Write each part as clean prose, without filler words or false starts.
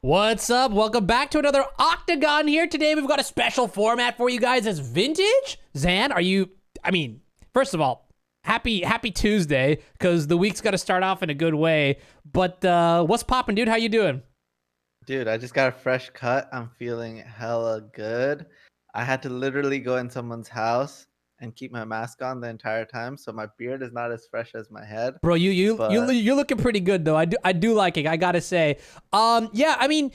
What's up? Welcome back to another Octagon here. Today we've got a special format for you guys. It's vintage. Zan, are you first of all, happy Tuesday, because the week's gotta start off in a good way. But what's poppin', dude? How you doing? Dude, I just got a fresh cut. I'm feeling hella good. I had to literally go in someone's house and keep my mask on the entire time, so my beard is not as fresh as my head. Bro, But you're looking pretty good though. I do like it, I gotta say. Yeah, I mean,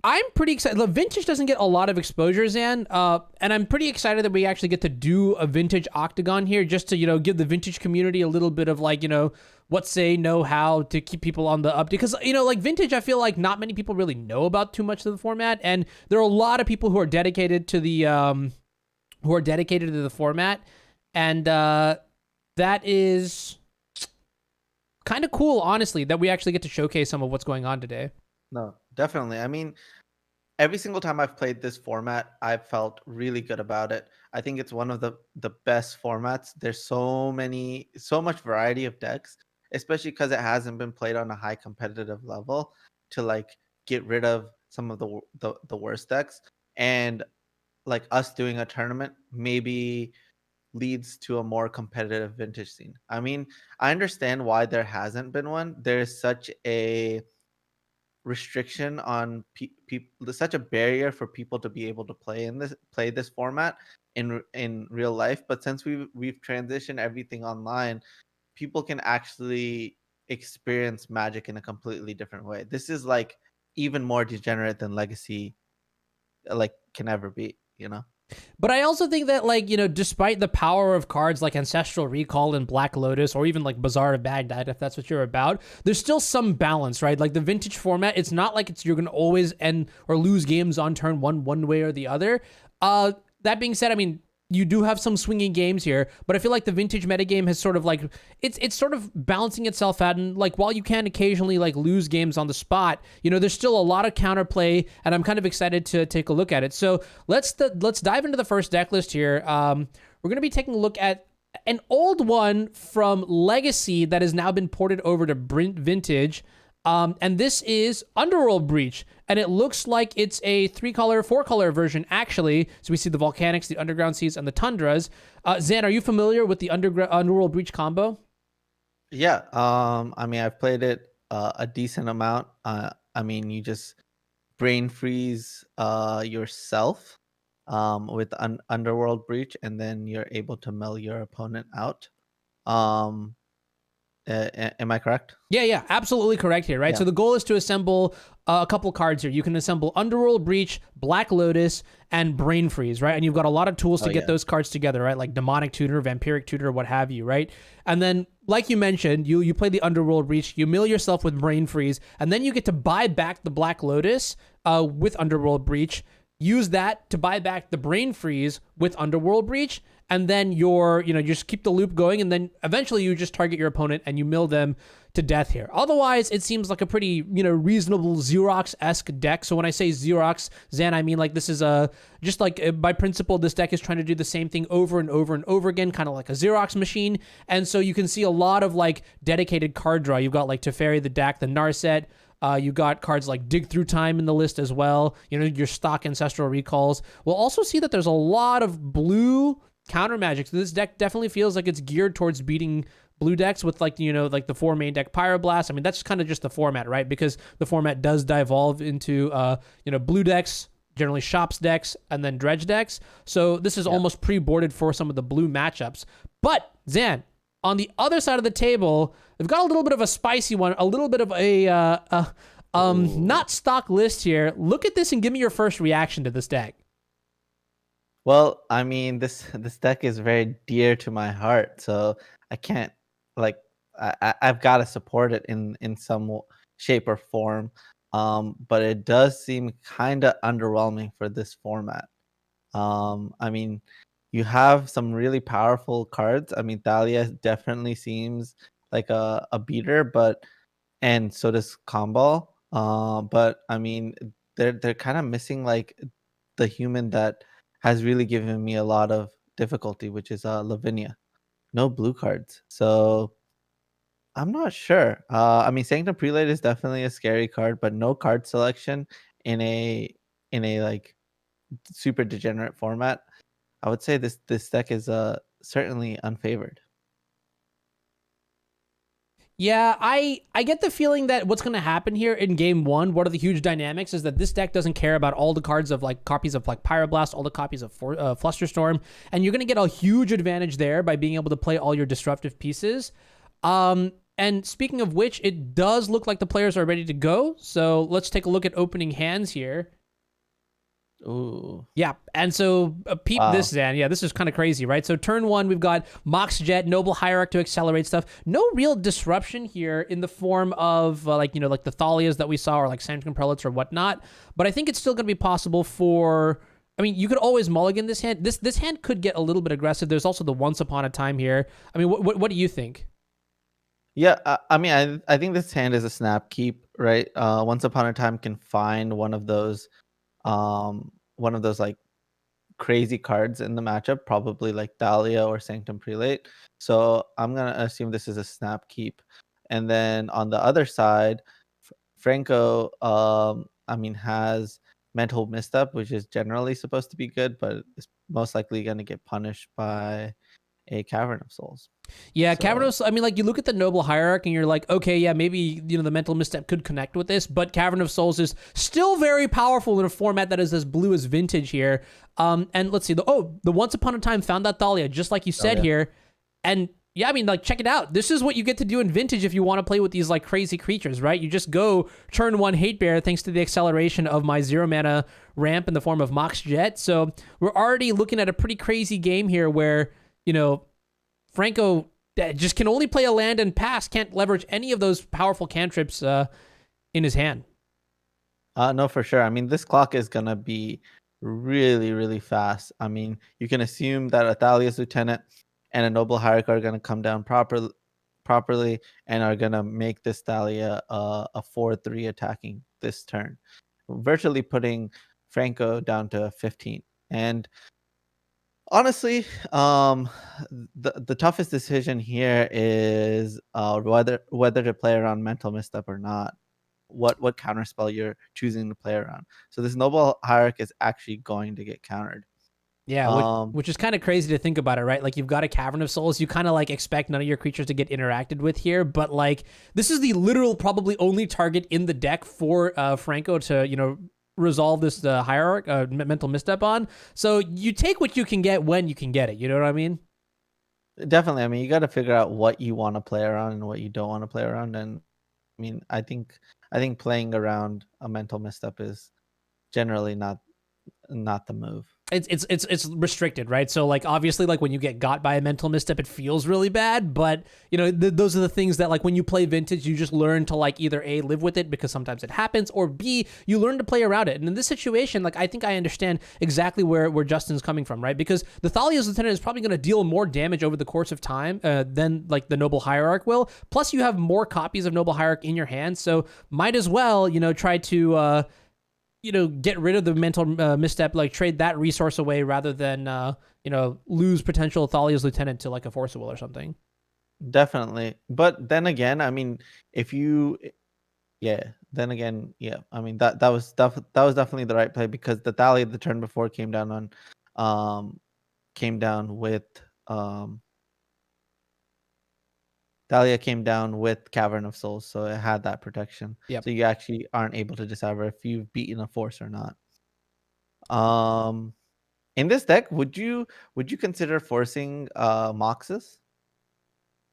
I'm pretty excited. The vintage doesn't get a lot of exposure, Zan, and I'm pretty excited that we actually get to do a vintage Octagon here, just to give the vintage community a little bit of what say, know how to keep people on the update. Because like vintage, I feel like not many people really know about too much of the format, and there are a lot of people who are dedicated to the format, and that is kind of cool, honestly, that we actually get to showcase some of what's going on today. no, definitely. I mean, every single time I've played this format, I've felt really good about it. I think it's one of the best formats. There's so much variety of decks, especially because it hasn't been played on a high competitive level to like get rid of some of the worst decks. And like us doing a tournament maybe leads to a more competitive vintage scene. I mean, I understand why there hasn't been one. There's such a restriction on people, such a barrier for people to be able to play this format in real life. But since we've transitioned everything online, people can actually experience Magic in a completely different way. This is like even more degenerate than Legacy like can ever be, you know? But I also think that, despite the power of cards like Ancestral Recall and Black Lotus, or even like Bazaar of Baghdad, if that's what you're about, there's still some balance, right? Like the vintage format, it's not like you're going to always end or lose games on turn one way or the other. That being said, I mean, you do have some swinging games here, but I feel like the vintage metagame has sort of like it's sort of balancing itself out. And like while you can occasionally like lose games on the spot, there's still a lot of counterplay, and I'm kind of excited to take a look at it. So let's dive into the first deck list here. We're gonna be taking a look at an old one from Legacy that has now been ported over to Vintage. And this is Underworld Breach, and it looks like it's a 4-color version, actually. So we see the Volcanics, the Underground Seas, and the Tundras. Zan, are you familiar with the Underworld Breach combo? Yeah, I mean, I've played it a decent amount. I mean, you just brain freeze yourself with Underworld Breach, and then you're able to mill your opponent out. Um, am I correct? Yeah, absolutely correct here, right? Yeah. So the goal is to assemble a couple cards here. You can assemble Underworld Breach, Black Lotus, and Brain Freeze, right? And you've got a lot of tools Oh to get yeah. those cards together, right? Like Demonic Tutor, Vampiric Tutor, what have you, right? And then, like you mentioned, you play the Underworld Breach, you mill yourself with Brain Freeze, and then you get to buy back the Black Lotus with Underworld Breach. Use that to buy back the Brain Freeze with Underworld Breach, and then you just keep the loop going, and then eventually you just target your opponent and you mill them to death here. Otherwise, it seems like a pretty reasonable Xerox-esque deck. So when I say Xerox, Zan, I mean like this is just like by principle, this deck is trying to do the same thing over and over and over again, kind of like a Xerox machine. And so you can see a lot of like dedicated card draw. You've got like Teferi the Dak, the Narset. You got cards like Dig Through Time in the list as well. Your stock Ancestral Recalls. We'll also see that there's a lot of blue counter magic. So this deck definitely feels like it's geared towards beating blue decks with like the 4 main deck Pyroblast. I mean, that's kind of just the format, right? Because the format does devolve into blue decks, generally shops decks, and then dredge decks. So this is almost pre-boarded for some of the blue matchups. But Zan, on the other side of the table, they've got a little bit of a spicy one, a little bit of a not stock list here. Look at this and give me your first reaction to this deck. Well, I mean, this deck is very dear to my heart, so I can't like I've got to support it in some shape or form. But it does seem kind of underwhelming for this format. I mean, you have some really powerful cards. I mean, Thalia definitely seems like a beater, but and so does Combo. But I mean, they're kind of missing like the human that has really given me a lot of difficulty, which is Lavinia. No blue cards. So I'm not sure. I mean, Sanctum Prelate is definitely a scary card, but no card selection in a like super degenerate format. I would say this deck is certainly unfavored. Yeah, I get the feeling that what's going to happen here in game one, one of the huge dynamics is that this deck doesn't care about all the cards of like copies of like Pyroblast, all the copies of Flusterstorm, and you're going to get a huge advantage there by being able to play all your disruptive pieces. And speaking of which, it does look like the players are ready to go. So let's take a look at opening hands here. Ooh, Yeah, and so peep wow. this, Zan. Yeah, this is kind of crazy, right? So turn one, we've got Mox Jet, Noble Hierarch to accelerate stuff. No real disruption here in the form of like like the Thalias that we saw, or like Sanctum Prelates or whatnot. But I think it's still going to be possible for. I mean, you could always mulligan this hand. This hand could get a little bit aggressive. There's also the Once Upon a Time here. I mean, what do you think? Yeah, I mean, I think this hand is a snap keep, right? Once Upon a Time can find one of those like crazy cards in the matchup, probably like Dahlia or Sanctum Prelate. So I'm gonna assume this is a snap keep. And then on the other side, Franco, I mean, has mental misstep, which is generally supposed to be good, but is most likely gonna get punished by a Cavern of Souls. Yeah, So Cavern of, I mean, like you look at the Noble Hierarch and you're like, okay, yeah, maybe the mental misstep could connect with this, but Cavern of Souls is still very powerful in a format that is as blue as vintage here. And let's see, the Once Upon a Time found that Thalia, just like you said Dahlia. here, and yeah, I mean, like check it out. This is what you get to do in vintage if you want to play with these like crazy creatures, right? You just go turn one Hate Bear thanks to the acceleration of my 0 mana ramp in the form of Mox Jet. So we're already looking at a pretty crazy game here where Franco just can only play a land and pass, can't leverage any of those powerful cantrips in his hand. No, for sure. I mean, this clock is gonna be really, really fast. I mean, you can assume that a Thalia's Lieutenant and a Noble Hierarch are gonna come down properly and are gonna make this Thalia a 4-3 attacking this turn, virtually putting Franco down to 15. And honestly, the toughest decision here is whether to play around Mental Misstep or not. What counter spell you're choosing to play around. So this Noble Hierarch is actually going to get countered. Yeah, Um, which is kind of crazy to think about it, right? Like you've got a Cavern of Souls, you kind of like expect none of your creatures to get interacted with here, but like this is the literal probably only target in the deck for Franco to resolve this hierarch mental misstep on. So you take what you can get when you can get it. You know what I mean? Definitely. I mean, you got to figure out what you want to play around and what you don't want to play around. And I mean, I think playing around a Mental Misstep is generally not the move. It's restricted, right? So like obviously like when you get got by a mental misstep, it feels really bad, but those are the things that like when you play vintage, you just learn to like either A, live with it because sometimes it happens, or B, you learn to play around it. And in this situation, like I think I understand exactly where Justin's coming from, right? Because the Thalia's Lieutenant is probably going to deal more damage over the course of time than like the Noble Hierarch will. Plus you have more copies of Noble Hierarch in your hand, so might as well try to get rid of the mental misstep, like trade that resource away rather than, lose potential Thalia's Lieutenant to like a Force of Will or something. Definitely. But then again, I mean, if you yeah, then again, yeah. I mean that was definitely the right play because the Thalia the turn before came down with um Thalia came down with Cavern of Souls, so it had that protection. Yep. So you actually aren't able to decipher if you've beaten a force or not. Um in this deck, would you consider forcing Moxes?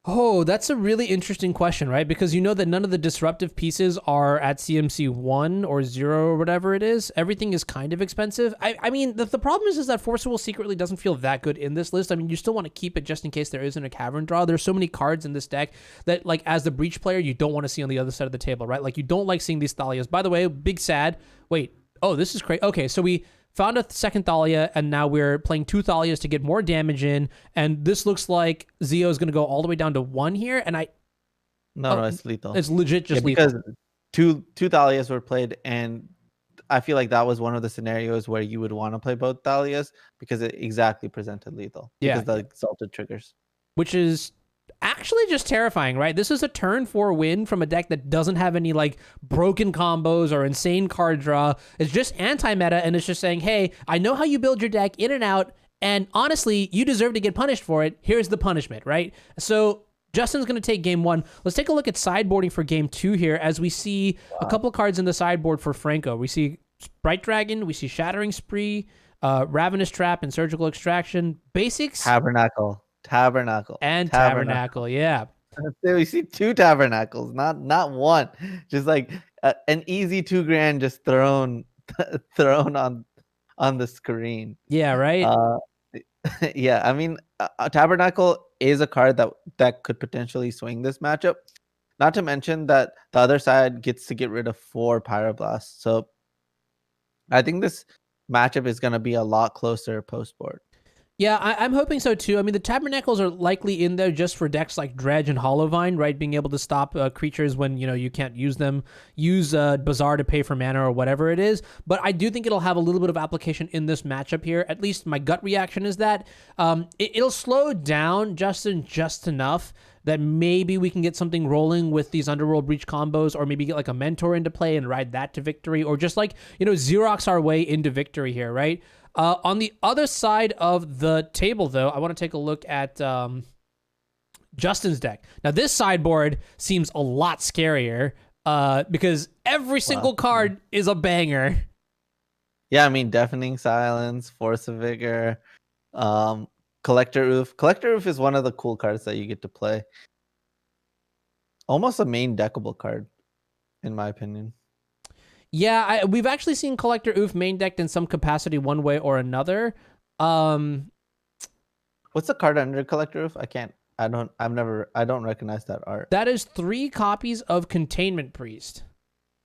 Oh, that's a really interesting question, right? Because you know that none of the disruptive pieces are at CMC 1 or 0 or whatever it is. Everything is kind of expensive. I mean, the problem is that Force of Will secretly doesn't feel that good in this list. I mean, you still want to keep it just in case there isn't a Cavern draw. There's so many cards in this deck that, like, as the Breach player, you don't want to see on the other side of the table, right? Like, you don't like seeing these Thalias. By the way, big sad. Wait. Oh, this is crazy. Okay, so we found a second Thalia, and now we're playing two Thalias to get more damage in. And this looks like Zio is going to go all the way down to 1 here. And No, it's lethal. it's legit Yeah, just lethal. because two Thalias were played, and I feel like that was one of the scenarios where you would want to play both Thalias because it exactly presented lethal Yeah, because the exalted triggers. which is actually just terrifying, right? This is a turn 4 win from a deck that doesn't have any like broken combos or insane card draw. It's just anti-meta, and it's just saying, hey, I know how you build your deck in and out, and honestly, you deserve to get punished for it. Here's the punishment, right? So Justin's going to take game 1. Let's take a look at sideboarding for game 2 here as we see a couple cards in the sideboard for Franco. We see Bright Dragon, we see Shattering Spree, Ravenous Trap, and Surgical Extraction. Basics. Tabernacle. And Tabernacle, yeah. We see 2 tabernacles, not one. Just like an easy $2,000 just thrown on the screen. Yeah, right. Yeah, I mean, a Tabernacle is a card that could potentially swing this matchup. Not to mention that the other side gets to get rid of 4 Pyroblasts. So I think this matchup is going to be a lot closer post board. Yeah, I'm hoping so too. I mean, the Tabernacles are likely in there just for decks like Dredge and Hollowvine, right? Being able to stop creatures when, you can't use them. Use Bazaar to pay for mana or whatever it is. But I do think it'll have a little bit of application in this matchup here. At least my gut reaction is that it'll slow down Justin just enough that maybe we can get something rolling with these Underworld Breach combos, or maybe get like a Mentor into play and ride that to victory, or just like, Xerox our way into victory here, right? On the other side of the table, though, I want to take a look at Justin's deck. Now, this sideboard seems a lot scarier because every single card is a banger. Yeah, I mean, Deafening Silence, Force of Vigor, Collector Oof. Collector Oof is one of the cool cards that you get to play. Almost a main deckable card, in my opinion. Yeah, we've actually seen Collector Oof main decked in some capacity one way or another. What's the card under Collector Oof? I don't recognize that art. That is 3 copies of Containment Priest.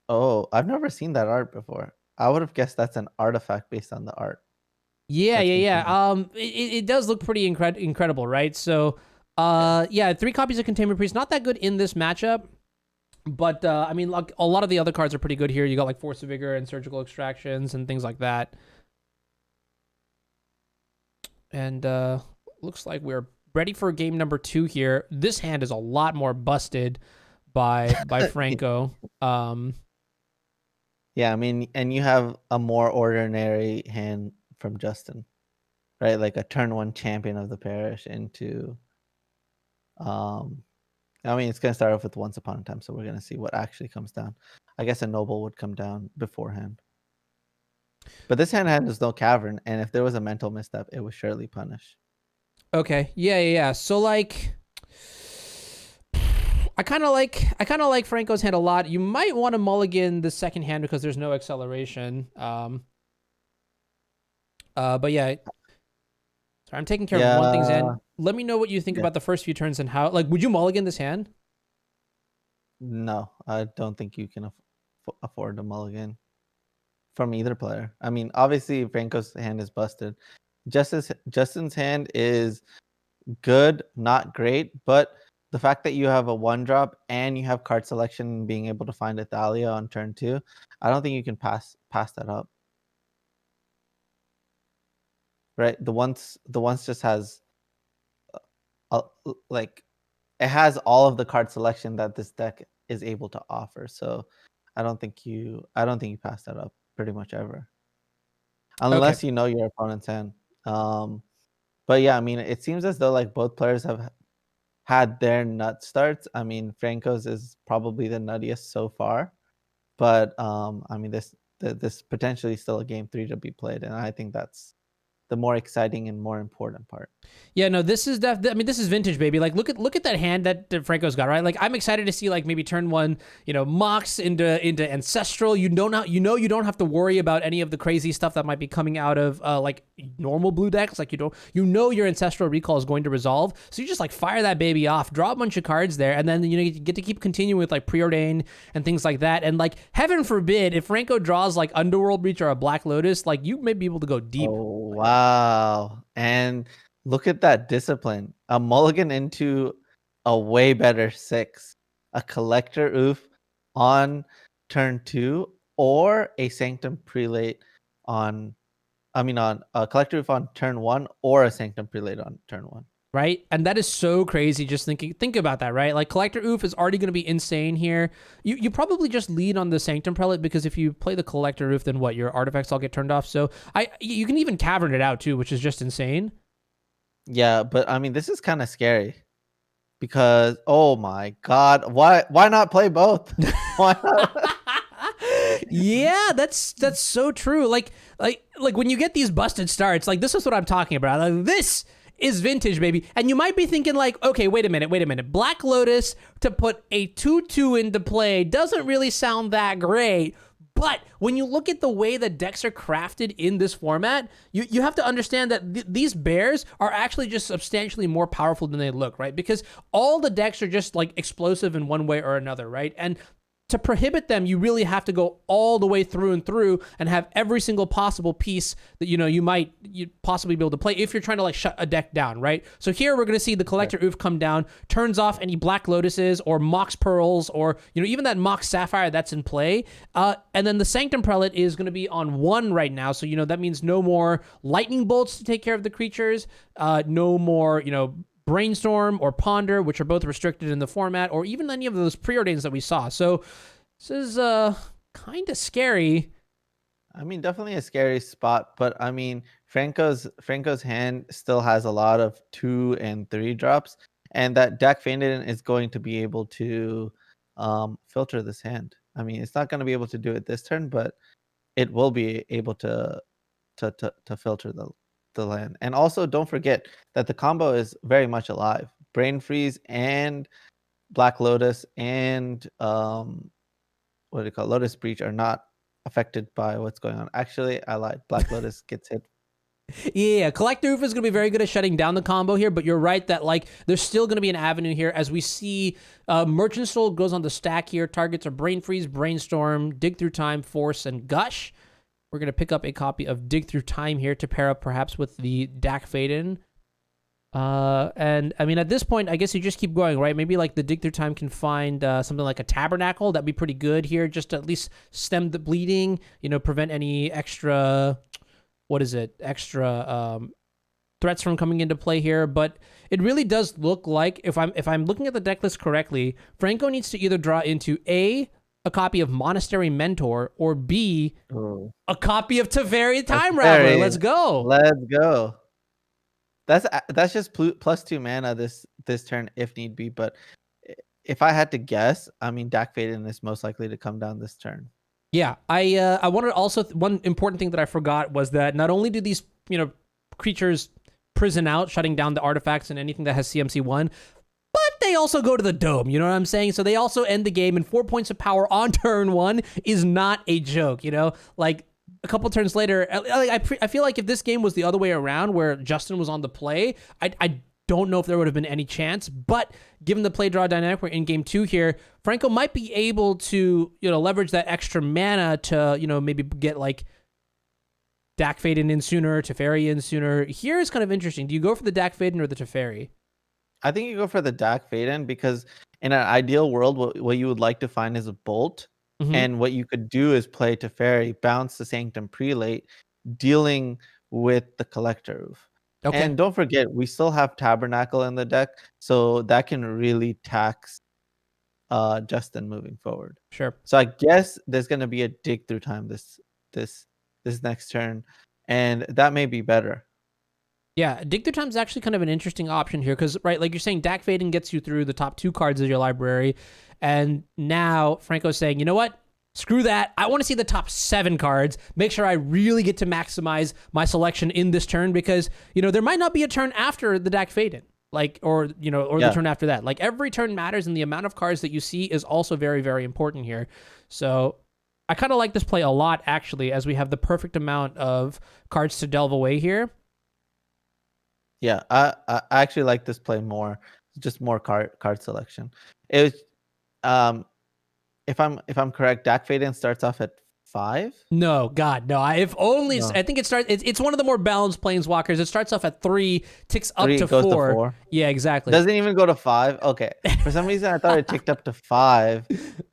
Oh, I've never seen that art before. I would have guessed that's an artifact based on the art. Yeah. It does look pretty incredible, right? So, 3 copies of Containment Priest. Not that good in this matchup. But, I mean, like, a lot of the other cards are pretty good here. You got, like, Force of Vigor and Surgical Extractions and things like that. And looks like we're ready for game number 2 here. This hand is a lot more busted by Franco. Yeah, I mean, and you have a more ordinary hand from Justin, right? Like a turn 1 champion of the parish into... I mean, it's going to start off with Once Upon a Time, so we're going to see what actually comes down. I guess a Noble would come down beforehand. But this hand has no Cavern, and if there was a mental misstep, it would surely punish. Okay. Yeah. So, like, I kind of like Franco's hand a lot. You might want to mulligan the second hand because there's no acceleration. But yeah. Sorry, I'm taking care of one thing's end. Let me know what you think about the first few turns and how. Like, would you mulligan this hand? No, I don't think you can afford to mulligan from either player. I mean, obviously, Franco's hand is busted. Justin's hand is good, not great, but the fact that you have a 1-drop and you have card selection and being able to find a Thalia on turn 2, I don't think you can pass that up. Right, the once just has like, it has all of the card selection that this deck is able to offer. So I don't think you pass that up pretty much ever, unless you know your opponent's hand. But yeah, I mean, it seems as though like both players have had their nut starts. I mean, Franco's is probably the nuttiest so far, but I mean, this potentially still a game 3 to be played, and I think that's the more exciting and more important part. Yeah, no, this is this is vintage, baby. Like, look at that hand that Franco's got, right? Like, I'm excited to see like maybe turn 1, Mox into Ancestral. You don't have to worry about any of the crazy stuff that might be coming out of like normal blue decks. Like, your Ancestral Recall is going to resolve. So you just like fire that baby off, draw a bunch of cards there, and then you get to keep continuing with like Preordain and things like that. And like, heaven forbid if Franco draws like Underworld Breach or a Black Lotus, like you may be able to go deep. Oh, wow. And look at that discipline. A mulligan into a way better 6. A Collector Oof on turn 2, or a Sanctum Prelate on a Collector Oof on turn 1, or a Sanctum Prelate on turn 1. right? And that is so crazy. Just think about that, right? Like Collector Oof is already going to be insane here. You probably just lead on the Sanctum Prelate because if you play the Collector Oof, then what? Your artifacts all get turned off. So you can even Cavern it out too, which is just insane. Yeah, but I mean, this is kind of scary because oh my god, why not play both? Why not? Yeah, that's so true. Like when you get these busted starts, like this is what I'm talking about. Like this is vintage, baby. And you might be thinking like, okay, wait a minute. Black Lotus to put a 2/2 into play doesn't really sound that great. But when you look at the way that decks are crafted in this format, you have to understand that these bears are actually just substantially more powerful than they look, right? Because all the decks are just like explosive in one way or another, right? And to prohibit them, you really have to go all the way through and through and have every single possible piece that you possibly be able to play if you're trying to like shut a deck down, right? So here we're going to see the Collector Oof come down, turns off any Black Lotuses or Mox Pearls or even that Mox Sapphire that's in play. And then the Sanctum Prelate is going to be on 1 right now, so that means no more Lightning Bolts to take care of the creatures, no more Brainstorm or Ponder, which are both restricted in the format, or even any of those preordains that we saw. So this is kind of scary. I mean, definitely a scary spot, but I mean, Franco's hand still has a lot of 2 and 3 drops, and that Dak Faden is going to be able to filter this hand. I mean, it's not going to be able to do it this turn, but it will be able to filter the land. And also, don't forget that the combo is very much alive. Brain Freeze and Black Lotus and what do you call it? Lotus Breach are not affected by what's going on. Actually, I lied. Black Lotus gets hit. Yeah, Collector Oof is going to be very good at shutting down the combo here, but you're right that like there's still going to be an avenue here as we see Merchant Soul goes on the stack here. Targets are Brain Freeze, Brainstorm, Dig Through Time, Force, and Gush. We're going to pick up a copy of Dig Through Time here to pair up perhaps with the Dak Faden. And I mean, at this point, I guess you just keep going, right? Maybe like the Dig Through Time can find something like a Tabernacle. That'd be pretty good here, just to at least stem the bleeding, prevent any extra, threats from coming into play here. But it really does look like, if I'm looking at the deck list correctly, Franco needs to either draw into a copy of Monastery Mentor, or B, a copy of Teferi Time Raveler. Let's go. Let's go. That's just +2 mana this turn if need be. But if I had to guess, I mean, Dak Faden is most likely to come down this turn. Yeah, I wanted also one important thing that I forgot was that not only do these creatures prison out, shutting down the artifacts and anything that has CMC1, but they also go to the dome. You know what I'm saying? So they also end the game, and 4 points of power on turn 1 is not a joke. Like a couple turns later, I feel like if this game was the other way around, where Justin was on the play, I don't know if there would have been any chance. But given the play draw dynamic, we're in game 2 here, Franco might be able to leverage that extra mana to maybe get like Dak Faden in sooner, Teferi in sooner. Here is kind of interesting. Do you go for the Dak Faden or the Teferi? I think you go for the Dak Faden because in an ideal world, what you would like to find is a bolt. Mm-hmm. And what you could do is play Teferi, bounce the Sanctum Prelate, dealing with the Collector Roof. Okay. And don't forget, we still have Tabernacle in the deck, so that can really tax Justin moving forward. Sure. So I guess there's going to be a Dig Through Time this next turn, and that may be better. Yeah, Dig Through Time is actually kind of an interesting option here because, right, like you're saying, Dak Faden gets you through the top 2 cards of your library, and now Franco's saying, you know what? Screw that. I want to see the top 7 cards. Make sure I really get to maximize my selection in this turn because, there might not be a turn after the Dak Faden. Or the turn after that. Like, every turn matters, and the amount of cards that you see is also very, very important here. So I kind of like this play a lot, actually, as we have the perfect amount of cards to delve away here. Yeah, I actually like this play more. Just more card selection. It was, if I'm correct, Dak Faden starts off at 5. No, God, no. If only No. I think it starts. It's one of the more balanced planeswalkers. It starts off at 3, ticks up 3 to goes 4. to 4. Yeah, exactly. Doesn't even go to 5. Okay, for some reason I thought it ticked up to 5,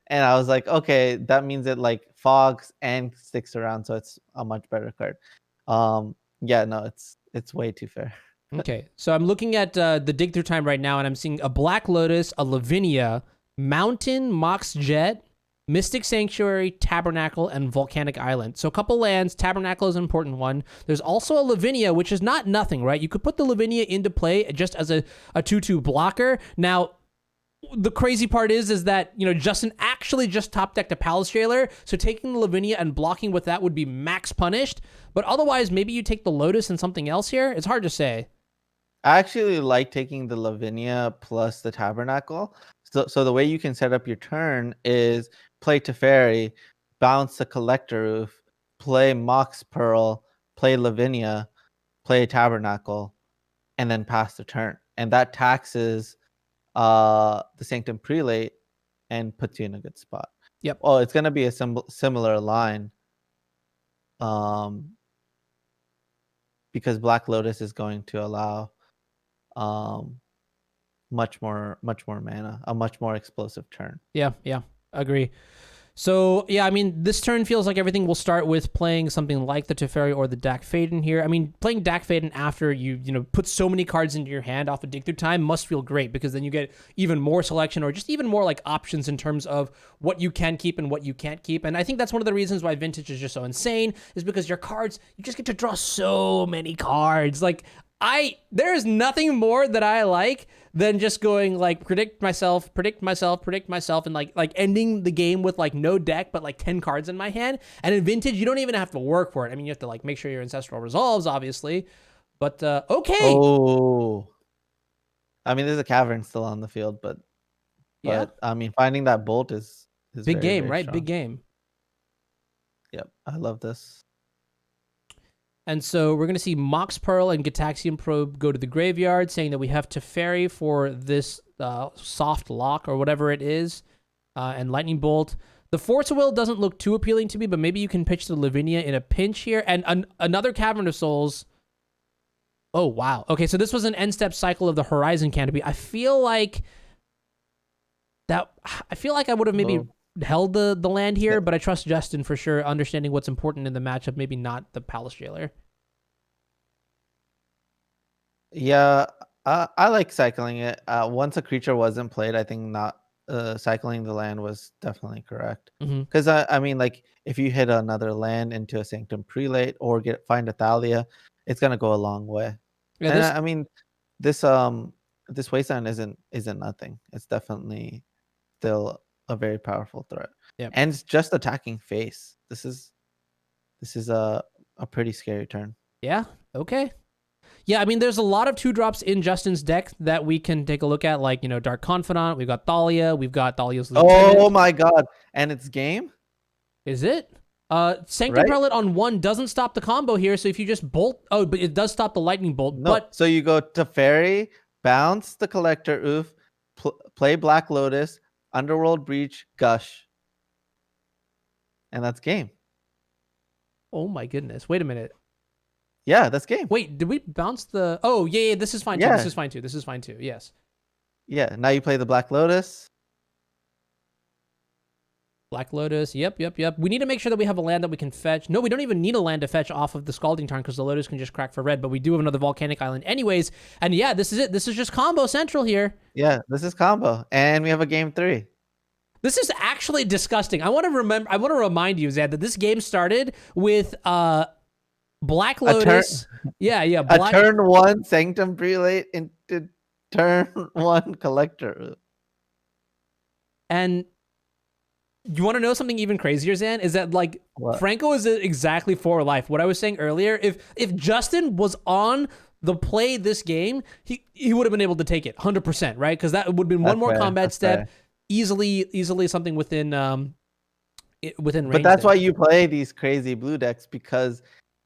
and I was like, okay, that means it like fogs and sticks around, so it's a much better card. Yeah, no, it's way too fair. Okay, so I'm looking at the dig through time right now, and I'm seeing a Black Lotus, a Lavinia, Mountain, Mox Jet, Mystic Sanctuary, Tabernacle, and Volcanic Island. So a couple lands. Tabernacle is an important one. There's also a Lavinia, which is not nothing, right? You could put the Lavinia into play just as a 2/2 blocker. Now, the crazy part is that, you know, Justin actually just top decked a Palace Jailer, so taking the Lavinia and blocking with that would be max punished. But otherwise, maybe you take the Lotus and something else here. It's hard to say. I actually like taking the Lavinia plus the Tabernacle. So the way you can set up your turn is play Teferi, bounce the Collector Roof, play Mox Pearl, play Lavinia, play Tabernacle, and then pass the turn. And that taxes the Sanctum Prelate and puts you in a good spot. Yep. Well, it's going to be a similar line. Because Black Lotus is going to allow much more mana, a much more explosive turn. Yeah, agree. So, yeah, I mean, this turn feels like everything will start with playing something like the Teferi or the Dak Faden here. I mean, playing Dak Faden after you put so many cards into your hand off of dig through time must feel great, because then you get even more selection, or just even more like options in terms of what you can keep and what you can't keep. And I think that's one of the reasons why Vintage is just so insane, is because your cards, you just get to draw so many cards. Like, there is nothing more that I like than just going like predict myself, and like ending the game with like no deck but like 10 cards in my hand. And in Vintage, you don't even have to work for it. I mean, you have to like make sure your Ancestral resolves, obviously. But okay. Oh, I mean, there's a Cavern still on the field, but yeah, I mean, finding that bolt is big very, game, very right? strong. Big game. Yep, I love this. And so we're going to see Mox Pearl and Gataxian Probe go to the graveyard, saying that we have Teferi for this soft lock or whatever it is, and Lightning Bolt. The Force of Will doesn't look too appealing to me, but maybe you can pitch the Lavinia in a pinch here. And another Cavern of Souls. Oh, wow. Okay, so this was an end-step cycle of the Horizon Canopy. I feel like I would have maybe held the land here, but I trust Justin for sure, understanding what's important in the matchup, maybe not the Palace Jailer. Yeah, I like cycling it. Once a creature wasn't played, I think not cycling the land was definitely correct. Because I mean, like, if you hit another land into a Sanctum Prelate or find a Thalia, it's gonna go a long way. Yeah, and I mean, this Wasteland isn't nothing. It's definitely still a very powerful threat. Yep. And it's just attacking face. This is a pretty scary turn. Yeah. Okay. Yeah, I mean, there's a lot of 2-drops in Justin's deck that we can take a look at, like, Dark Confidant. We've got Thalia. We've got Thalia's Lieutenant. Oh my god. And it's game? Is it? Sanctum Prelate on 1 doesn't stop the combo here, so if you just bolt... Oh, but it does stop the Lightning Bolt. No, but so you go Teferi, bounce the Collector Oof, play Black Lotus, Underworld Breach, Gush. And that's game. Oh my goodness. Wait a minute. Yeah, that's game. Wait, did we bounce the... Oh, yeah, this is fine too. This is fine too. Yes. Yeah, now you play the Black Lotus. Black Lotus. Yep. We need to make sure that we have a land that we can fetch. No, we don't even need a land to fetch off of the Scalding Tarn, because the Lotus can just crack for red, but we do have another Volcanic Island anyways. And yeah, this is it. This is just combo central here. Yeah, this is combo. And we have a game 3. This is actually disgusting. I want to remind you, Zed, that this game started with Black Lotus. Yeah. A turn 1 Sanctum Prelate into turn 1 Collector. And you want to know something even crazier, Zan? Is that like Franco is exactly for life. What I was saying earlier, if Justin was on the play this game, he would have been able to take it 100%, right? Because that would have been one more combat step, easily something within range. But that's why you play these crazy blue decks, because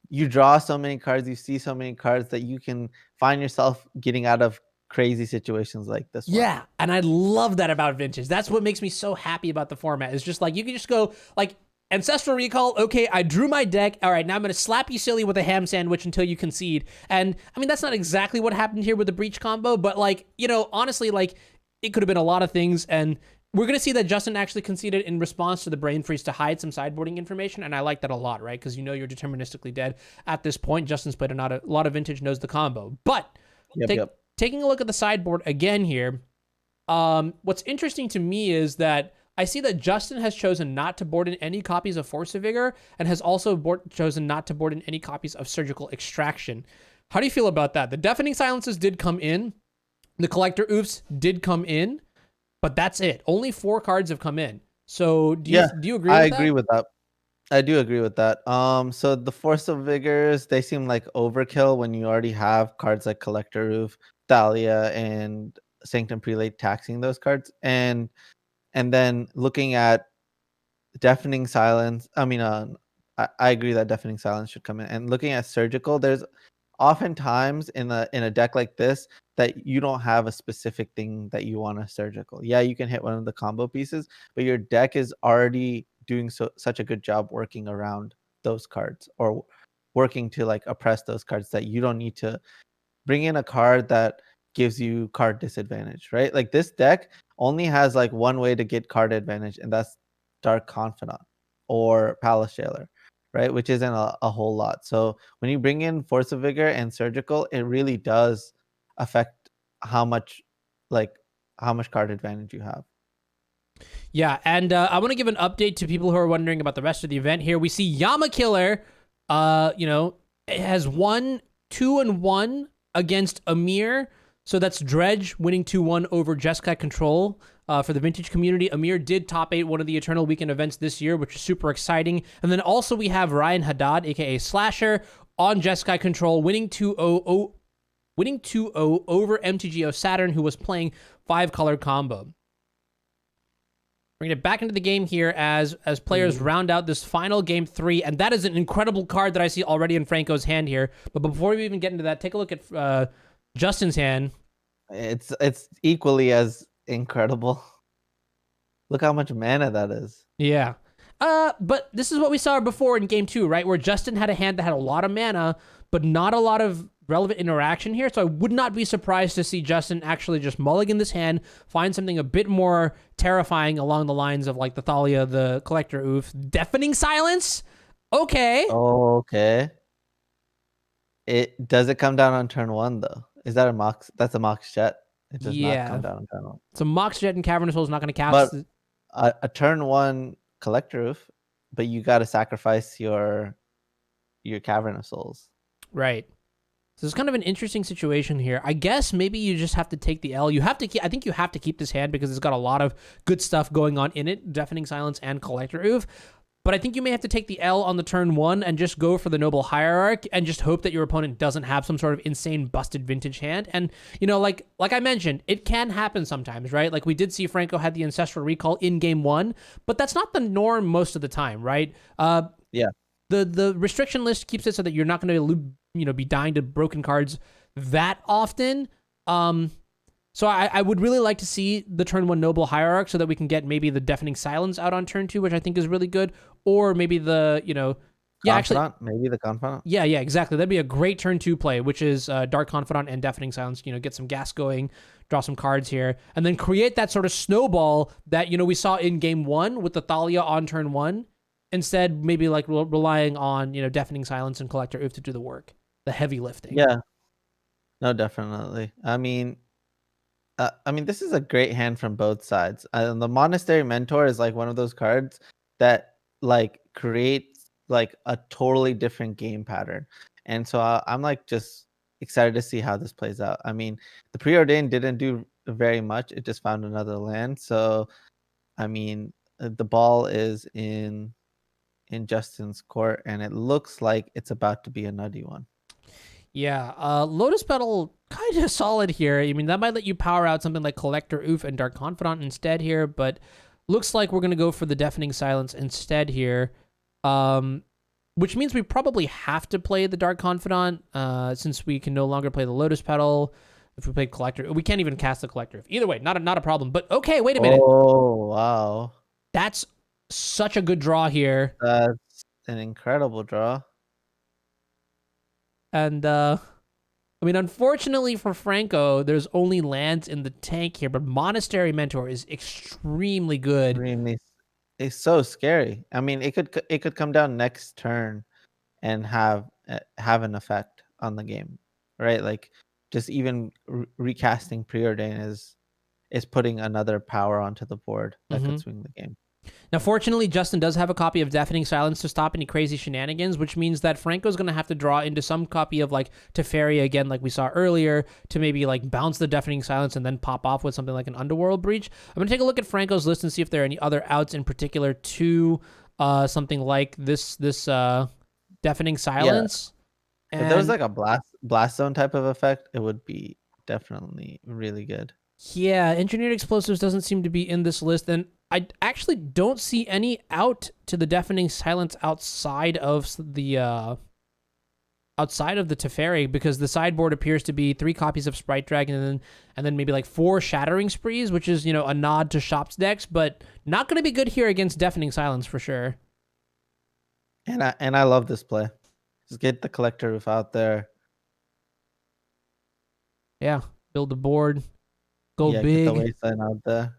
you draw so many cards, you see so many cards that you can find yourself getting out of crazy situations like this one. Yeah, and I love that about Vintage. That's what makes me so happy about the format. It's just like you can just go like Ancestral Recall. Okay, I drew my deck. All right, now I'm going to slap you silly with a ham sandwich until you concede. And I mean, that's not exactly what happened here with the Breach combo, but like, honestly, like it could have been a lot of things. And we're going to see that Justin actually conceded in response to the Brain Freeze to hide some sideboarding information. And I like that a lot, right? Because you're deterministically dead at this point. Justin's played a lot of Vintage, knows the combo. But Yep. Taking a look at the sideboard again here. What's interesting to me is that I see that Justin has chosen not to board in any copies of Force of Vigor and has also chosen not to board in any copies of Surgical Extraction. How do you feel about that? The Deafening Silences did come in. The Collector Oofs did come in, but that's it. Only 4 cards have come in. So do you agree with that? I agree with that. I do agree with that. So the Force of Vigors, they seem like overkill when you already have cards like Collector Roof, Thalia, and Sanctum Prelate taxing those cards. And then looking at Deafening Silence, I agree that Deafening Silence should come in. And looking at Surgical, there's oftentimes in a deck like this that you don't have a specific thing that you want to Surgical. Yeah, you can hit one of the combo pieces, but your deck is already doing such a good job working around those cards or working to like oppress those cards that you don't need to bring in a card that gives you card disadvantage, right? Like this deck only has like one way to get card advantage, and that's Dark Confidant or Palace Jailer, right? Which isn't a whole lot. So when you bring in Force of Vigor and Surgical, it really does affect how much like how much card advantage you have. Yeah, and I want to give an update to people who are wondering about the rest of the event here. We see Yama Killer, has won 2-1 against Amir. So that's Dredge winning 2-1 over Jeskai Control for the Vintage community. Amir did top 8 one of the Eternal Weekend events this year, which is super exciting. And then also we have Ryan Haddad, aka Slasher, on Jeskai Control, winning 2-0 over MTGO Saturn, who was playing 5-color combo. Bring it back into the game here as players round out this final game 3, and that is an incredible card that I see already in Franco's hand here. But before we even get into that, take a look at Justin's hand. It's equally as incredible. Look how much mana that is. Yeah. But this is what we saw before in game 2, right? Where Justin had a hand that had a lot of mana, but not a lot of relevant interaction here. So I would not be surprised to see Justin actually just mulligan this hand, find something a bit more terrifying along the lines of like the Thalia, the Collector Oof, Deafening Silence. Okay. Okay. It come down on turn 1 though? Is that a Mox? That's a Mox Jet. It does not come down on turn 1. So Mox Jet and Cavernous Soul is not going to cast. But a turn 1 Collector Roof, but you got to sacrifice your Cavernous Souls. Right. So it's kind of an interesting situation here. I guess maybe you just have to take the L. I think you have to keep this hand because it's got a lot of good stuff going on in it, Deafening Silence and Collector Oof. But I think you may have to take the L on the turn 1 and just go for the Noble Hierarch and just hope that your opponent doesn't have some sort of insane busted vintage hand. And, like I mentioned, it can happen sometimes, right? Like we did see Franco had the Ancestral Recall in game 1, but that's not the norm most of the time, right? Yeah. The restriction list keeps it so that you're not going to be dying to broken cards that often. So I would really like to see the turn 1 Noble Hierarch so that we can get maybe the Deafening Silence out on turn 2, which I think is really good, or maybe the maybe the Confidant. Yeah, exactly. That'd be a great turn 2 play, which is Dark Confidant and Deafening Silence. Get some gas going, draw some cards here, and then create that sort of snowball that we saw in game 1 with the Thalia on turn 1. Instead, maybe like relying on Deafening Silence and Collector Oof to do the work, the heavy lifting. Yeah, no, definitely. I mean, this is a great hand from both sides. The Monastery Mentor is like one of those cards that like creates like a totally different game pattern, and so I'm like just excited to see how this plays out. I mean, the Preordained didn't do very much; it just found another land. So, I mean, the ball is in Justin's court, and it looks like it's about to be a nutty one. Yeah, Lotus Petal kind of solid here. I mean, that might let you power out something like Collector Oof and Dark Confidant instead here, but looks like we're going to go for the Deafening Silence instead here, which means we probably have to play the Dark Confidant since we can no longer play the Lotus Petal. If we play Collector, we can't even cast the Collector. Either way, not a problem. But okay, wait a minute. Oh, wow. That's such a good draw here. That's an incredible draw. And, unfortunately for Franco, there's only lands in the tank here, but Monastery Mentor is extremely good. It's so scary. I mean, it could come down next turn and have an effect on the game, right? Like just even recasting Preordain is putting another power onto the board that could swing the game. Now, fortunately, Justin does have a copy of Deafening Silence to stop any crazy shenanigans, which means that Franco's going to have to draw into some copy of like Teferi again, like we saw earlier, to maybe like bounce the Deafening Silence and then pop off with something like an Underworld Breach. I'm going to take a look at Franco's list and see if there are any other outs in particular to something like this Deafening Silence. Yeah. If there was like a blast zone type of effect, it would be definitely really good. Yeah, Engineered Explosives doesn't seem to be in this list, and I actually don't see any out to the Deafening Silence outside of the Teferi, because the sideboard appears to be 3 copies of Sprite Dragon and then maybe like 4 Shattering Sprees, which is, a nod to Shop's decks, but not going to be good here against Deafening Silence for sure. And I love this play. Just get the Collector Roof out there. Yeah, build the board. Go big. Get the wasteland out there.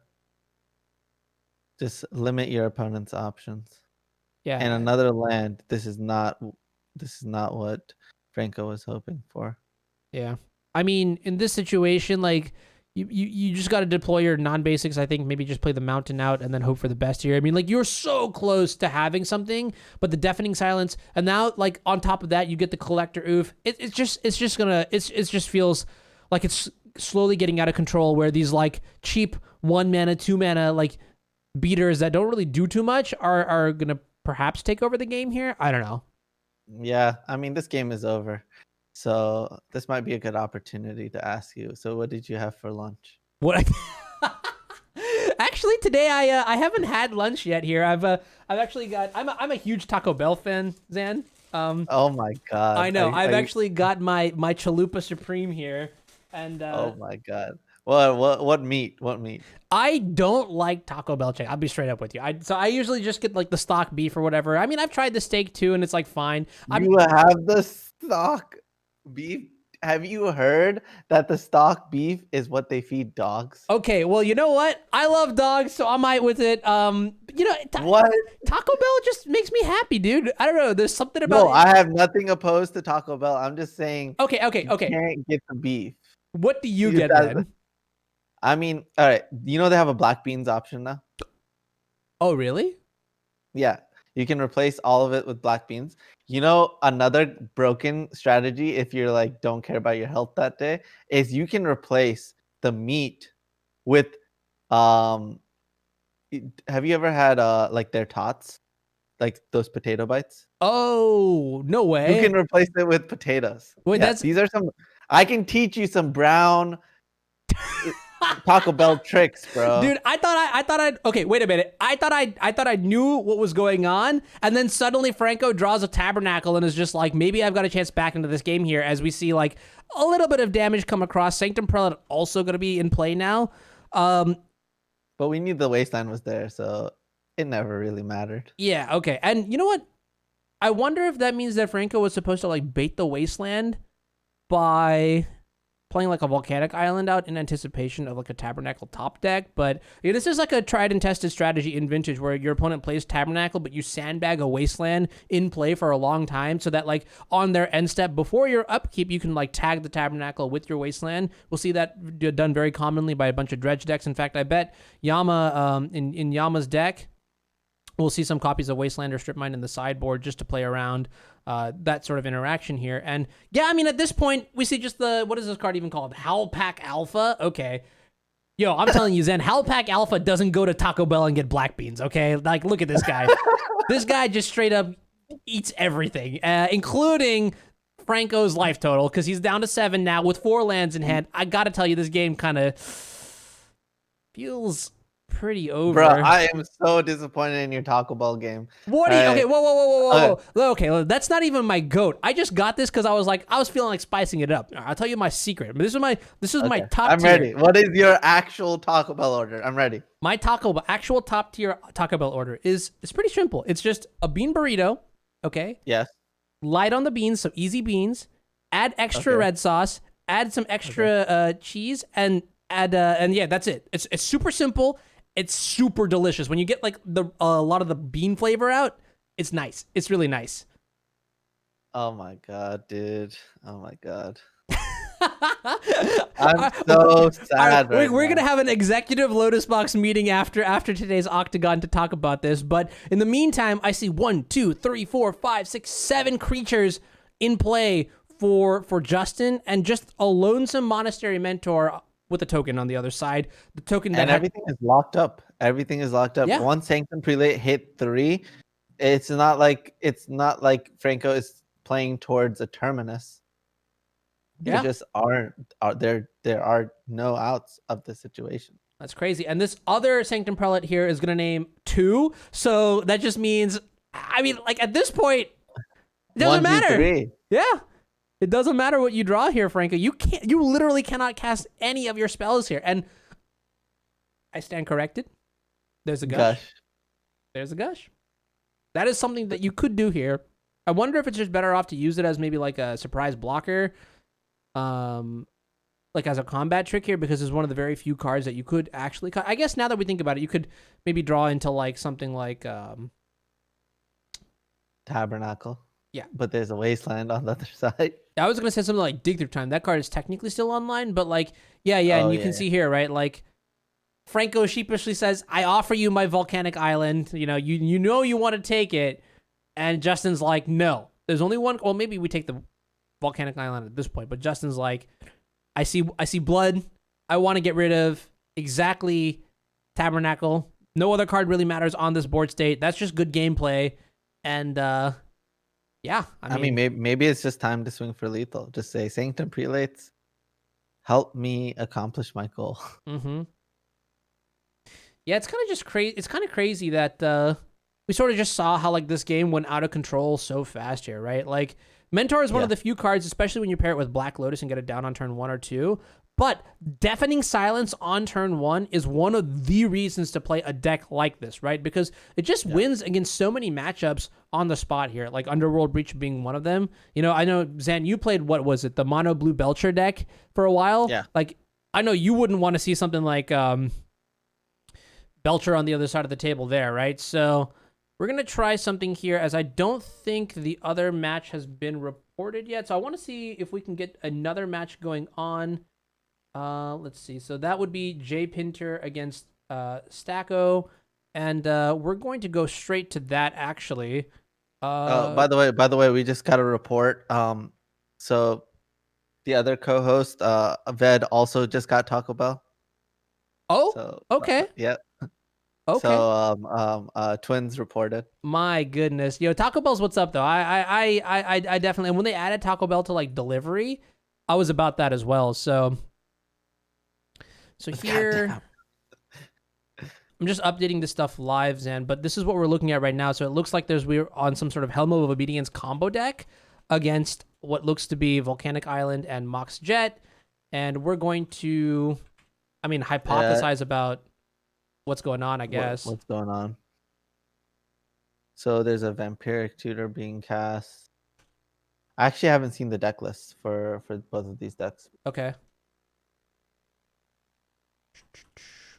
Just limit your opponent's options. Yeah. And another land. This is not what Franco was hoping for. Yeah. I mean, in this situation, like you just got to deploy your non-basics. I think maybe just play the mountain out and then hope for the best here. I mean, like you're so close to having something, but the Deafening Silence, and now like on top of that, you get the Collector Oof. It just feels like it's slowly getting out of control, where these like cheap 1 mana, 2 mana like beaters that don't really do too much are gonna perhaps take over the game here. I don't know. Yeah, I mean, this game is over, so this might be a good opportunity to ask you. So what did you have for lunch? What? Actually, today I haven't had lunch yet here. I've actually got. I'm a huge Taco Bell fan, Zan. Oh my god! I know. I've actually got my Chalupa Supreme here. And oh my god, what meat? What meat? I don't like Taco Bell chicken. I'll be straight up with you. So I usually just get like the stock beef or whatever. I mean, I've tried the steak too, and it's like fine. You have the stock beef. Have you heard that the stock beef is what they feed dogs? Okay, well, you know what? I love dogs, so I might with it. What? Taco Bell just makes me happy, dude. I don't know. There's something about No, I have nothing opposed to Taco Bell. I'm just saying. Okay. You can't get the beef. What do you get then? I mean, all right. They have a black beans option now. Oh, really? Yeah. You can replace all of it with black beans. Another broken strategy, if you're like, don't care about your health that day, is you can replace the meat with, have you ever had, like their tots? Like those potato bites? Oh, no way. You can replace it with potatoes. Wait, these are some, I can teach you some brown Taco Bell tricks, bro. Dude, okay, wait a minute. I thought I knew what was going on, and then suddenly Franco draws a Tabernacle and is just like, maybe I've got a chance back into this game here, as we see like a little bit of damage come across. Sanctum Prelate also going to be in play now. But we knew the wasteland was there, so it never really mattered. Yeah, okay. And you know what? I wonder if that means that Franco was supposed to like bait the wasteland by playing like a volcanic island out in anticipation of like a Tabernacle top deck. But this is like a tried and tested strategy in Vintage, where your opponent plays Tabernacle, but you sandbag a wasteland in play for a long time, so that like on their end step before your upkeep, you can like tag the Tabernacle with your wasteland. We'll see that done very commonly by a bunch of dredge decks. In fact, I bet Yama in Yama's deck, we'll see some copies of Wasteland or Strip Mine in the sideboard just to play around that sort of interaction here. And yeah, I mean, at this point, we see just what is this card even called? Howlpack Alpha? Okay. Yo, I'm telling you, Zen, Howlpack Alpha doesn't go to Taco Bell and get black beans, okay? Like, look at this guy. This guy just straight up eats everything, including Franco's life total, because he's down to 7 now with 4 lands in hand. I gotta tell you, this game kind of feels pretty over. Bro, I am so disappointed in your Taco Bell game. What are you? Okay, whoa. Okay, that's not even my goat. I just got this because I was feeling like spicing it up. I'll tell you my secret. This is my top I'm tier. ready. What is your actual Taco Bell order? I'm ready. My actual top tier Taco Bell order is pretty simple. It's just a bean burrito, okay? Yes. Light on the beans, so easy beans. Add extra red sauce. Add some extra cheese, and yeah, that's it. It's super simple. It's super delicious. When you get like a lot of the bean flavor out, it's nice. It's really nice. Oh my god, dude. Oh my god. I'm so sad right We're gonna now. have an executive Lotus Box meeting after today's Octagon to talk about this. But in the meantime, I see 1, 2, 3, 4, 5, 6, 7 creatures in play for Justin, and just a lonesome Monastery Mentor with a token on the other side. The token that And everything is locked up. Everything is locked up. Yeah. Once Sanctum Prelate hit 3, it's not like Franco is playing towards a terminus. There Yeah. just aren't there are no outs of the situation. That's crazy. And this other Sanctum Prelate here is going to name 2. So that just means, I mean, like at this point, it doesn't 1, 2, matter. 3. Yeah. It doesn't matter what you draw here, Franco. You literally cannot cast any of your spells here. And I stand corrected. There's a gush. There's a gush. That is something that you could do here. I wonder if it's just better off to use it as maybe like a surprise blocker. Like as a combat trick here, because it's one of the very few cards that you could actually cut. I guess now that we think about it, you could maybe draw into like something like Tabernacle. Yeah. But there's a wasteland on the other side. I was gonna say something like Dig Through Time. That card is technically still online, but like, and you can see here, right? Like Franco sheepishly says, I offer you my volcanic island. You know you want to take it. And Justin's like, no. There's only one. Well, maybe we take the volcanic island at this point, but Justin's like, I see blood. I want to get rid of exactly Tabernacle. No other card really matters on this board state. That's just good gameplay. And yeah, I mean maybe it's just time to swing for lethal. Just say Sanctum Prelates, help me accomplish my goal. Mm-hmm. Yeah, it's kind of just crazy. It's kind of crazy that we sort of just saw how like this game went out of control so fast here, right? Like Mentor is one of the few cards, especially when you pair it with Black Lotus and get it down on turn 1 or 2. But Deafening Silence on turn 1 is one of the reasons to play a deck like this, right? Because it just wins against so many matchups on the spot here, like Underworld Breach being one of them. You know, I know, Zan, you played, what was it, the Mono Blue Belcher deck for a while? Yeah. Like, I know you wouldn't want to see something like Belcher on the other side of the table there, right? So we're going to try something here, as I don't think the other match has been reported yet. So I want to see if we can get another match going on. Let's see. So that would be Jay Pinter against Stacko. And we're going to go straight to that, actually. By the way, we just got a report. So the other co-host, Ved, also just got Taco Bell. Oh, So, okay. Yeah. Okay. So twins reported. My goodness. Yo, Taco Bell's what's up though. I definitely, and when they added Taco Bell to like delivery, I was about that as well. So here I'm just updating this stuff live, Zan, but this is what we're looking at right now. So it looks like we're on some sort of Helm of Obedience combo deck against what looks to be Volcanic Island and Mox Jet. And we're going to, hypothesize about what's going on, I guess. What's going on? So there's a Vampiric Tutor being cast. I actually haven't seen the deck list for both of these decks. Okay.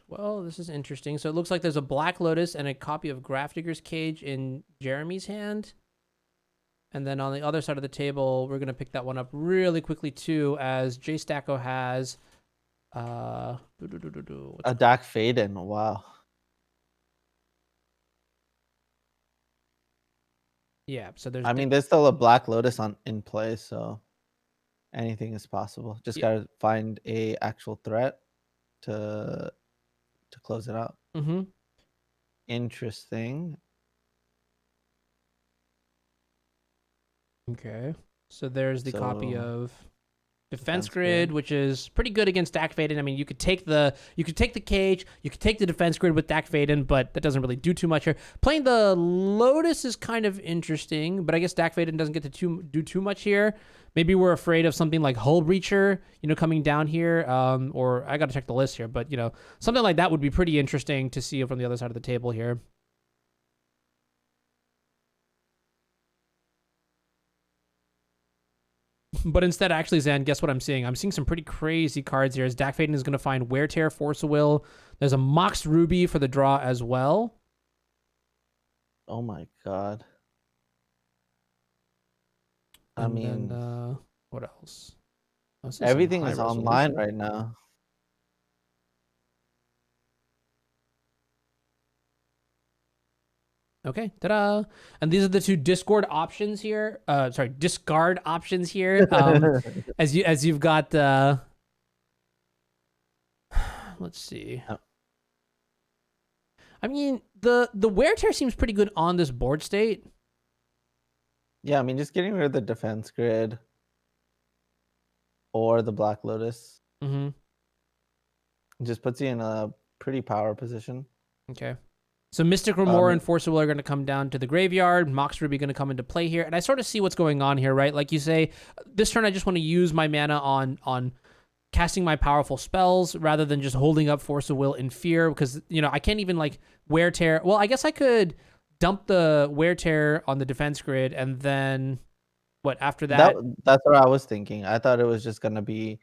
Well, this is interesting. So it looks like there's a Black Lotus and a copy of Grafdigger's Cage in Jeremy's hand. And then on the other side of the table, we're going to pick that one up really quickly too, as Jay Stacko has a Dak Faden. Wow. Yeah, so there's there's still a Black Lotus in play, so anything is possible. Just gotta find a actual threat to close it out. Mm-hmm. Interesting. Okay. So there's the copy of Defense Grid, which is pretty good against Dak Faden. I mean, you could take the cage, you could take the Defense Grid with Dak Faden, but that doesn't really do too much here. Playing the Lotus is kind of interesting, but I guess Dak Faden doesn't get to do too much here. Maybe we're afraid of something like Hull Breacher, coming down here, or I got to check the list here, but something like that would be pretty interesting to see from the other side of the table here. But instead, actually, Zan, guess what I'm seeing? I'm seeing some pretty crazy cards here, as Dak Faden is going to find Wear Tear, Force of Will. There's a Mox Ruby for the draw as well. Oh my god. And then, what else? This is some Everything high is online resolution. right now. Okay, ta-da! And these are the two Discord options here. Sorry, discard options here. As you've got. Let's see. Oh, I mean, the wear tear seems pretty good on this board state. yeah, I mean, just getting rid of the defense grid or the Black Lotus Mm-hmm. just puts you in a pretty power position. Okay. So Mystic Remora and Force of Will are going to come down to the graveyard. Mox Ruby going to come into play here, and I sort of see what's going on here, right? Like you say, this turn I just want to use my mana on casting my powerful spells rather than just holding up Force of Will in fear, because I can't even like wear tear. Well, I guess I could dump the wear tear on the defense grid, and then what after that? That's what I was thinking. I thought it was just gonna be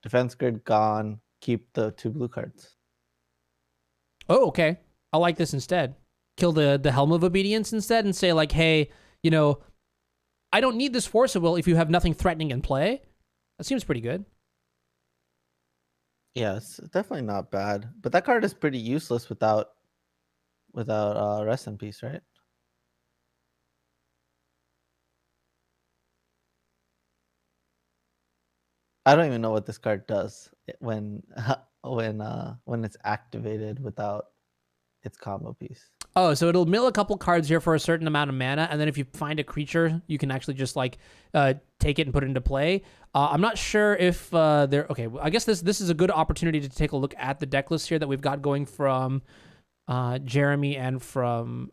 defense grid gone, keep the 2 blue cards. Oh, okay. I like this instead. Kill the Helm of Obedience instead and say like, hey, I don't need this Force of Will if you have nothing threatening in play. That seems pretty good. Yeah, it's definitely not bad. But that card is pretty useless without Rest in Peace, right? I don't even know what this card does when it's activated without its combo piece. Oh, so it'll mill a couple cards here for a certain amount of mana, and then if you find a creature, you can actually just like take it and put it into play. I'm not sure if they're okay. I guess this is a good opportunity to take a look at the deck list here that we've got going from Jeremy and from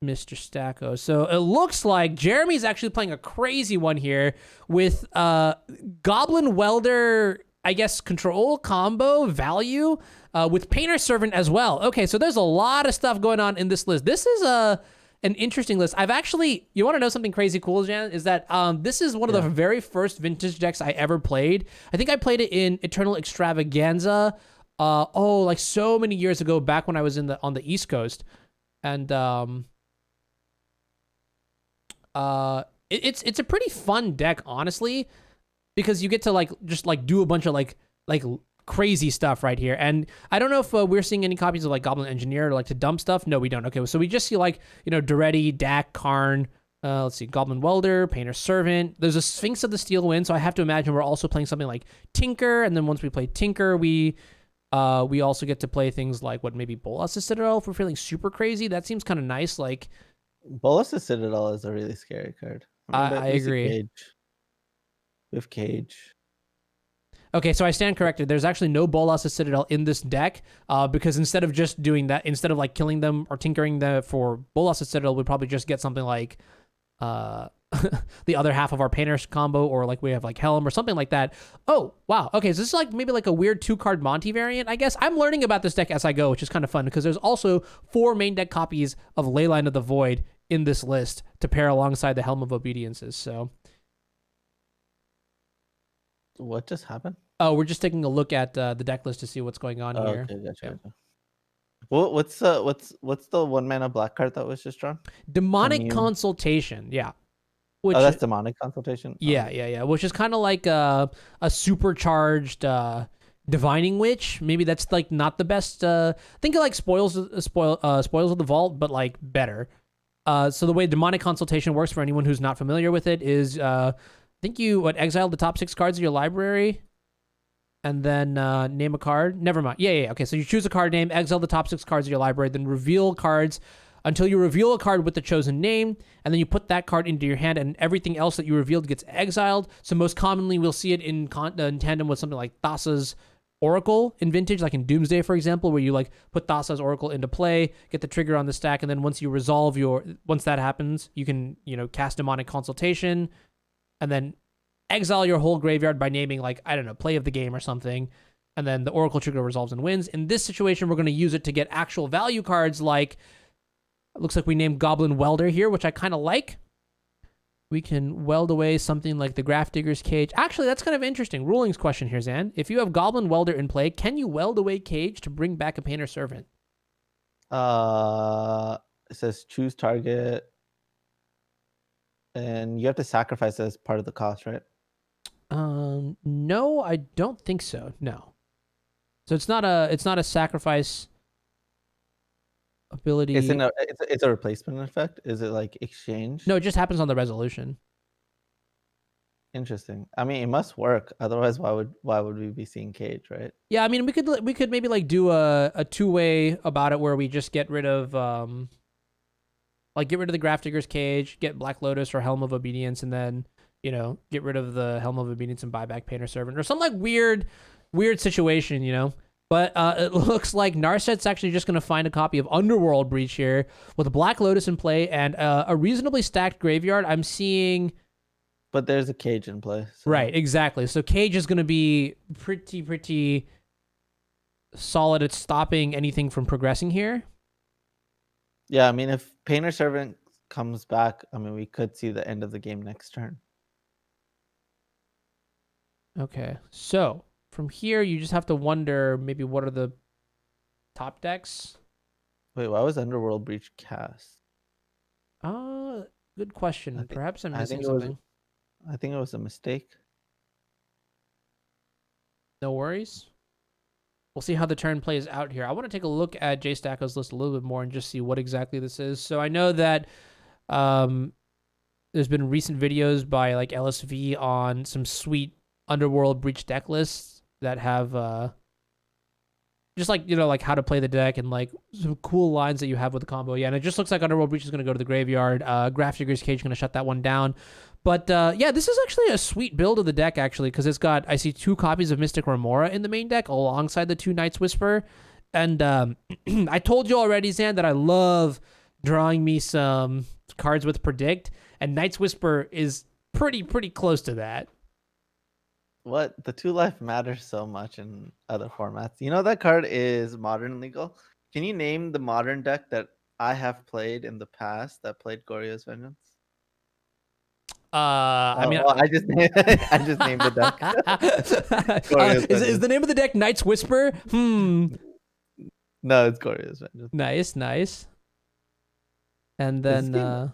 Mr. Stacko. So it looks like Jeremy's actually playing a crazy one here with Goblin Welder, I guess, control combo value with Painter Servant as well. Okay, so there's a lot of stuff going on in this list. This is an interesting list. I've actually, you want to know something crazy cool, Jan? Is that this is one of the very first vintage decks I ever played. I think I played it in Eternal Extravaganza. Like so many years ago, back when I was on the East Coast, and it's a pretty fun deck, honestly, because you get to like just like do a bunch of like crazy stuff right here. And I don't know if we're seeing any copies of like Goblin Engineer or like to dump stuff. No, we don't. Okay, so we just see like Duretti, Dak, Karn. Let's see, Goblin Welder, Painter Servant. There's a Sphinx of the Steel Wind, so I have to imagine we're also playing something like Tinker. And then once we play Tinker, we also get to play things like maybe Bolas' Citadel if we're feeling super crazy. That seems kind of nice. Like Bolas' Citadel is a really scary card. I agree. We have Cage. Okay, so I stand corrected. There's actually no Bolas' Citadel in this deck because instead of just doing that, instead of like killing them or tinkering them for Bolas' Citadel, we'd probably just get something like the other half of our Painter's combo, or like we have like Helm or something like that. Oh, wow. Okay, so this is like maybe like a weird 2-card Monty variant, I guess. I'm learning about this deck as I go, which is kind of fun because there's also 4 main deck copies of Leyline of the Void in this list to pair alongside the Helm of Obediences. So what just happened? Oh, we're just taking a look at the deck list to see what's going on here. Okay, gotcha. Well, what's the 1 mana black card that was just drawn? Demonic Consultation, yeah. Which, that's Demonic Consultation. Yeah. Which is kind of like a supercharged Divining Witch. Maybe that's like not the best. Think of like Spoils of the Vault, but like better. So the way Demonic Consultation works for anyone who's not familiar with it is, I think you exile the top 6 cards of your library, and then name a card. Never mind. Yeah. Okay, so you choose a card name, exile the top 6 cards of your library, then reveal cards until you reveal a card with the chosen name, and then you put that card into your hand, and everything else that you revealed gets exiled. So most commonly, we'll see it in tandem with something like Thassa's Oracle in Vintage, like in Doomsday, for example, where you like put Thassa's Oracle into play, get the trigger on the stack, and then once that happens, you can cast Demonic Consultation, and then exile your whole graveyard by naming like, I don't know, Play of the Game or something, and then the Oracle trigger resolves and wins. In this situation, we're going to use it to get actual value cards like, it looks like we named Goblin Welder here, which I kind of like. We can weld away something like the Grafdigger's Cage. Actually, that's kind of interesting. Rulings question here, Zan. If you have Goblin Welder in play, can you weld away Cage to bring back a Painter Servant? It says choose target And you have to sacrifice as part of the cost, right? No, I don't think so. No. So it's not a sacrifice ability. It's a replacement effect. Is it like exchange? No, it just happens on the resolution. Interesting. I mean, it must work. Otherwise, why would we be seeing Cage, right? Yeah, I mean, we could maybe like do a two-way about it where we just get rid of get rid of the Grafdigger's Cage, get Black Lotus or Helm of Obedience, and then get rid of the Helm of Obedience and buy back Painter Servant or some like weird situation. But it looks like Narset's actually just going to find a copy of Underworld Breach here with a Black Lotus in play and a reasonably stacked graveyard. I'm seeing. But there's a Cage in play. So. Right, exactly. So Cage is going to be pretty solid at stopping anything from progressing here. Yeah, I mean, if Painter Servant comes back, I mean, we could see the end of the game next turn. Okay, so from here, you just have to wonder maybe what are the top decks? Wait, why was Underworld Breach cast? Good question. Perhaps I'm missing something. I think it was a mistake. No worries. We'll see how the turn plays out here. I want to take a look at Jay Stacko's list a little bit more and just see what exactly this is. So I know that there's been recent videos by like LSV on some sweet Underworld Breach deck lists that have just like how to play the deck and like some cool lines that you have with the combo. Yeah, and it just looks like Underworld Breach is going to go to the graveyard. Grafdigger's Cage is going to shut that one down. But yeah, this is actually a sweet build of the deck, actually, because I see 2 copies of Mystic Remora in the main deck alongside the 2 Night's Whisper. And I told you already, Zan, that I love drawing me some cards with Predict, and Night's Whisper is pretty close to that. What? The 2 life matters so much in other formats. You know that card is modern legal? Can you name the modern deck that I have played in the past that played Goryo's Vengeance? I mean, I just named the deck. Is the name of the deck Night's Whisper? No, it's Goryo's Vengeance. Nice. And then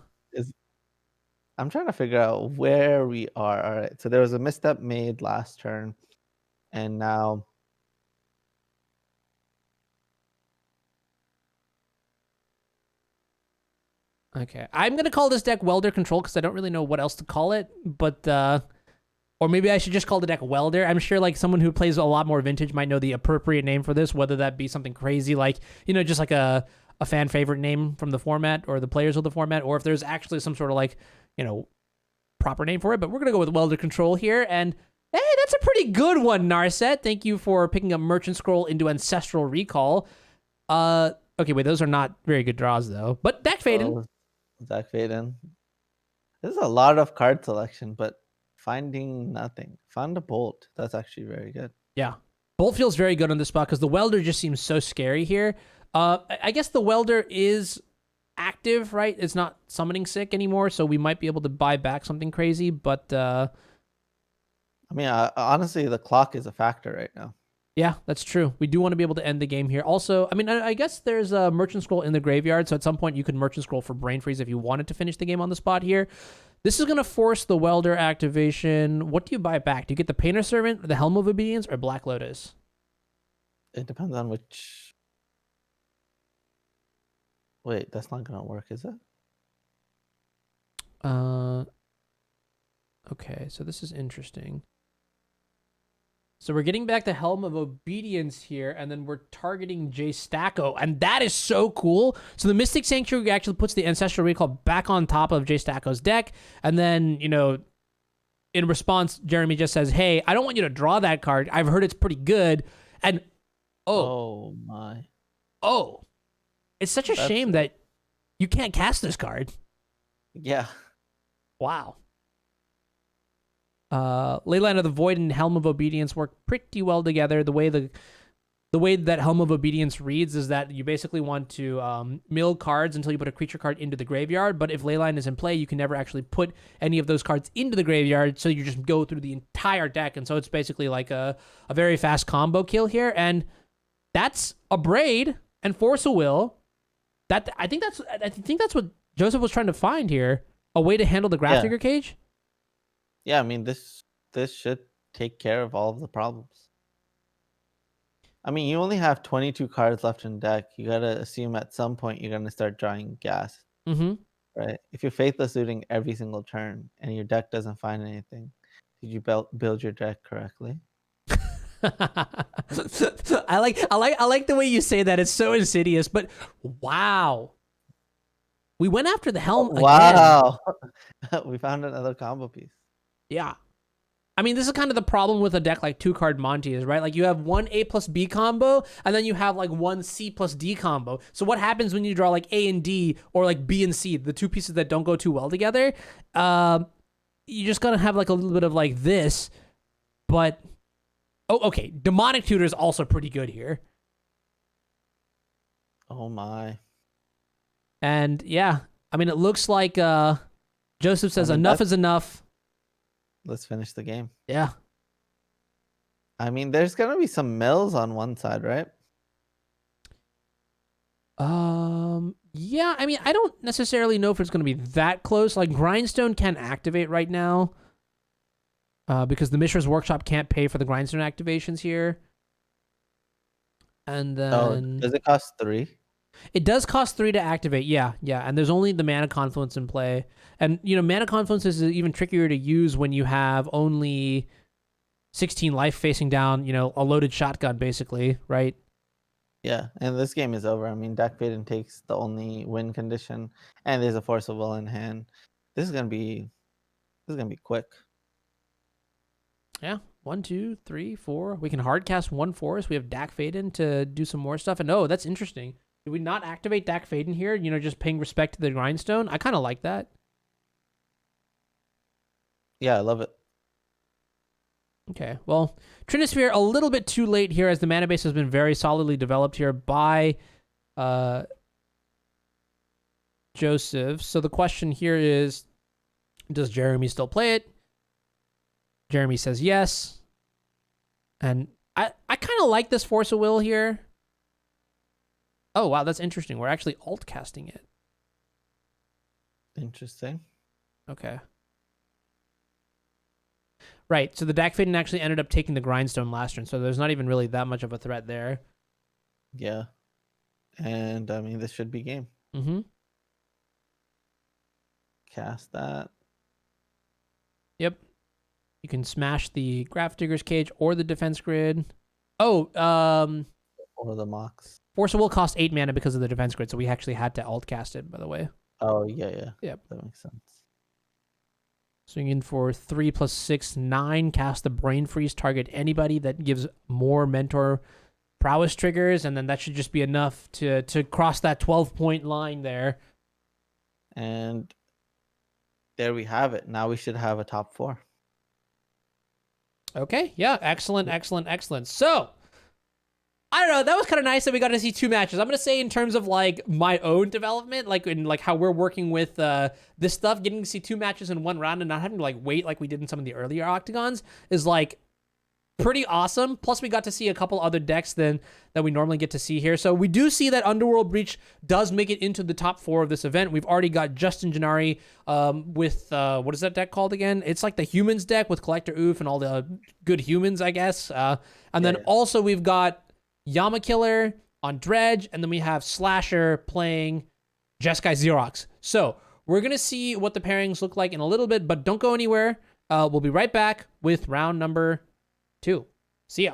I'm trying to figure out where we are. All right, so there was a misstep made last turn, and now. Okay, I'm gonna call this deck Welder Control because I don't really know what else to call it, but or maybe I should just call the deck Welder. I'm sure like someone who plays a lot more Vintage might know the appropriate name for this, whether that be something crazy like just like a fan favorite name from the format or the players of the format, or if there's actually some sort of like proper name for it. But we're gonna go with Welder Control here, and hey, that's a pretty good one, Narset. Thank you for picking up Merchant Scroll into Ancestral Recall. Okay, wait, those are not very good draws though. But Deck Faden. Zach Faden. There's a lot of card selection, but finding nothing. Found a Bolt. That's actually very good. Yeah. Bolt feels very good on this spot because the Welder just seems so scary here. I guess the Welder is active, right? It's not summoning sick anymore, so we might be able to buy back something crazy, but I mean, honestly, the clock is a factor right now. Yeah, that's true. We do want to be able to end the game here. Also, I mean, I guess there's a Merchant Scroll in the graveyard, so at some point you could Merchant Scroll for Brain Freeze if you wanted to finish the game on the spot here. This is going to force the Welder activation. What do you buy back? Do you get the Painter Servant, the Helm of Obedience, or Black Lotus? It depends on which... Wait, that's not going to work, is it? Okay, so this is interesting. So we're getting back the Helm of Obedience here, and then we're targeting Jay Stacko, and that is so cool. So the Mystic Sanctuary actually puts the Ancestral Recall back on top of Jay Stacko's deck, and then, in response, Jeremy just says, hey, I don't want you to draw that card. I've heard it's pretty good. And, oh my. Oh, it's such a shame that you can't cast this card. Yeah. Wow. Leyline of the Void and Helm of Obedience work pretty well together. The way that Helm of Obedience reads is that you basically want to mill cards until you put a creature card into the graveyard, but if Leyline is in play, you can never actually put any of those cards into the graveyard, so you just go through the entire deck, and so it's basically like a very fast combo kill here, and that's a Braid and Force of Will. I think that's what Joseph was trying to find here. A way to handle the graph Yeah. digger cage? Yeah, I mean this should take care of all of the problems. I mean, you only have 22 cards left in deck. You gotta assume at some point you're gonna start drawing gas, Mm-hmm. right? If you're faithless looting every single turn and your deck doesn't find anything, did you build your deck correctly? I like the way you say that. It's so insidious, but wow. We went after the helm again. Wow. We found another combo piece. Yeah. I mean, this is kind of the problem with a deck like 2-card Monty is, right? Like you have one A plus B combo, and then you have like one C plus D combo. So what happens when you draw like A and D or like B and C, the two pieces that don't go too well together? You're just gonna have like a little bit of like this, but okay. Demonic Tutor is also pretty good here. Oh my. And yeah, I mean, it looks like Joseph says I mean, enough is enough. Let's finish the game. Yeah. I mean, there's gonna be some mills on one side, right? Yeah, I mean, I don't necessarily know if it's going to be that close. Like, Grindstone can activate right now because the Mishra's Workshop can't pay for the Grindstone activations here. And then... does it cost 3? It does cost 3 to activate, yeah. And there's only the Mana Confluence in play. And, Mana Confluence is even trickier to use when you have only 16 life facing down, a loaded shotgun, basically, right? Yeah, and this game is over. I mean, Dak Vaden takes the only win condition, and there's a Force of Will in hand. This is gonna be quick. Yeah, 1, 2, 3, 4. We can hardcast 1 forest. We have Dak Vaden to do some more stuff. And that's interesting. Did we not activate Dak Vaden here? Just paying respect to the Grindstone? I kind of like that. Yeah, I love it. Okay, well, Trinisphere a little bit too late here as the mana base has been very solidly developed here by Joseph. So the question here is, does Jeremy still play it? Jeremy says yes. And I kind of like this Force of Will here. Oh, wow, that's interesting. We're actually alt casting it. Interesting. Okay. Right, so the Dak Vaden actually ended up taking the Grindstone last turn, so there's not even really that much of a threat there. Yeah. And, I mean, this should be game. Mm-hmm. Cast that. Yep. You can smash the Graph Digger's Cage or the Defense Grid. Oh, Or the Mox. Force of Will cost 8 mana because of the Defense Grid, so we actually had to alt cast it, by the way. Oh, yeah. Yep. That makes sense. Swing in for 3 + 6, 9. Cast the Brain Freeze. Target anybody that gives more Mentor Prowess triggers, and then that should just be enough to cross that 12-point line there. And there we have it. Now we should have a top 4. Okay, yeah, excellent. So, I don't know, that was kind of nice that we got to see 2 matches. I'm going to say in terms of, like, my own development, like, in, like, how we're working with this stuff, getting to see 2 matches in one round and not having to, like, wait like we did in some of the earlier Octagons is, like, pretty awesome. Plus, we got to see a couple other decks that we normally get to see here. So, we do see that Underworld Breach does make it into the top 4 of this event. We've already got Justin Gennari with, what is that deck called again? It's like the Humans deck with Collector Oof and all the good humans, I guess. And then also we've got Yama Killer on Dredge, and then we have Slasher playing Jeskai Xerox. So we're going to see what the pairings look like in a little bit, but don't go anywhere. We'll be right back with round number 2. See ya.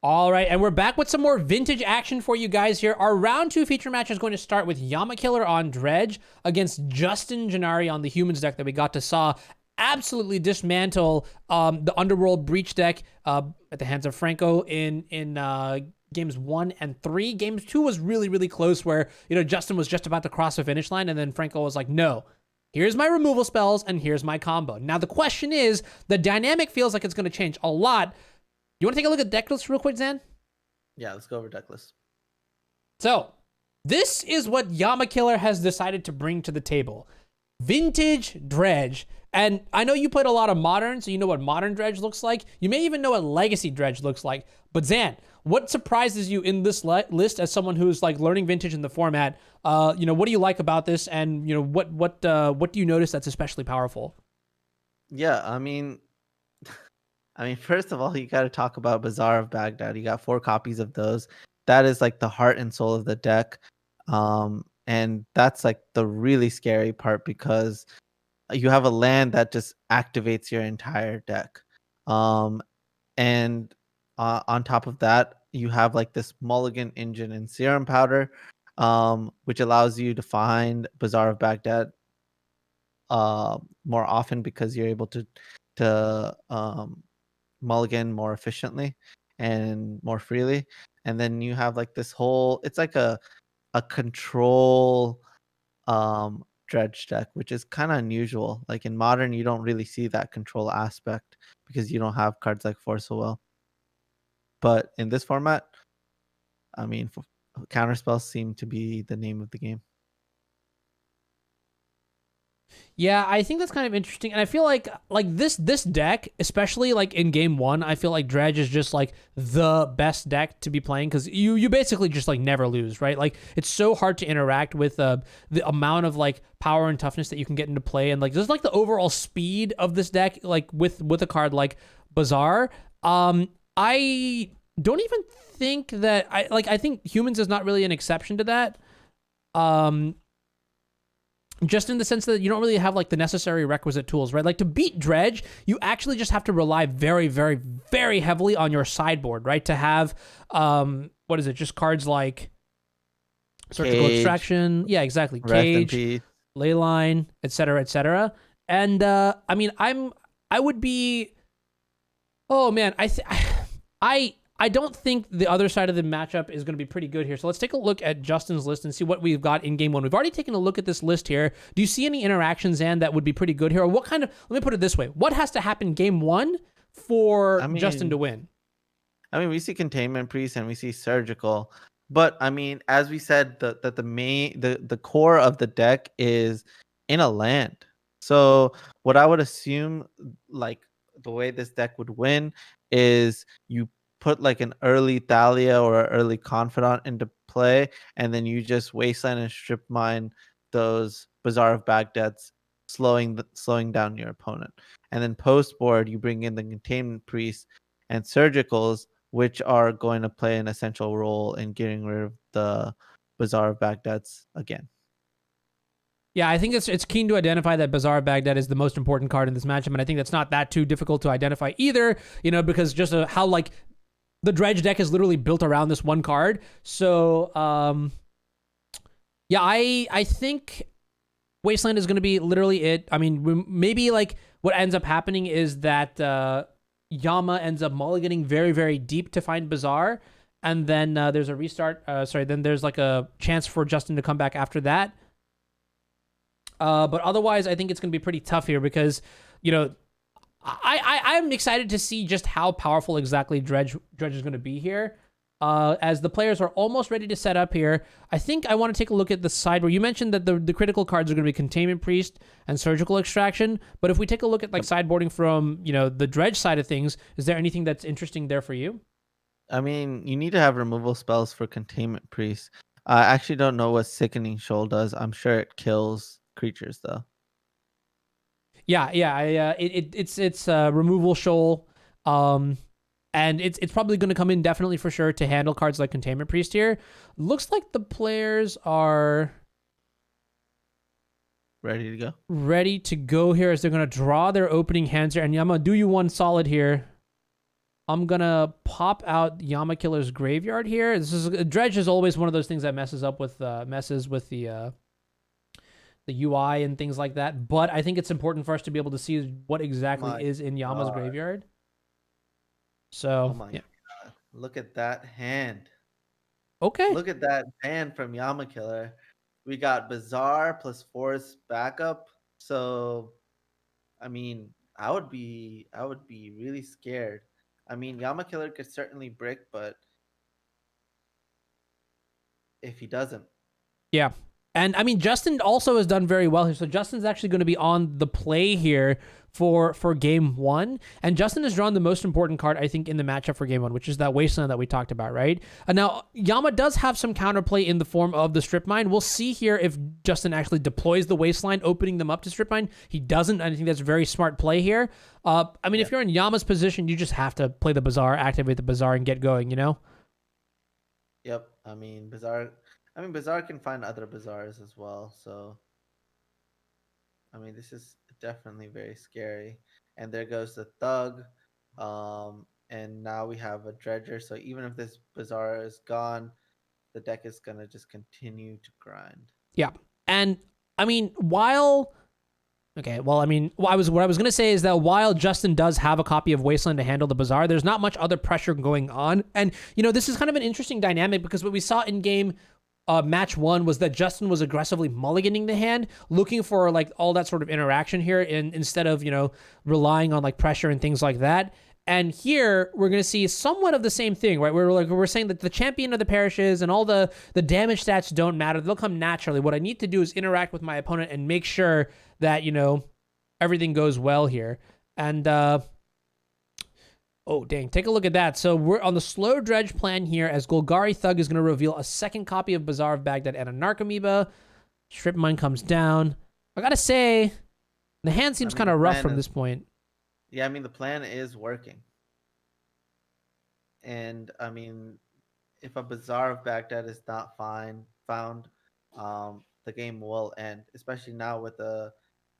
All right, and we're back with some more vintage action for you guys here. Our round 2 feature match is going to start with Yama Killer on Dredge against Justin Janari on the Humans deck that we got to saw absolutely dismantle the Underworld Breach deck at the hands of Franco in games 1 and 3. Games 2 was really, really close where, Justin was just about to cross the finish line, and then Franco was like, no, here's my removal spells, and here's my combo. Now, the question is, the dynamic feels like it's going to change a lot. You want to take a look at Decklist real quick, Zan? Yeah, let's go over Decklist. So, this is what Yama Killer has decided to bring to the table. Vintage Dredge. And I know you played a lot of Modern, so you know what Modern Dredge looks like. You may even know what Legacy Dredge looks like. But Zan, what surprises you in this list as someone who's like learning Vintage in the format? What do you like about this? And, what do you notice that's especially powerful? Yeah, I mean, first of all, you got to talk about Bazaar of Baghdad. You got 4 copies of those. That is like the heart and soul of the deck. And that's like the really scary part because you have a land that just activates your entire deck. And on top of that, you have like this Mulligan engine and Serum Powder, which allows you to find Bazaar of Baghdad more often because you're able to mulligan more efficiently and more freely. And then you have like this whole, it's like a control dredge deck, which is kind of unusual. Like in Modern, you don't really see that control aspect because you don't have cards like Force Well. But in this format, counterspells seem to be the name of the game. Yeah, I think that's kind of interesting, and I feel like this deck, especially like in game 1, I feel like Dredge is just like the best deck to be playing because you basically just like never lose, right? Like it's so hard to interact with the amount of like power and toughness that you can get into play, and like just like the overall speed of this deck, like with a card like Bazaar. I don't even think that I think Humans is not really an exception to that. Just in the sense that you don't really have like the necessary requisite tools, right? Like to beat Dredge, you actually just have to rely very, very, very heavily on your sideboard, right? To have, just cards like Surgical Cage, Extraction. Yeah, exactly. Rest in Cage, Peace. Leyline, etc., etc. And, I would be, oh man, I don't think the other side of the matchup is going to be pretty good here. So let's take a look at Justin's list and see what we've got in game 1. We've already taken a look at this list here. Do you see any interactions, Zan, that would be pretty good here? Or what kind of, let me put it this way. What has to happen game 1 for Justin to win? We see Containment Priest and we see Surgical. But as we said, the core of the deck is in a land. So what I would assume, like the way this deck would win, is you put like an early Thalia or an early Confidant into play, and then you just Wasteland and Strip Mine those Bazaar of Baghdad's, slowing down your opponent. And then post board, you bring in the Containment Priest and Surgicals, which are going to play an essential role in getting rid of the Bazaar of Baghdad's again. Yeah, I think it's keen to identify that Bazaar of Baghdad is the most important card in this matchup, and I think that's not that too difficult to identify either, because just how like the Dredge deck is literally built around this one card. So, I think Wasteland is going to be literally it. Maybe like what ends up happening is that Yama ends up mulliganing very, very deep to find Bazaar, and then there's a restart. Then there's like a chance for Justin to come back after that. But otherwise, I think it's going to be pretty tough here because, I'm excited to see just how powerful exactly Dredge is going to be here. As the players are almost ready to set up here, I think I want to take a look at the side where you mentioned that the critical cards are going to be Containment Priest and Surgical Extraction. But if we take a look at like sideboarding from, the Dredge side of things, is there anything that's interesting there for you? You need to have removal spells for Containment Priest. I actually don't know what Sickening Shoal does. I'm sure it kills creatures though. Yeah. It's removal shoal, and it's probably going to come in definitely for sure to handle cards like Containment Priest here. Looks like the players are ready to go here as they're going to draw their opening hands here. And I'm going to do you one solid here. I'm gonna pop out Yama Killer's Graveyard here. Dredge is always one of those things that messes with the UI and things like that. But I think it's important for us to be able to see what exactly My is in Yama's God. graveyard. Oh So my yeah, God. Look at that hand. okay, Look at that hand from Yama Killer. We got Bazaar plus Force backup. So I mean, I would be really scared. I mean, Yama Killer could certainly brick, but if he doesn't, yeah. And I mean, Justin also has done very well here. So Justin's actually going to be on the play here for game one. And Justin has drawn the most important card, I think, in the matchup for game one, which is that Wasteland that we talked about, right? And now Yama does have some counterplay in the form of the Strip Mine. We'll see here if Justin actually deploys the Wasteland, opening them up to Strip Mine. He doesn't. I think that's a very smart play here. I mean, if you're in Yama's position, you just have to play the Bazaar, activate the Bazaar, and get going, you know? yep. Bazaar can find other Bazaars as well. So I mean, this is definitely very scary. And there goes the Thug. And now we have a Dredger. So even if this Bazaar is gone, the deck is gonna just continue to grind. Yeah. And I mean, while okay, well, I mean, what I was gonna say is that while Justin does have a copy of Wasteland to handle the Bazaar, there's not much other pressure going on. And you know, this is kind of an interesting dynamic because what we saw in game match one was that Justin was aggressively mulliganing the hand, looking for like all that sort of interaction here, instead of relying on like pressure and things like that. And here we're going to see somewhat of the same thing, right? We're saying that the champion of the parishes and all the damage stats don't matter; they'll come naturally. What I need to do is interact with my opponent and make sure that everything goes well here. And oh, dang. Take a look at that. So we're on the slow dredge plan here as Golgari Thug is going to reveal a second copy of Bazaar of Baghdad and a Narcomoeba. Strip Mine comes down. I got to say, the hand seems kind of rough from this point. Yeah, I mean, the plan is working. And I mean, if a Bazaar of Baghdad is not found, the game will end, especially now with the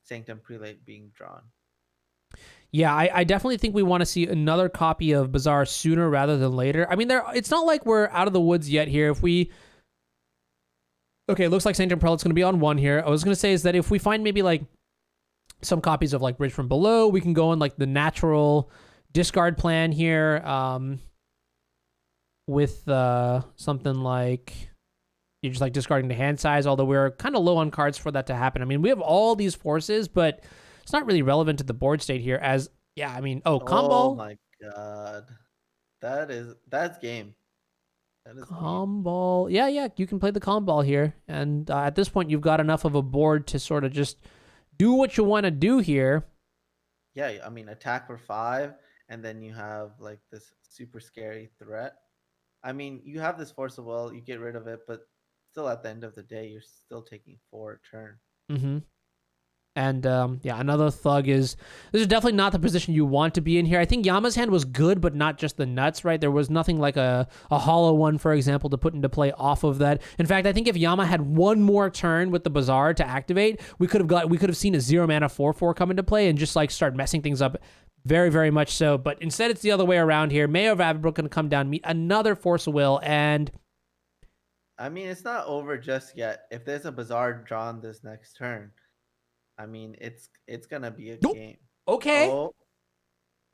Sanctum Prelate being drawn. Yeah, I definitely think we want to see another copy of Bazaar sooner rather than later. I mean, it's not like we're out of the woods yet here. Okay, it looks like Sanctum Prelate's going to be on one here. I was going to say is that if we find maybe like some copies of like Bridge from Below, we can go on like the natural discard plan here with something like you're just like discarding the hand size, although we're kind of low on cards for that to happen. I mean, we have all these forces, but it's not really relevant to the board state here as, yeah, I mean, combo. Oh my God. That's game. That is Combo. Yeah, you can play the combo here. And at this point, you've got enough of a board to sort of just do what you want to do here. Yeah, I mean, attack for 5, and then you have like this super scary threat. I mean, you have this Force of Will, you get rid of it, but still at the end of the day, you're still taking 4 a turn. Mm-hmm. And another Thug this is definitely not the position you want to be in here. I think Yama's hand was good, but not just the nuts, right? There was nothing like a hollow one, for example, to put into play off of that. In fact, I think if Yama had one more turn with the Bazaar to activate, we could have seen a 0 mana 4/4 come into play and just like start messing things up very, very much so. But instead, it's the other way around here. Mayor of Avabrook going to come down, meet another Force of Will, and I mean, it's not over just yet. If there's a Bazaar drawn this next turn, I mean, it's gonna be a game. Okay. Oh,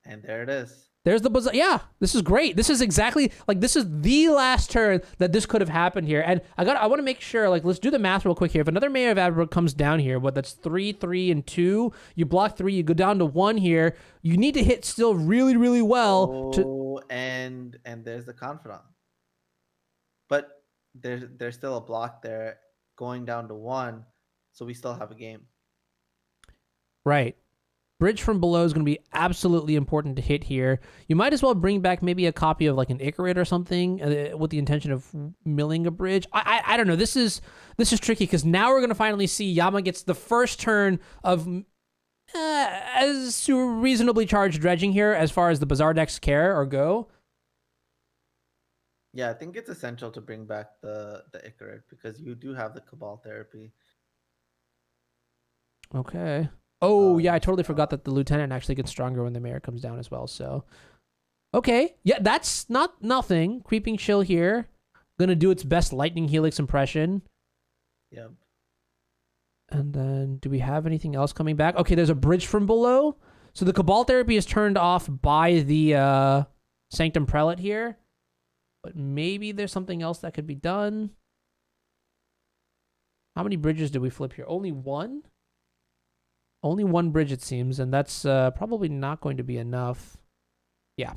and there it is. There's the Bazaar. Yeah, this is great. This is exactly like this is the last turn that this could have happened here. And I want to make sure, like, let's do the math real quick here. If another Mayor of Avabrook comes down here, that's 3, 3, and 2. You block 3, you go down to 1 here. You need to hit still really, really well. And there's the Confidant. But there's still a block there going down to 1, so we still have a game. Right. Bridge from Below is going to be absolutely important to hit here. You might as well bring back maybe a copy of like an Icarid or something with the intention of milling a bridge. I don't know. This is tricky because now we're going to finally see Yama gets the first turn of as reasonably charged dredging here as far as the Bazaar decks care or go. Yeah, I think it's essential to bring back the Icarid because you do have the Cabal Therapy. Okay. Oh, yeah, I totally forgot that the lieutenant actually gets stronger when the mayor comes down as well. So Okay. Yeah, that's not nothing. Creeping Chill here. Gonna do its best Lightning Helix impression. Yeah. And then do we have anything else coming back? Okay, there's a bridge from below. So the Cabal Therapy is turned off by the Sanctum Prelate here. But maybe there's something else that could be done. How many bridges do we flip here? Only one? Only one bridge, it seems, and that's probably not going to be enough. Yeah.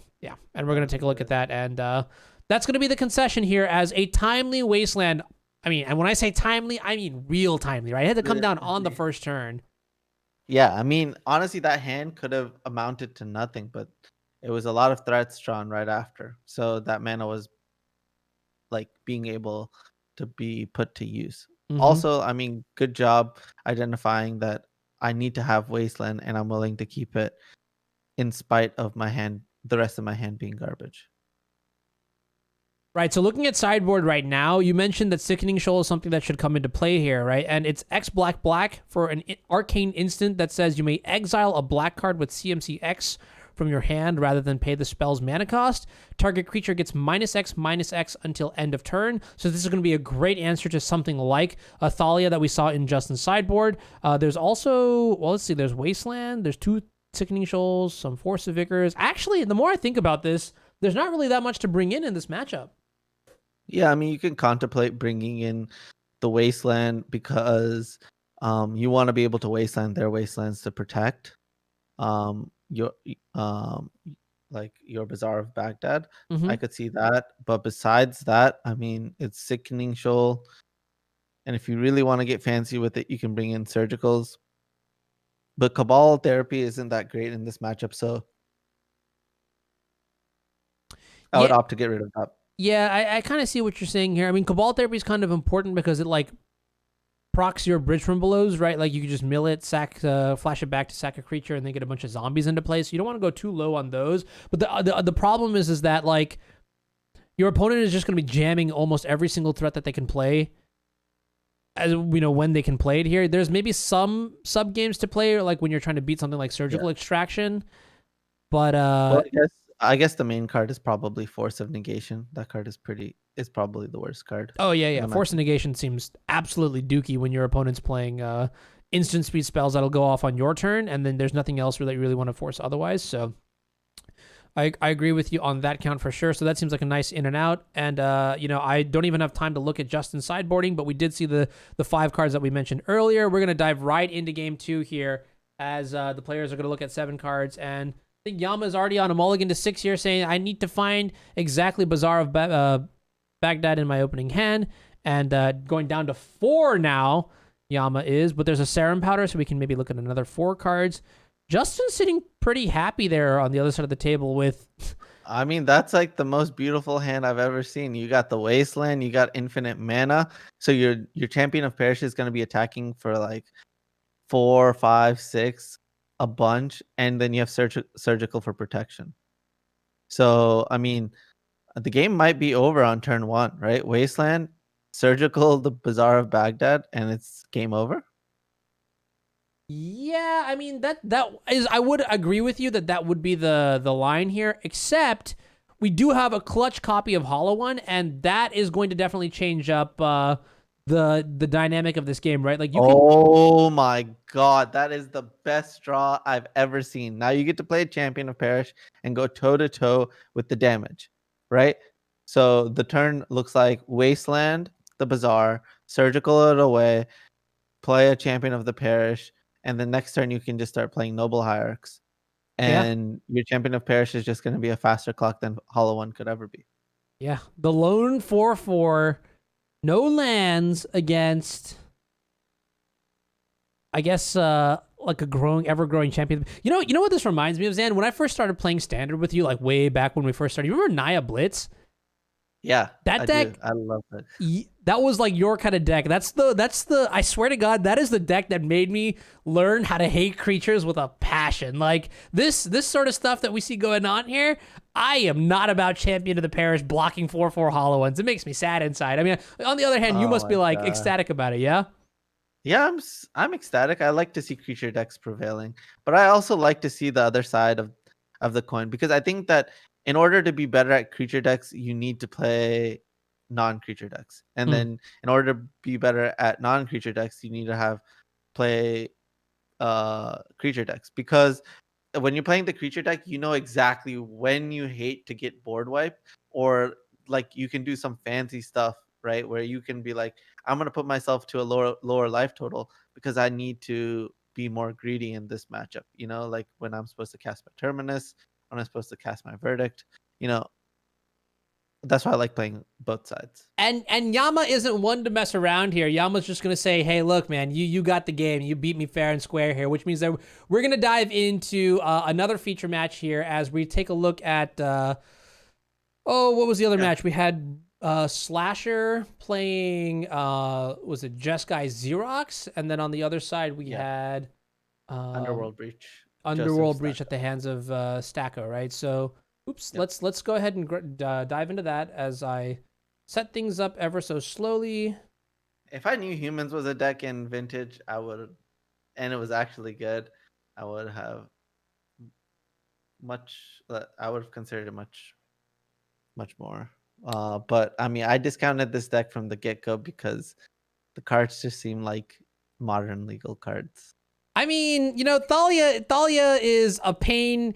And we're going to take a look at that, and that's going to be the concession here as a timely Wasteland. I mean, and when I say timely, I mean real timely, right? It had to come down on the first turn. Yeah, I mean, honestly, that hand could have amounted to nothing, but it was a lot of threats drawn right after. So that mana was like being able to be put to use. Mm-hmm. Also, I mean, good job identifying that I need to have Wasteland and I'm willing to keep it in spite of my hand, the rest of my hand being garbage. Right, so looking at sideboard right now, you mentioned that Sickening Shoal is something that should come into play here, right? And it's X black black for an arcane instant that says you may exile a black card with CMC X from your hand rather than pay the spell's mana cost. Target creature gets -X until end of turn. So this is going to be a great answer to something like a Thalia that we saw in Justin's sideboard. There's also, well, let's see, there's Wasteland, there's 2 Sickening Shoals, some Force of Vigors. Actually, the more I think about this, there's not really that much to bring in this matchup. Yeah, I mean, you can contemplate bringing in the Wasteland because you want to be able to Wasteland their Wastelands to protect your like your Bazaar of Baghdad. Mm-hmm. I could see that, but besides that, I mean, it's Sickening Shoal, and if you really want to get fancy with it, you can bring in Surgicals. But Cabal Therapy isn't that great in this matchup, so I would opt to get rid of that. Yeah, I kind of see what you're saying here. I mean, Cabal Therapy is kind of important because it like procs your bridge from belows, right? Like you can just mill it, flash it back to sack a creature, and then get a bunch of zombies into play. So you don't want to go too low on those. But the problem is that like your opponent is just going to be jamming almost every single threat that they can play. As you know, when they can play it here, there's maybe some sub games to play, like when you're trying to beat something like Surgical Extraction. But well, I guess the main card is probably Force of Negation. That card is probably the worst card. Oh yeah. Force of Negation seems absolutely dookie when your opponent's playing instant speed spells that'll go off on your turn, and then there's nothing else that you really want to force otherwise. So I agree with you on that count for sure. So that seems like a nice in and out. And I don't even have time to look at Justin's sideboarding, but we did see the 5 cards that we mentioned earlier. We're gonna dive right into game 2 here as the players are gonna look at 7 cards. And I think Yama is already on a mulligan to 6 here, saying I need to find exactly Bazaar of Baghdad in my opening hand, and going down to 4 now. Yama is, but there's a Serum Powder, so we can maybe look at another 4 cards. Justin's sitting pretty happy there on the other side of the table with. I mean, that's like the most beautiful hand I've ever seen. You got the Wasteland, you got infinite mana, so your Champion of Perish is going to be attacking for like 4, 5, 6, a bunch, and then you have Surgical for protection. So I mean, the game might be over on turn 1, right? Wasteland, Surgical, the Bazaar of Baghdad, and it's game over. Yeah, I mean that is, I would agree with you that would be the line here, except we do have a clutch copy of Hollow One, and that is going to definitely change up the dynamic of this game, right? Like oh my god, that is the best draw I've ever seen. Now you get to play a Champion of Perish and go toe to toe with the damage, right? So the turn looks like Wasteland, the Bazaar, Surgical it away, play a Champion of the Parish, and the next turn you can just start playing Noble Hierarchs. And your Champion of Perish is just going to be a faster clock than Hollow One could ever be. Yeah, the lone 4/4, no lands against, I guess, like a ever-growing champion. You know what this reminds me of, Zan? When I first started playing Standard with you, like way back when we first started, you remember Naya Blitz? Yeah, that deck, I love that. That was like your kind of deck. That's the. I swear to God, that is the deck that made me learn how to hate creatures with a passion. Like this sort of stuff that we see going on here. I am not about Champion of the Parish blocking 4/4 Hollow Ones. It makes me sad inside. I mean, on the other hand, you must be like ecstatic about it, yeah? Yeah, I'm ecstatic. I like to see creature decks prevailing, but I also like to see the other side of the coin, because I think that in order to be better at creature decks, you need to play non-creature decks. And then in order to be better at non-creature decks, you need to have play creature decks, because when you're playing the creature deck, you know exactly when you hate to get board wipe, or like you can do some fancy stuff, right? Where you can be like, I'm gonna put myself to a lower life total because I need to be more greedy in this matchup. You know, like when I'm supposed to cast my Terminus, when I'm supposed to cast my Verdict. You know, that's why I like playing both sides. And Yama isn't one to mess around here. Yama's just gonna say, "Hey, look, man, you got the game. You beat me fair and square here," which means that we're gonna dive into another feature match here as we take a look at. What was the other match we had? Slasher playing. Was it Jeskai Xerox? And then on the other side we had Underworld Breach. Underworld Breach at the hands of Stacko, right? So, oops, let's go ahead and dive into that as I set things up ever so slowly. If I knew Humans was a deck in Vintage, and it was actually good, I would have I would have considered it much more. But I mean, I discounted this deck from the get go because the cards just seem like modern legal cards. I mean, Thalia is a pain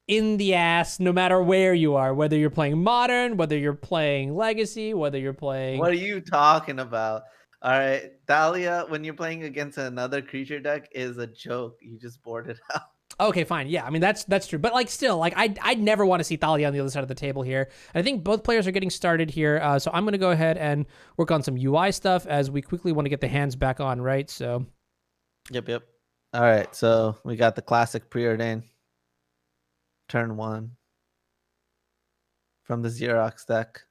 in the ass no matter where you are, whether you're playing Modern, whether you're playing Legacy, whether you're playing. What are you talking about? All right, Thalia, when you're playing against another creature deck, is a joke. You just board it out. Okay, fine. Yeah, I mean that's true. But like still, like I'd never want to see Thalia on the other side of the table here. And I think both players are getting started here. So I'm gonna go ahead and work on some UI stuff as we quickly want to get the hands back on, right? So Yep. All right, so we got the classic preordain. Turn 1 from the Xerox deck.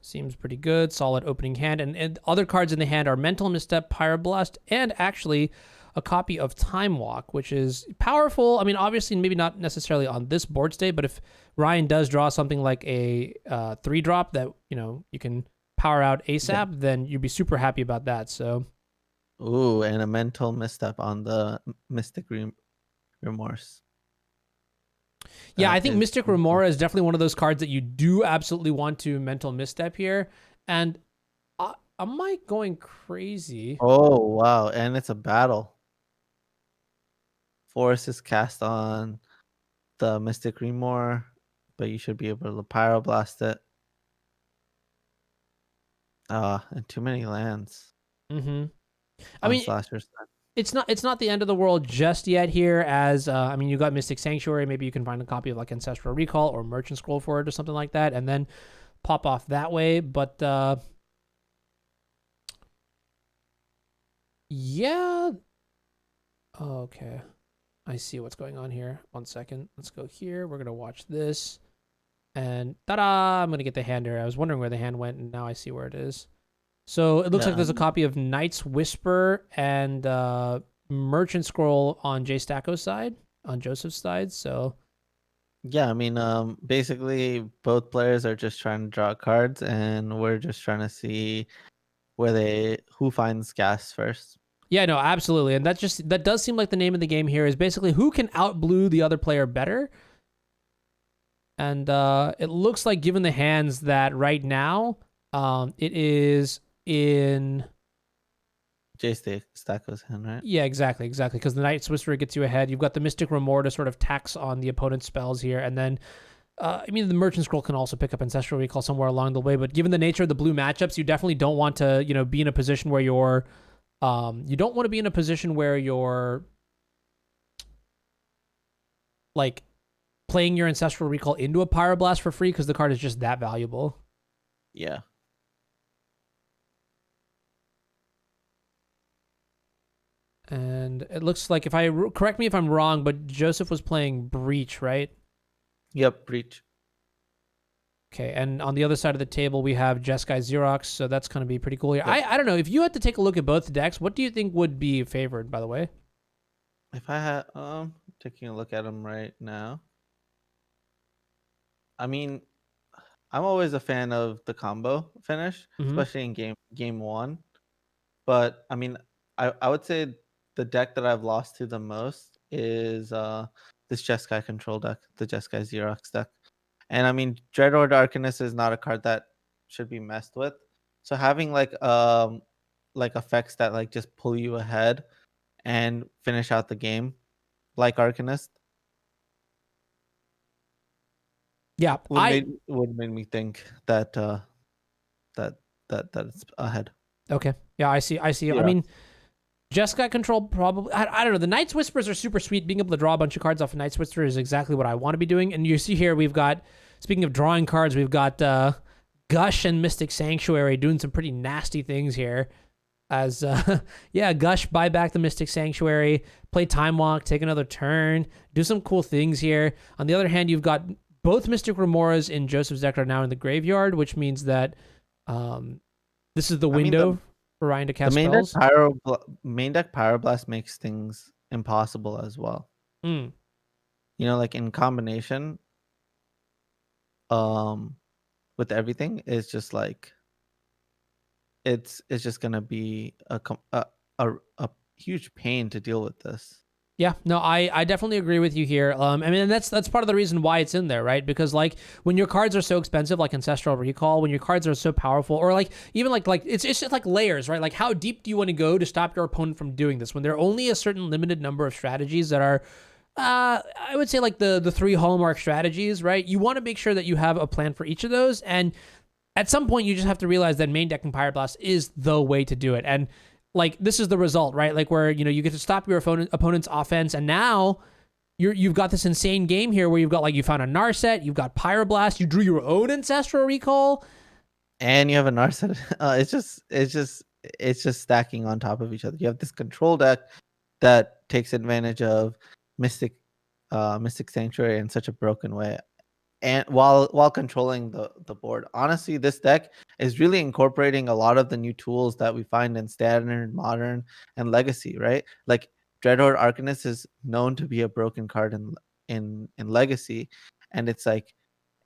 seems pretty good. Solid opening hand. And other cards in the hand are Mental Misstep, Pyroblast, and actually a copy of Time Walk, which is powerful. I mean, obviously, maybe not necessarily on this board state, but if Ryan does draw something like a 3-drop that, you can power out ASAP, then you'd be super happy about that. So, ooh, and a Mental Misstep on the Mystic Remorse. Yeah, I think Mystic Remora is definitely one of those cards that you do absolutely want to Mental Misstep here. And am I going crazy? Oh, wow. And it's a battle. Force is cast on the Mystic Remore, but you should be able to Pyroblast it. And too many lands. Mm-hmm. I mean, Slasher's it's not the end of the world just yet here, as I mean, you got Mystic Sanctuary. Maybe you can find a copy of like Ancestral Recall or Merchant Scroll for it or something like that, and then pop off that way. But yeah, okay, I see what's going on here. 1 second, let's go here. We're gonna watch this, and ta-da! I'm gonna get the hand here. I was wondering where the hand went, and now I see where it is. So it looks like there's a copy of Knight's Whisper and Merchant Scroll on Jay Stacko's side, on Joseph's side. So yeah, I mean, basically both players are just trying to draw cards, and we're just trying to see who finds gas first. yeah, no, absolutely, and that does seem like the name of the game here is basically who can outblue the other player better. And it looks like, given the hands, that right now it is in Jay Stacko's hand, right? Yeah, exactly. Because the Knight's Whisperer gets you ahead. You've got the Mystic Remore to sort of tax on the opponent's spells here, and then I mean, the Merchant Scroll can also pick up Ancestral Recall somewhere along the way. But given the nature of the blue matchups, you definitely don't want to be in a position where you're like playing your Ancestral Recall into a Pyroblast for free, because the card is just that valuable. Yeah. And it looks like, correct me if I'm wrong, but Joseph was playing Breach, right? Yep, Breach. Okay, and on the other side of the table, we have Jeskai Xerox, so that's going to be pretty cool here. Yep. I don't know, if you had to take a look at both decks, what do you think would be favored, by the way? If I had, taking a look at them right now. I mean, I'm always a fan of the combo finish, especially in game 1. But I mean, I would say the deck that I've lost to the most is this Jeskai control deck, the Jeskai Xerox deck. And I mean, Dreadlord Arcanist is not a card that should be messed with. So having like effects that like just pull you ahead and finish out the game, like Arcanist, Yeah, would make me think that that that it's ahead. okay. Yeah, I see. I Yeah. mean, Jeskai control probably. I don't know. The Night's Whispers are super sweet. Being able to draw a bunch of cards off of Night's Whisper is exactly what I want to be doing. And you see here, we've got, speaking of drawing cards, we've got Gush and Mystic Sanctuary doing some pretty nasty things here. As yeah, Gush, buy back the Mystic Sanctuary, play Time Walk, take another turn, do some cool things here. On the other hand, you've got both Mystic Remoras in Joseph's deck are now in the graveyard, which means that this is the window for Ryan to The cast spells. main deck Pyroblast makes things impossible as well. Mm. You know, like in combination, um, with everything, it's just like it's just gonna be a huge pain to deal with this. Yeah, no, I definitely agree with you here. I mean, that's part of the reason why it's in there, right? Because like when your cards are so expensive, like Ancestral Recall, when your cards are so powerful, or like even like it's just like layers, right? Like how deep do you want to go to stop your opponent from doing this? When there are only a certain limited number of strategies that are, I would say like the three hallmark strategies, right? You want to make sure that you have a plan for each of those, and at some point you just have to realize that main decking Pyroblast is the way to do it, and like this is the result, right? Like where you get to stop your opponent's offense, and now you've got this insane game here where you've got like you found a Narset, you've got Pyroblast, you drew your own Ancestral Recall, and you have a Narset. It's just stacking on top of each other. You have this control deck that takes advantage of Mystic Mystic Sanctuary in such a broken way, and while controlling the board. Honestly, this deck is really incorporating a lot of the new tools that we find in Standard, Modern, and Legacy, right? Like Dreadhorde Arcanist is known to be a broken card in Legacy, and it's like,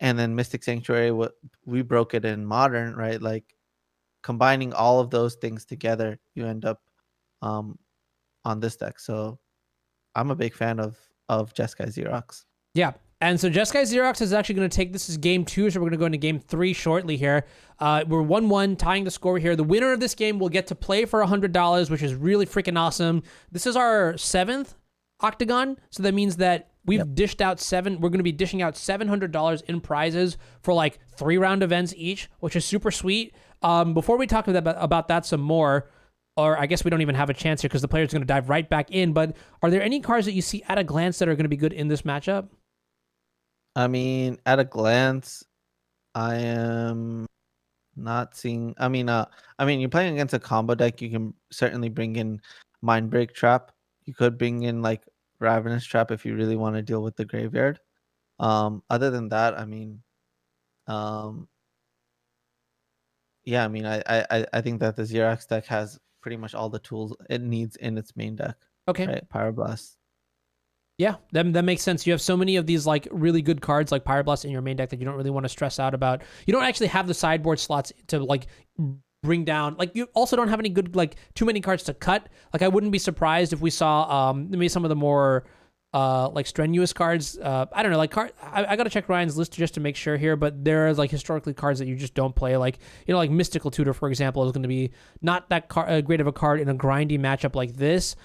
and then Mystic Sanctuary, what we broke it in Modern, right? Like combining all of those things together, you end up um on this deck. So I'm a big fan of Jeskai Xerox. yeah. And so Jeskai Xerox is actually going to take this is game 2, so we're going to go into game 3 shortly here. We're 1-1, tying the score here. The winner of this game will get to play for $100, which is really freaking awesome. This is our 7th Octagon, so that means that we've dished out we're going to be dishing out $700 in prizes for like 3-round events each, which is super sweet. Before we talk about that some more, or I guess we don't even have a chance here because the player's going to dive right back in, but are there any cards that you see at a glance that are going to be good in this matchup? I mean, at a glance, I am not seeing. You're playing against a combo deck. You can certainly bring in Mindbreak Trap. You could bring in like Ravenous Trap if you really want to deal with the graveyard. Other than that, um, yeah, I think that the Xerox deck has pretty much all the tools it needs in its main deck. Okay. Right, Pyroblast. Yeah, that makes sense. You have so many of these like really good cards like Pyroblast in your main deck that you don't really want to stress out about. You don't actually have the sideboard slots to like bring down. Like you also don't have any good like too many cards to cut. Like I wouldn't be surprised if we saw maybe some of the more like strenuous cards. I don't know, like I gotta check Ryan's list just to make sure here, but there are like historically cards that you just don't play, like like Mystical Tutor, for example, is going to be not that great of a card in a grindy matchup like this.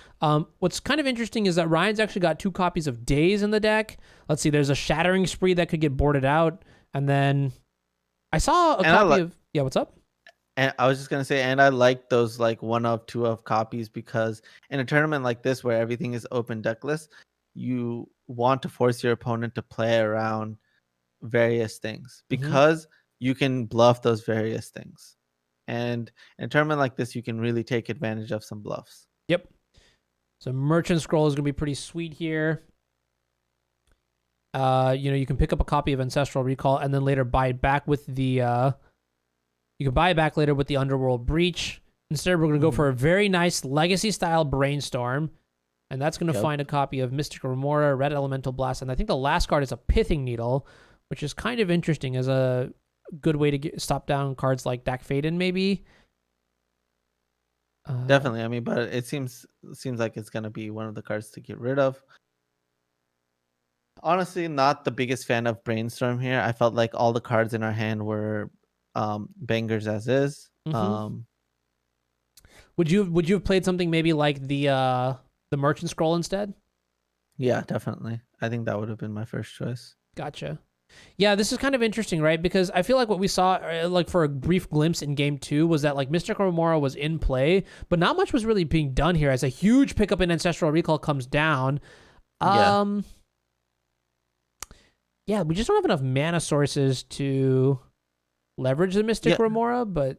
What's kind of interesting is that Ryan's actually got 2 copies of Daze in the deck. Let's see, there's a Shattering Spree that could get boarded out, and then I saw a copy of what's up. And I was just gonna say, and I like those like 1 of 2 of copies, because in a tournament like this where everything is open deck list, you want to force your opponent to play around various things because you can bluff those various things. And in a tournament like this, you can really take advantage of some bluffs. Yep. So Merchant Scroll is going to be pretty sweet here. You can pick up a copy of Ancestral Recall and then later buy it back with the you can buy it back later with the Underworld Breach. Instead, we're going to go for a very nice Legacy style Brainstorm. And that's going to find a copy of Mystic Remora, Red Elemental Blast, and I think the last card is a Pithing Needle, which is kind of interesting as a good way to stop down cards like Dak Faden, maybe. Definitely, but it seems like it's going to be one of the cards to get rid of. Honestly, not the biggest fan of Brainstorm here. I felt like all the cards in our hand were bangers as is. Mm-hmm. Would you have played something maybe like the Merchant Scroll instead? Yeah, definitely. I think that would have been my first choice. Gotcha. Yeah, this is kind of interesting, right? Because I feel like what we saw, like for a brief glimpse in game 2, was that like Mystic Remora was in play, but not much was really being done here as a huge pickup in Ancestral Recall comes down. Yeah. Yeah, we just don't have enough mana sources to leverage the Mystic Yeah, Remora, but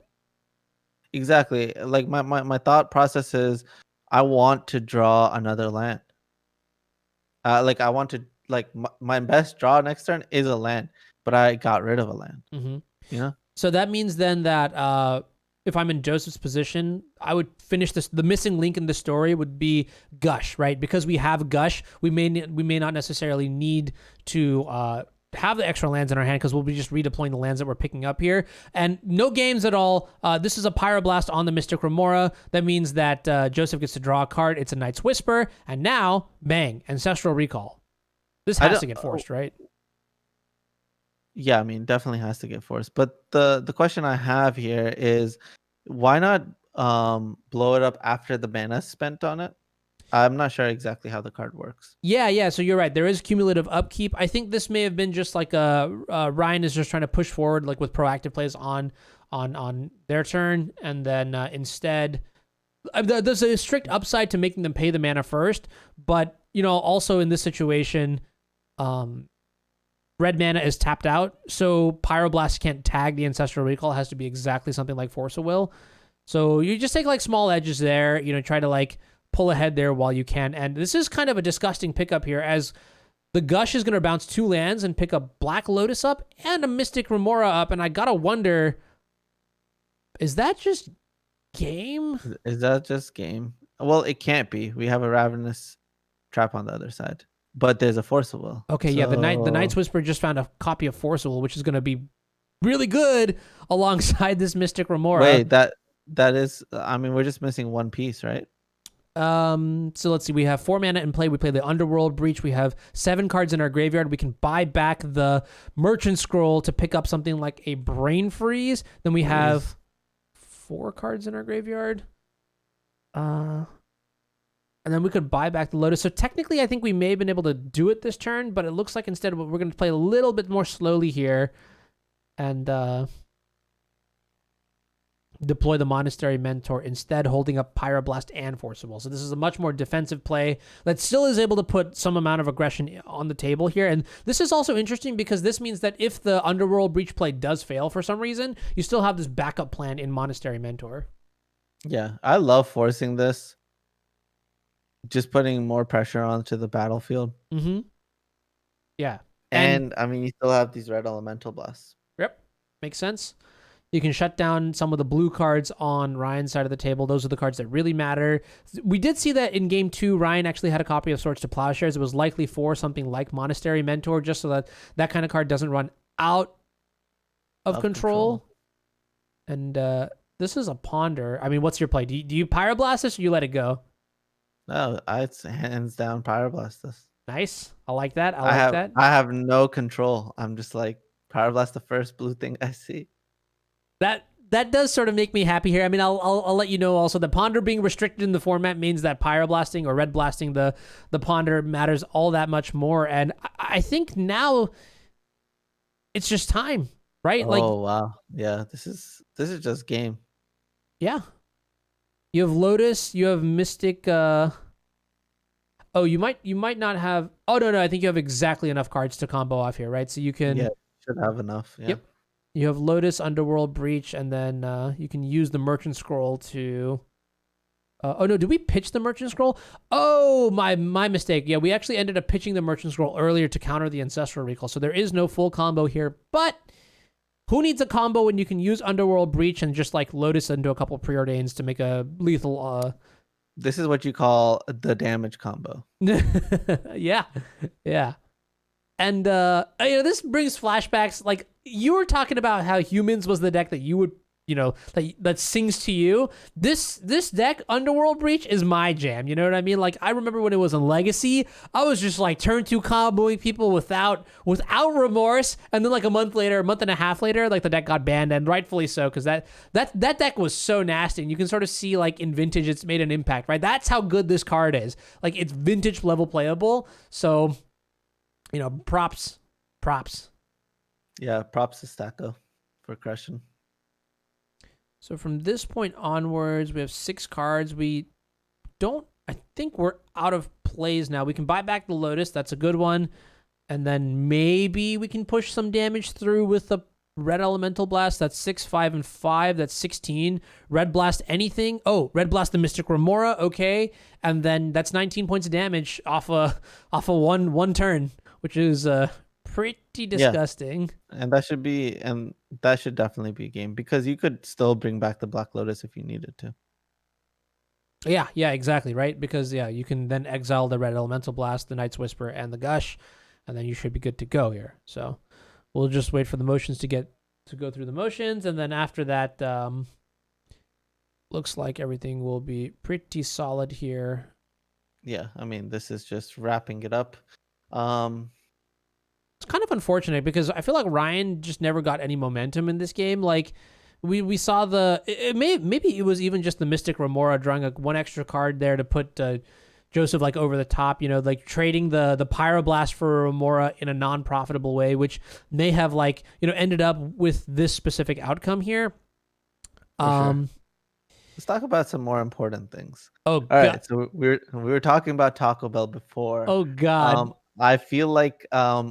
exactly. Like my thought process is I want to draw another land. Like I want to like my best draw next turn is a land, but I got rid of a land. mhm. You know? So that means then that if I'm in Joseph's position, I would finish this. The missing link in the story would be Gush, right? Because we have Gush, we may not necessarily need to have the extra lands in our hand because we'll be just redeploying the lands that we're picking up here. And no games at all. This is a Pyroblast on the Mystic Remora. That means that Joseph gets to draw a card. It's a Night's Whisper. And now, bang, Ancestral Recall. This has to get forced, right? Yeah, I mean, definitely has to get forced. But the question I have here is why not blow it up after the mana spent on it? I'm not sure exactly how the card works. Yeah. So you're right. There is cumulative upkeep. I think this may have been just like Ryan is just trying to push forward, like with proactive plays on their turn, and then instead, there's a strict upside to making them pay the mana first. But also in this situation, red mana is tapped out, so Pyroblast can't tag the Ancestral Recall. It has to be exactly something like Force of Will. So you just take like small edges there, try to like pull ahead there while you can. And this is kind of a disgusting pickup here, as the Gush is going to bounce 2 lands and pick up Black Lotus up and a Mystic Remora up. And I gotta wonder, is that just game? Is that just game? Well, it can't be. We have a Ravenous Trap on the other side. But there's a Force of Will. Okay, yeah, the Night's Whisper just found a copy of Force of Will, which is going to be really good alongside this Mystic Remora. Wait, that is, I mean, we're just missing one piece, right? So let's see. We have 4 mana in play. We play the Underworld Breach. We have 7 cards in our graveyard. We can buy back the Merchant Scroll to pick up something like a Brain Freeze. Then we have 4 cards in our graveyard. And then we could buy back the Lotus. So technically, I think we may have been able to do it this turn, but it looks like instead we're going to play a little bit more slowly here and deploy the Monastery Mentor, instead holding up Pyroblast and Force of Will. So this is a much more defensive play that still is able to put some amount of aggression on the table here. And this is also interesting because this means that if the Underworld Breach play does fail for some reason, you still have this backup plan in Monastery Mentor. Yeah, I love forcing this. Just putting more pressure onto the battlefield. Mm-hmm. Yeah. And I mean, you still have these red elemental blasts. Yep. Makes sense. You can shut down some of the blue cards on Ryan's side of the table. Those are the cards that really matter. We did see that in game 2, Ryan actually had a copy of Swords to Plowshares. It was likely for something like Monastery Mentor, just so that that kind of card doesn't run out of control. And this is a Ponder. I mean, what's your play? Do you Pyroblast this or you let it go? No, it's hands down Pyroblast this. Nice. I like that. I have no control. I'm just like, Pyroblast the first blue thing I see. That does sort of make me happy here. I mean, I'll let you know also that Ponder being restricted in the format means that Pyroblasting or red blasting the Ponder matters all that much more. And I think now it's just time, right? Oh wow. Yeah, this is just game. Yeah. You have Lotus, you have Mystic. You might not have. Oh no, I think you have exactly enough cards to combo off here, right? So you can. Yeah, should have enough. Yeah. Yep. You have Lotus, Underworld Breach, and then you can use the Merchant Scroll to. Oh no, did we pitch the Merchant Scroll? Oh, my mistake. Yeah, we actually ended up pitching the Merchant Scroll earlier to counter the Ancestral Recall. So there is no full combo here, but. Who needs a combo when you can use Underworld Breach and just like Lotus into a couple preordains to make a lethal? This is what you call the damage combo. Yeah. And this brings flashbacks. Like you were talking about how Humans was the deck that you would that sings to you. This deck, Underworld Breach, is my jam. You know what I mean? Like, I remember when it was in Legacy, I was just like turn 2 comboing people without remorse, and then like a month and a half later, like the deck got banned, and rightfully so, because that deck was so nasty. And you can sort of see like in Vintage, it's made an impact, right? That's how good this card is. Like, it's Vintage level playable. So, props. Yeah, props to Stacko for crushing. So from this point onwards, we have 6 cards. I think we're out of plays now. We can buy back the Lotus. That's a good one. And then maybe we can push some damage through with the Red Elemental Blast. That's 6, 5, and 5. That's 16. Red Blast anything. Oh, Red Blast the Mystic Remora. Okay. And then that's 19 points of damage off a one turn, which is pretty disgusting. Yeah. And that should definitely be a game, because you could still bring back the Black Lotus if you needed to. Yeah, exactly, right? Because you can then exile the Red Elemental Blast, the Night's Whisper, and the Gush, and then you should be good to go here. So we'll just wait for the motions to go through the motions, and then after that, looks like everything will be pretty solid here. Yeah, I mean, this is just wrapping it up. It's kind of unfortunate because I feel like Ryan just never got any momentum in this game. Like, we saw maybe it was even just the Mystic Remora drawing one extra card there to put Joseph like over the top, like trading the Pyroblast for Remora in a non-profitable way, which may have like, ended up with this specific outcome here. Sure. Let's talk about some more important things. Oh, all God. Right. So we were talking about Taco Bell before. Oh God. I feel like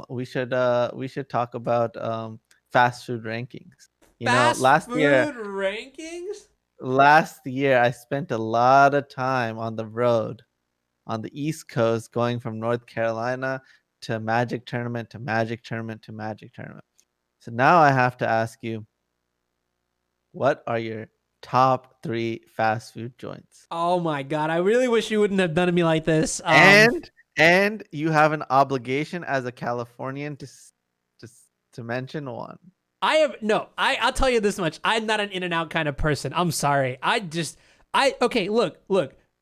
we should talk about fast food rankings. Fast food rankings? Last year I spent a lot of time on the road on the East Coast, going from North Carolina to Magic Tournament to Magic Tournament to Magic Tournament. So now I have to ask you, what are your top 3 fast food joints? Oh my God. I really wish you wouldn't have done to me like this. And you have an obligation as a Californian to mention one. I'll tell you this much. I'm not an In-N-Out kind of person. I'm sorry. Okay, look.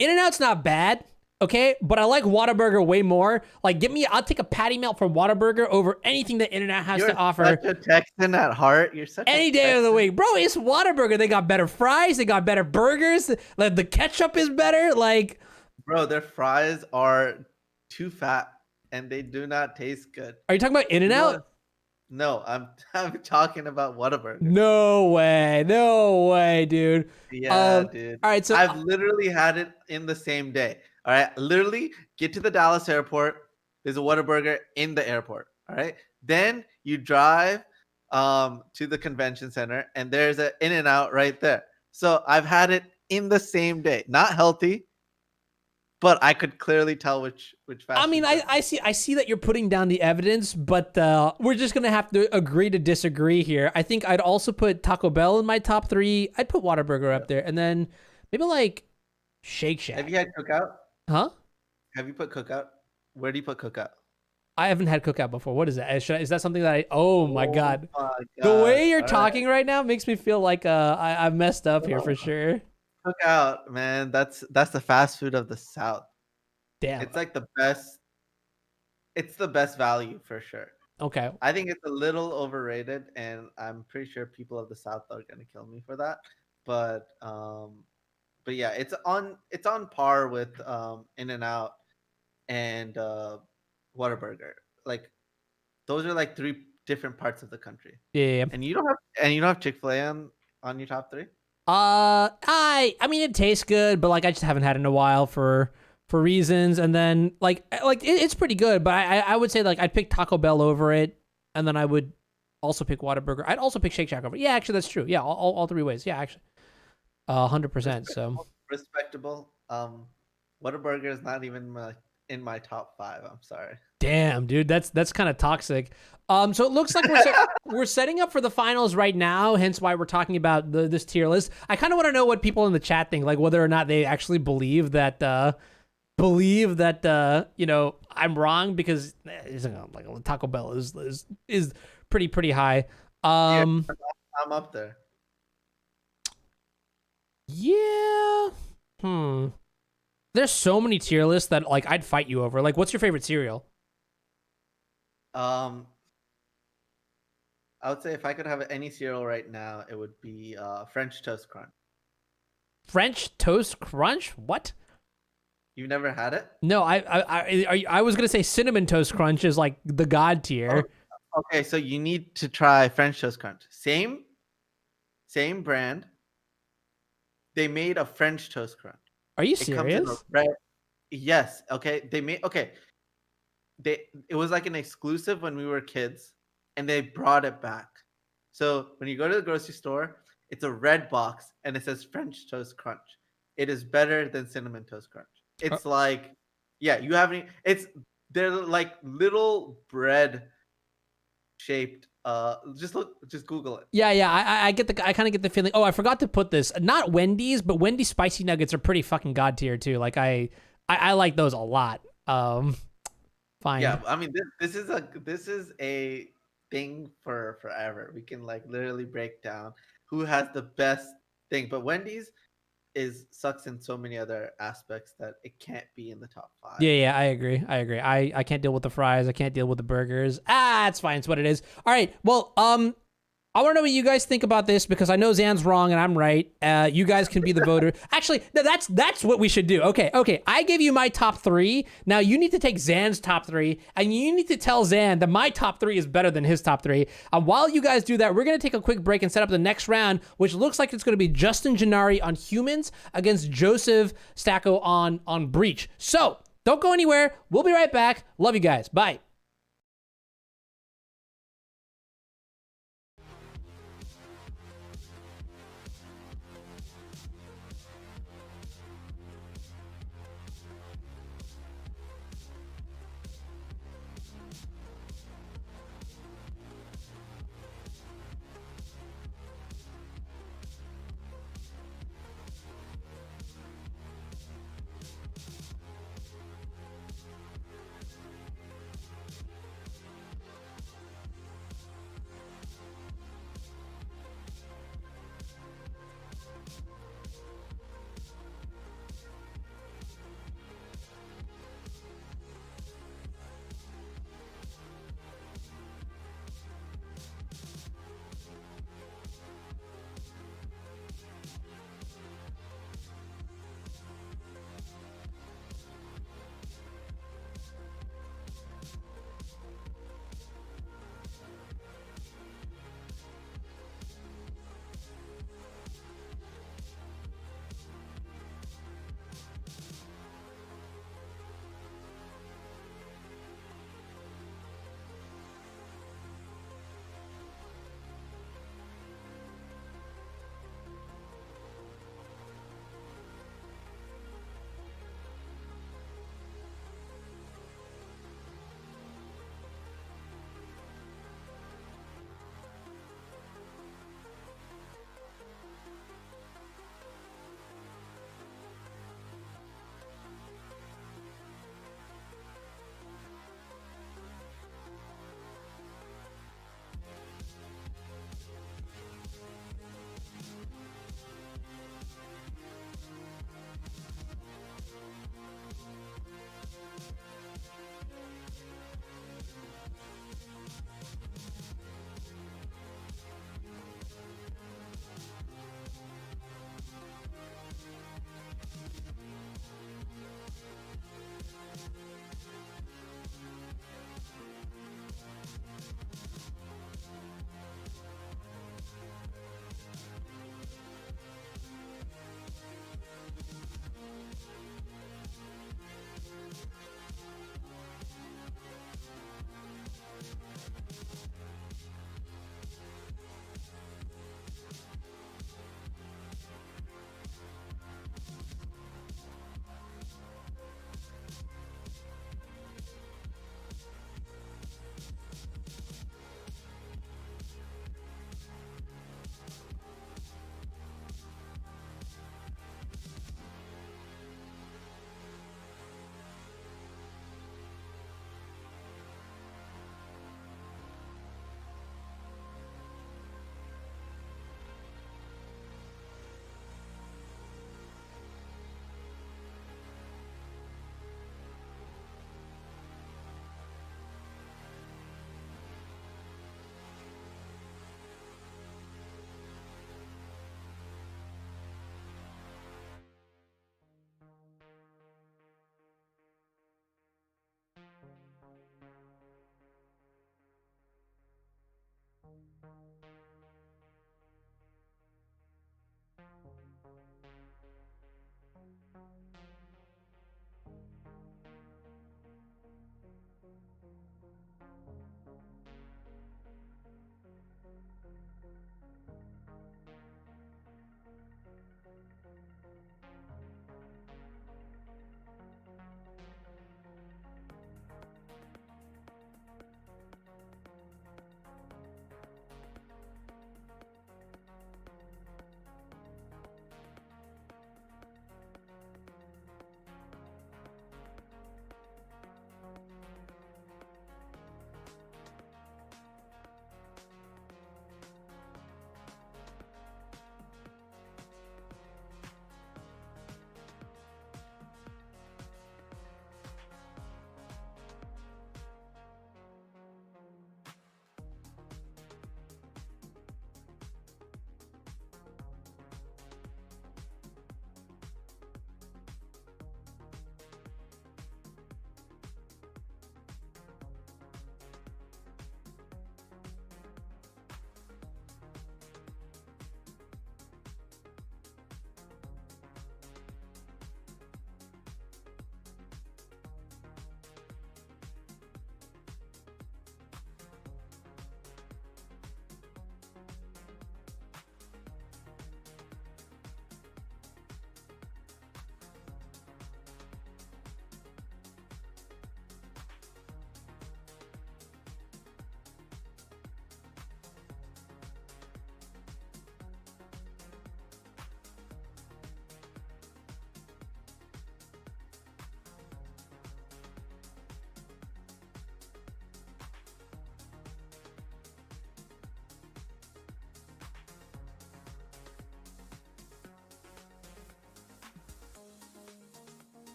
In-N-Out's not bad, okay? But I like Whataburger way more. Like, I'll take a patty melt from Whataburger over anything that In-N-Out has to offer. You're such a Texan at heart. You're such any day of the week. Bro, it's Whataburger. They got better fries. They got better burgers. Like, the ketchup is better. Like, bro, their fries are too fat and they do not taste good. Are you talking about In-N-Out? No, I'm talking about Whataburger. No way, dude. Yeah, dude. All right, so I've literally had it in the same day. All right, literally get to the Dallas airport. There's a Whataburger in the airport. All right, then you drive to the convention center, and there's an In-N-Out right there. So I've had it in the same day. Not healthy, but I could clearly tell which fast. I mean, I see that you're putting down the evidence, but we're just gonna have to agree to disagree here. I think I'd also put Taco Bell in my top 3. I'd put Whataburger up there, and then maybe like Shake Shack. Have you had Cookout? Huh? Have you put Cookout? Where do you put Cookout? I haven't had Cookout before. What is that? Is that something that Oh my God. My God. The way you're talking right now makes me feel like I messed up here for sure. Cookout, man, that's the fast food of the South. Damn. It's like the best. It's the best value for sure. Okay. I think it's a little overrated, and I'm pretty sure people of the South are gonna kill me for that. But yeah, it's on par with In-N-Out and Whataburger. Like, those are like 3 different parts of the country. Yeah. And you don't have Chick-fil-A on your top 3? I mean, it tastes good, but like I just haven't had it in a while for reasons. And then like it's pretty good, but I would say like I'd pick Taco Bell over it, and then I would also pick Whataburger. I'd also pick Shake Shack over it. Yeah, actually that's true. Yeah, all 3 ways. Yeah, actually, 100%. So respectable. Whataburger is not even in my top 5. I'm sorry. Damn, dude, that's kind of toxic. So it looks like we're setting up for the finals right now, hence why we're talking about this tier list. I kind of want to know what people in the chat think, like whether or not they actually believe that I'm wrong, because like Taco Bell is pretty high. I'm up there. Yeah. Hmm. There's so many tier lists that like I'd fight you over. Like, what's your favorite cereal? Um, I would say if I could have any cereal right now, it would be French Toast Crunch. French Toast Crunch? What? You've never had it? No, I was gonna say Cinnamon Toast Crunch is like the god Oh, tier. okay, so you need to try French Toast Crunch. Same brand. They made a French Toast Crunch. Are you It comes in a serious? red. Yes. Okay. They made. Okay. It was like an exclusive when we were kids, and they brought it back. So when you go to the grocery store, it's a red box and it says French Toast Crunch. It is better than Cinnamon Toast Crunch. Uh, It's like, yeah, you haven't. It's they're like little bread shaped. Just Google it. Yeah. I get the. I kind of get the feeling. Oh, I forgot to put this. Not Wendy's, but Wendy's spicy nuggets are pretty fucking god tier too. Like I like those a lot. Fine. Yeah, I mean this is a thing for forever. We can like literally break down who has the best thing, but Wendy's is sucks in so many other aspects that it can't be in the top five. Yeah, I agree. I can't deal with the fries. I can't deal with the burgers. Ah, it's fine. It's what it is. All right. Well, I want to know what you guys think about this because I know Zan's wrong and I'm right. You guys can be the voter. Actually, that's what we should do. Okay. I gave you my top three. Now you need to take Zan's top three and you need to tell Zan that my top three is better than his top three. While you guys do that, we're gonna take a quick break and set up the next round, which looks like it's gonna be Justin Gennari on humans against Joseph Stacco on Breach. So don't go anywhere. We'll be right back. Love you guys. Bye.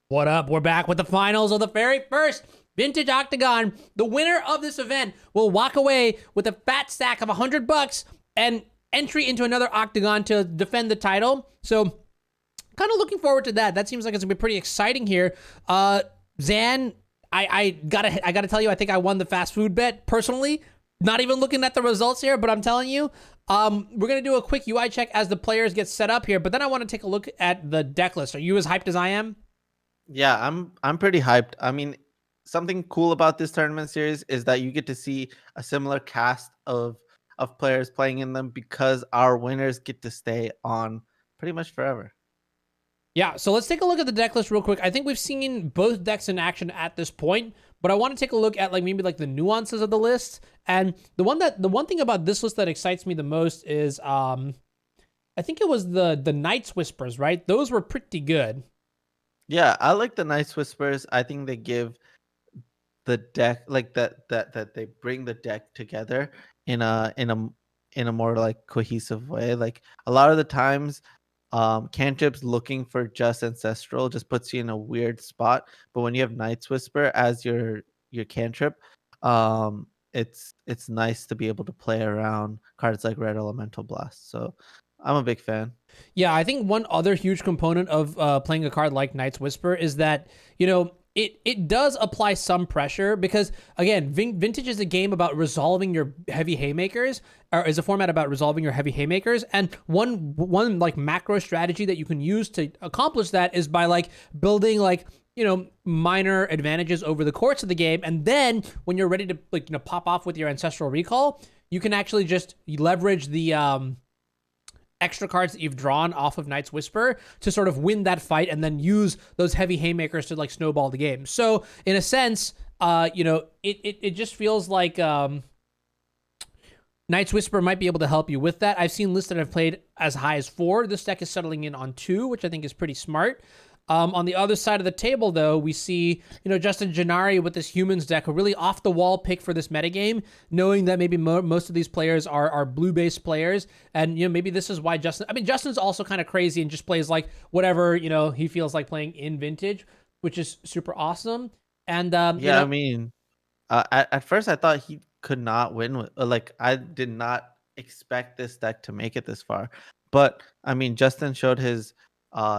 What up? We're back with the finals of the very first Vintage Octagon. The winner of this event will walk away with a fat stack of $100 and entry into another Octagon to defend the title. So, kind of looking forward to that. That seems like it's gonna be pretty exciting here. Zan, I gotta tell you, I think I won the fast food bet personally. Not even looking at the results here, but I'm telling you, we're gonna do a quick UI check as the players get set up here. But then I want to take a look at the deck list. Are you as hyped as I am? Yeah, I'm pretty hyped. I mean, something cool about this tournament series is that you get to see a similar cast of players playing in them because our winners get to stay on pretty much forever. Yeah, so let's take a look at the deck list real quick. I think we've seen both decks in action at this point, but I want to take a look at like maybe like the nuances of the list. And the one thing about this list that excites me the most is I think it was the Night's Whispers, right? Those were pretty good. Yeah, I like the Nice Whispers. I think they give the deck like that they bring the deck together in a more like cohesive way. Like a lot of the times cantrips looking for just ancestral just puts you in a weird spot, but when you have Night's Whisper as your cantrip, it's nice to be able to play around cards like Red Elemental Blast. So I'm a big fan. Yeah, I think one other huge component of playing a card like Night's Whisper is that, you know, it does apply some pressure because, again, Vintage is a game about resolving your heavy haymakers, or is a format about resolving your heavy haymakers. And one like macro strategy that you can use to accomplish that is by like building like, you know, minor advantages over the course of the game. And then when you're ready to like, you know, pop off with your Ancestral Recall, you can actually just leverage the extra cards that you've drawn off of Night's Whisper to sort of win that fight and then use those heavy haymakers to like snowball the game. So in a sense, you know, it just feels like Night's Whisper might be able to help you with that. I've seen lists that have played as high as 4. This deck is settling in on 2, which I think is pretty smart. On the other side of the table, though, we see, you know, Justin Gennari with this Humans deck, a really off-the-wall pick for this metagame, knowing that maybe most of these players are blue-based players, and, you know, maybe this is why Justin's also kind of crazy and just plays, like, whatever, you know, he feels like playing in Vintage, which is super awesome. And, Yeah, you know, I mean, at first I thought he could not win with like I did not expect this deck to make it this far. But I mean, Justin showed his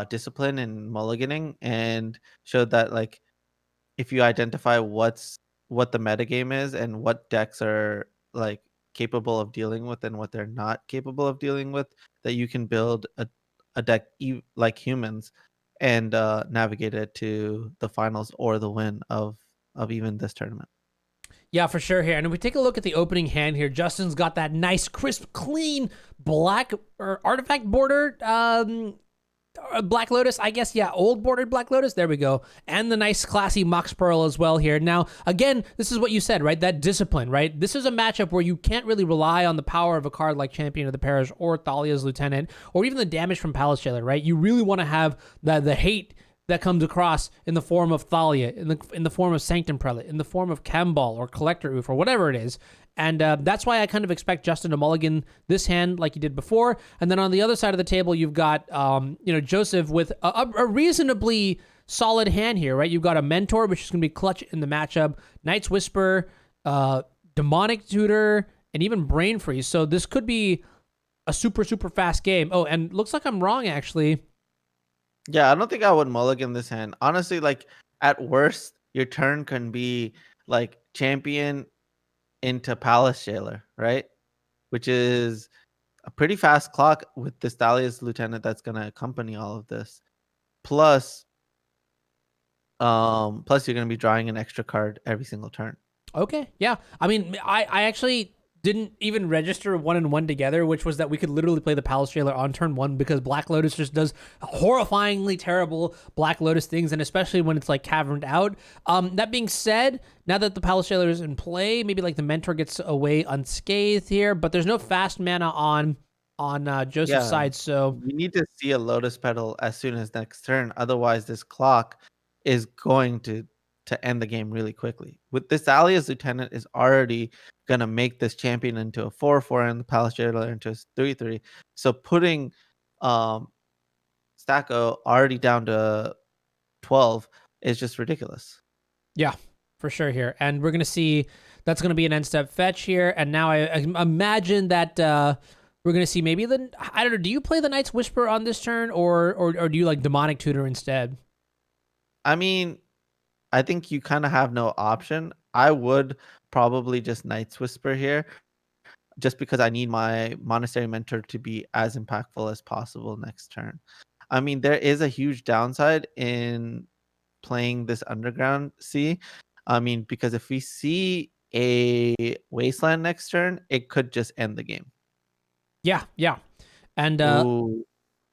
discipline in mulliganing and showed that like if you identify what the metagame is and what decks are like capable of dealing with and what they're not capable of dealing with, that you can build a deck like Humans and navigate it to the finals or the win of even this tournament. yeah, for sure here. And if we take a look at the opening hand here, Justin's got that nice, crisp, clean black or artifact border Black Lotus, I guess, yeah, old bordered Black Lotus. There we go. And the nice, classy Mox Pearl as well here. Now, again, this is what you said, right? That discipline, right? This is a matchup where you can't really rely on the power of a card like Champion of the Parish or Thalia's Lieutenant or even the damage from Palace Jailer, right? You really want to have the hate that comes across in the form of Thalia, in the form of Sanctum Prelate, in the form of Chembal or Collector Oof or whatever it is. And that's why I kind of expect Justin to mulligan this hand like he did before. And then on the other side of the table, you've got, you know, Joseph with a reasonably solid hand here, right? You've got a Mentor, which is going to be clutch in the matchup, Night's Whisper, Demonic Tutor, and even Brain Freeze. So this could be a super, super fast game. Oh, and looks like I'm wrong, actually. Yeah, I don't think I would mulligan this hand. Honestly, like at worst, your turn can be like champion into Palace Jailer, right? Which is a pretty fast clock with this Thalia's Lieutenant that's gonna accompany all of this. Plus, plus you're gonna be drawing an extra card every single turn. Okay, yeah. I mean, I actually didn't even register 1 and 1 together, which was that we could literally play the Palace Jailer on turn 1 because Black Lotus just does horrifyingly terrible Black Lotus things, and especially when it's like caverned out. That being said, now that the Palace Jailer is in play, maybe like the Mentor gets away unscathed here, but there's no fast mana on Joseph's Yeah, side, so you need to see a Lotus Petal as soon as next turn. Otherwise, this clock is going to end the game really quickly. With this Thalia's Lieutenant is already gonna make this champion into a 4/4 and the Palace Jailer into a 3/3. So putting Stacko already down to 12 is just ridiculous. Yeah, for sure here. And we're going to see that's going to be an end step fetch here. And now I imagine that we're going to see maybe I don't know, do you play the Knight's Whisper on this turn or do you like Demonic Tutor instead? I mean, I think you kind of have no option. I would probably just Knight's Whisper here just because I need my Monastery Mentor to be as impactful as possible next turn. I mean, there is a huge downside in playing this Underground Sea. I mean, because if we see a Wasteland next turn, it could just end the game. Yeah, yeah. And Ooh,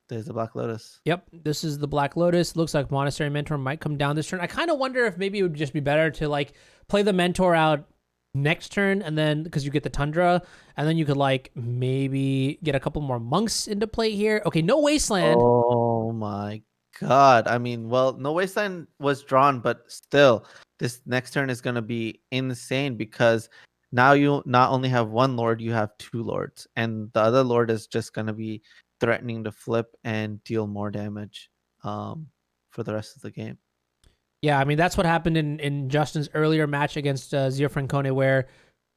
there's a Black Lotus. yep, this is the Black Lotus. Looks like Monastery Mentor might come down this turn. I kind of wonder if maybe it would just be better to like play the Mentor out next turn, and then because you get the Tundra, and then you could like maybe get a couple more monks into play here. Okay, no Wasteland. Oh my god. I mean, well, no Wasteland was drawn, but still, this next turn is going to be insane because now you not only have one lord, you have two lords, and the other lord is just going to be threatening to flip and deal more damage for the rest of the game. Yeah, I mean that's what happened in Justin's earlier match against Zio Francone, where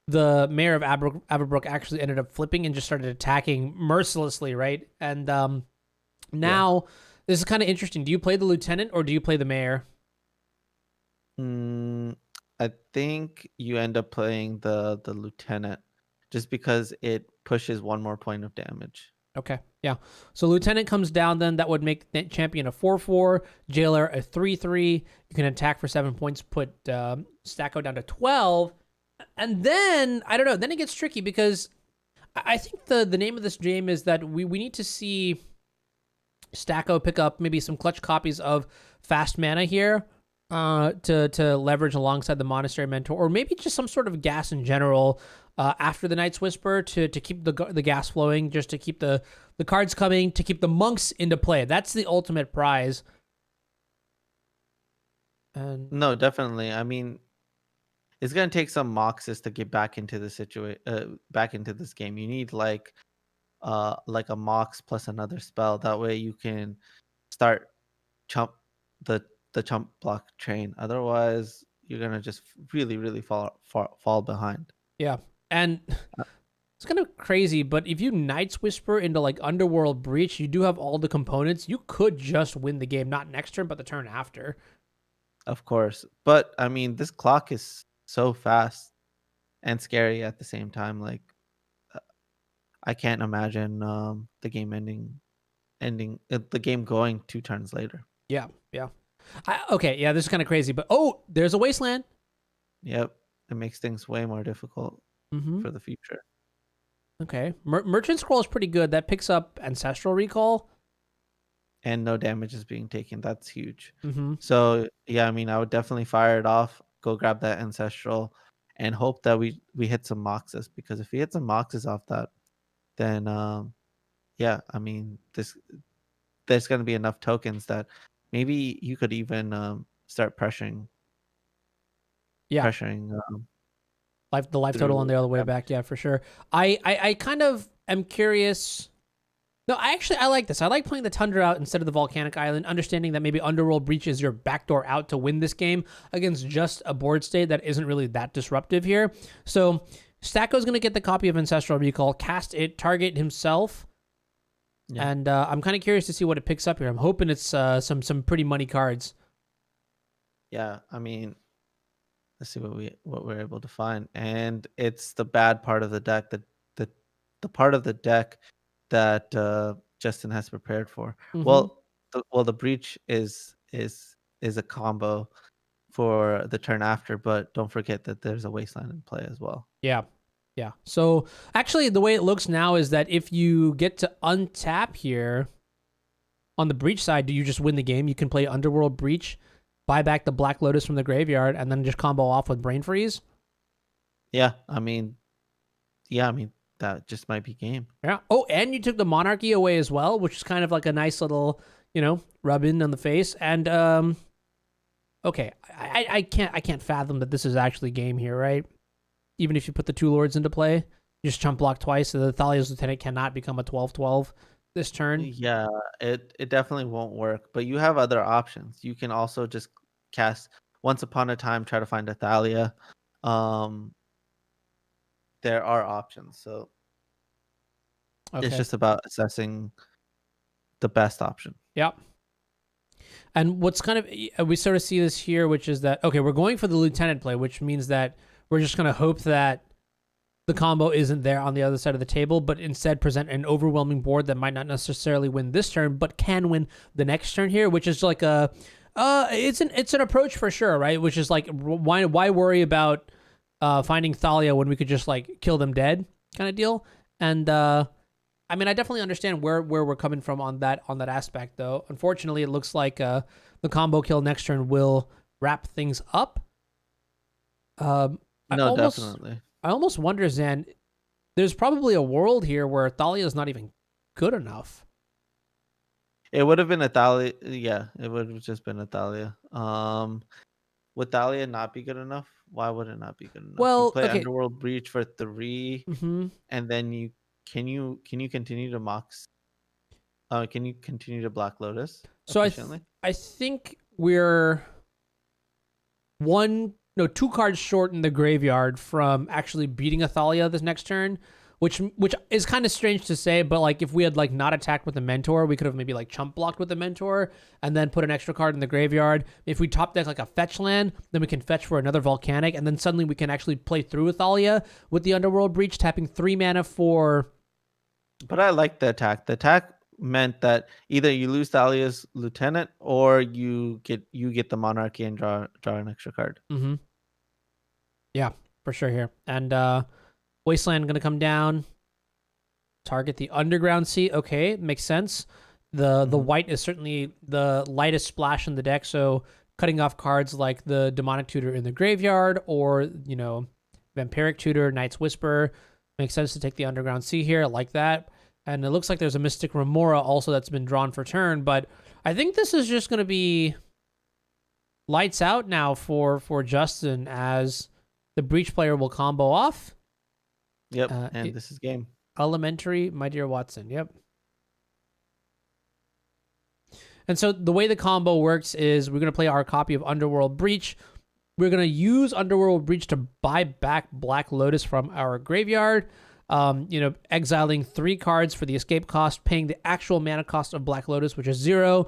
the mayor of Aberbrook actually ended up flipping and just started attacking mercilessly, right? And now this is kind of interesting. Do you play the lieutenant or do you play the mayor? I think you end up playing the lieutenant just because it pushes one more point of damage. Okay, yeah. So Lieutenant comes down then. That would make Champion a 4/4, Jailer a 3/3. You can attack for 7 points, put Stacko down to 12. And then, I don't know, then it gets tricky because I think the name of this game is that we need to see Stacko pick up maybe some clutch copies of Fast Mana here to leverage alongside the Monastery Mentor, or maybe just some sort of gas in general after the Knight's Whisper to keep the gas flowing, just to keep the cards coming, to keep the monks into play. That's the ultimate prize. And No, definitely. I mean, it's gonna take some Moxes to get back into the back into this game. You need like a Mox plus another spell. That way you can start chump the chump block train. Otherwise, you're gonna just really fall behind. yeah, and it's kind of crazy, but if you Knight's Whisper into like Underworld Breach, you do have all the components. You could just win the game, not next turn, but the turn after. Of course, but I mean, this clock is so fast and scary at the same time. Like, I can't imagine the game the game going 2 turns later. Yeah, yeah. Okay, yeah, this is kind of crazy, but oh, there's a Wasteland. Yep, it makes things way more difficult for the future. Okay, Merchant Scroll is pretty good. That picks up Ancestral Recall. And no damage is being taken. That's huge. Mm-hmm. So yeah, I mean, I would definitely fire it off, go grab that Ancestral, and hope that we hit some Moxes, because if we hit some Moxes off that, then yeah, I mean, there's going to be enough tokens that maybe you could even start pressuring. Yeah, pressuring the life total on the other way back. Yeah, for sure. I kind of am curious. No, I like this. I like playing the Tundra out instead of the Volcanic Island, understanding that maybe Underworld Breach is your backdoor out to win this game against just a board state that isn't really that disruptive here. So Stacko's going to get the copy of Ancestral Recall, cast it, target himself, and I'm kind of curious to see what it picks up here. I'm hoping it's some pretty money cards. Yeah, I mean, let's see what we're able to find, and it's the bad part of the deck, the part of the deck that Justin has prepared for. Mm-hmm. The breach is a combo for the turn after, but don't forget that there's a Wasteland in play as well. Yeah. Yeah. So actually the way it looks now is that if you get to untap here on the breach side, do you just win the game? You can play Underworld Breach, buy back the Black Lotus from the graveyard, and then just combo off with Brain Freeze. Yeah, I mean, that just might be game. Yeah. Oh, and you took the Monarchy away as well, which is kind of like a nice little, rub in on the face. And okay, I can't fathom that this is actually game here, right? Even if you put the 2 lords into play, you just chump block twice, so the Thalia's Lieutenant cannot become a 12/12. this turn. Yeah, it definitely won't work, but you have other options. You can also just cast Once Upon a Time, try to find a Thalia. Um, there are options, so it's Okay. just about assessing the best option. Yep. And what's kind of we sort of see this here, which is that okay, we're going for the lieutenant play, which means that we're just gonna hope that the combo isn't there on the other side of the table, but instead present an overwhelming board that might not necessarily win this turn, but can win the next turn here, which is like a it's an approach for sure, right? Which is like why worry about finding Thalia when we could just like kill them dead kind of deal. And I mean, I definitely understand where we're coming from on that aspect, though. Unfortunately, it looks like the combo kill next turn will wrap things up. No, definitely. I almost wonder, Zan, there's probably a world here where Thalia is not even good enough. It would have been a Thalia. Yeah, it would have just been a Thalia. Would Thalia not be good enough? Why would it not be good enough? You Well, play okay. Underworld Breach for 3, Mm-hmm. and then can you continue to Mox? Can you continue to Black Lotus So efficiently? I think we're two cards short in the graveyard from actually beating a Thalia this next turn, which is kind of strange to say, but like if we had like not attacked with the Mentor, we could have maybe like chump blocked with the Mentor and then put an extra card in the graveyard. If we top deck like a fetch land, then we can fetch for another Volcanic, and then suddenly we can actually play through a Thalia with the Underworld Breach, tapping 3 mana for. But I like the attack. The attack meant that either you lose Thalia's Lieutenant or you get the Monarchy and draw an extra card. Mm-hmm. Yeah, for sure here. And Wasteland gonna come down. Target the Underground Sea. Okay, makes sense. The white is certainly the lightest splash in the deck, so cutting off cards like the Demonic Tutor in the graveyard or, Vampiric Tutor, Night's Whisper. Makes sense to take the Underground Sea here. I like that. And it looks like there's a Mystic Remora also that's been drawn for turn, but I think this is just going to be lights out now for Justin, as the Breach player will combo off. Yep, and this is game. Elementary, my dear Watson. Yep. And so the way the combo works is we're going to play our copy of Underworld Breach. We're going to use Underworld Breach to buy back Black Lotus from our graveyard, exiling 3 cards for the escape cost, paying the actual mana cost of Black Lotus, which is 0.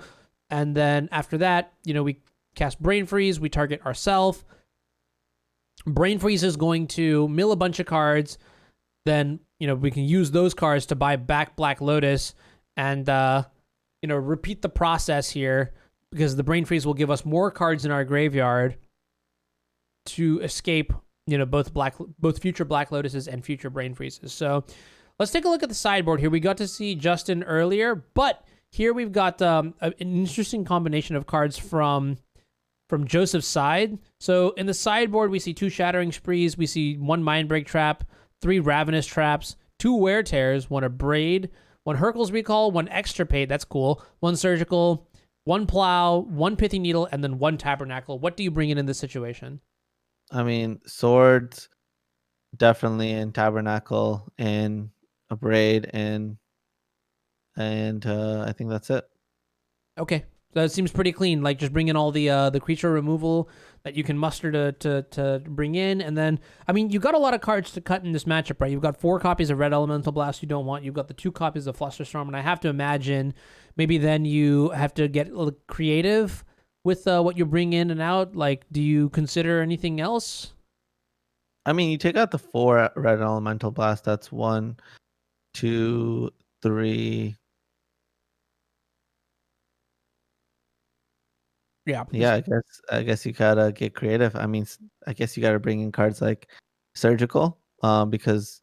And then after that, we cast Brain Freeze. We target ourselves. Brain Freeze is going to mill a bunch of cards. Then, we can use those cards to buy back Black Lotus and, repeat the process here, because the Brain Freeze will give us more cards in our graveyard to escape, both future Black Lotuses and future Brain Freezes. So let's take a look at the sideboard here. We got to see Justin earlier, but here we've got an interesting combination of cards from Joseph's side. So in the sideboard, we see 2 Shattering Sprees, we see 1 Mindbreak Trap, 3 Ravenous Traps, 2 Wear Tears, 1 Abrade, 1 Hercule's Recall, 1 Extirpate, that's cool, 1 Surgical, 1 Plow, 1 Pithy Needle, and then 1 Tabernacle. What do you bring in this situation? I mean, swords, definitely, in Tabernacle, and Abrade, and I think that's it. Okay, so it seems pretty clean. Like just bring in all the creature removal that you can muster to bring in, and then I mean you got a lot of cards to cut in this matchup, right? You've got 4 copies of Red Elemental Blast you don't want. You've got the 2 copies of Flusterstorm, and I have to imagine maybe then you have to get a little creative with what you bring in and out. Like, do you consider anything else? I mean, you take out the 4 Red Elemental Blast. That's 1, 2, 3. Yeah. Yeah, I guess you gotta get creative. I mean, I guess you gotta bring in cards like Surgical, because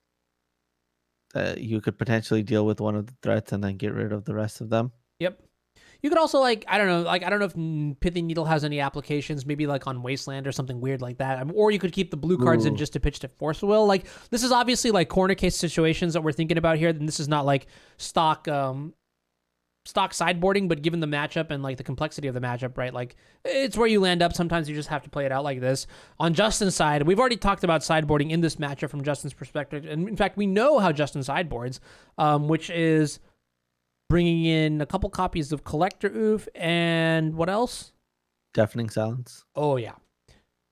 you could potentially deal with one of the threats and then get rid of the rest of them. Yep. You could also I don't know if Pithy Needle has any applications, maybe like on Wasteland or something weird like that. Or you could keep the blue cards in just to pitch to Force Will. Like this is obviously like corner case situations that we're thinking about here. And this is not like stock sideboarding, but given the matchup and like the complexity of the matchup, right? Like it's where you land up. Sometimes you just have to play it out like this. On Justin's side, we've already talked about sideboarding in this matchup from Justin's perspective. And in fact, we know how Justin sideboards, which is bringing in a couple copies of Collector Oof, and what else? Deafening Silence. Oh yeah,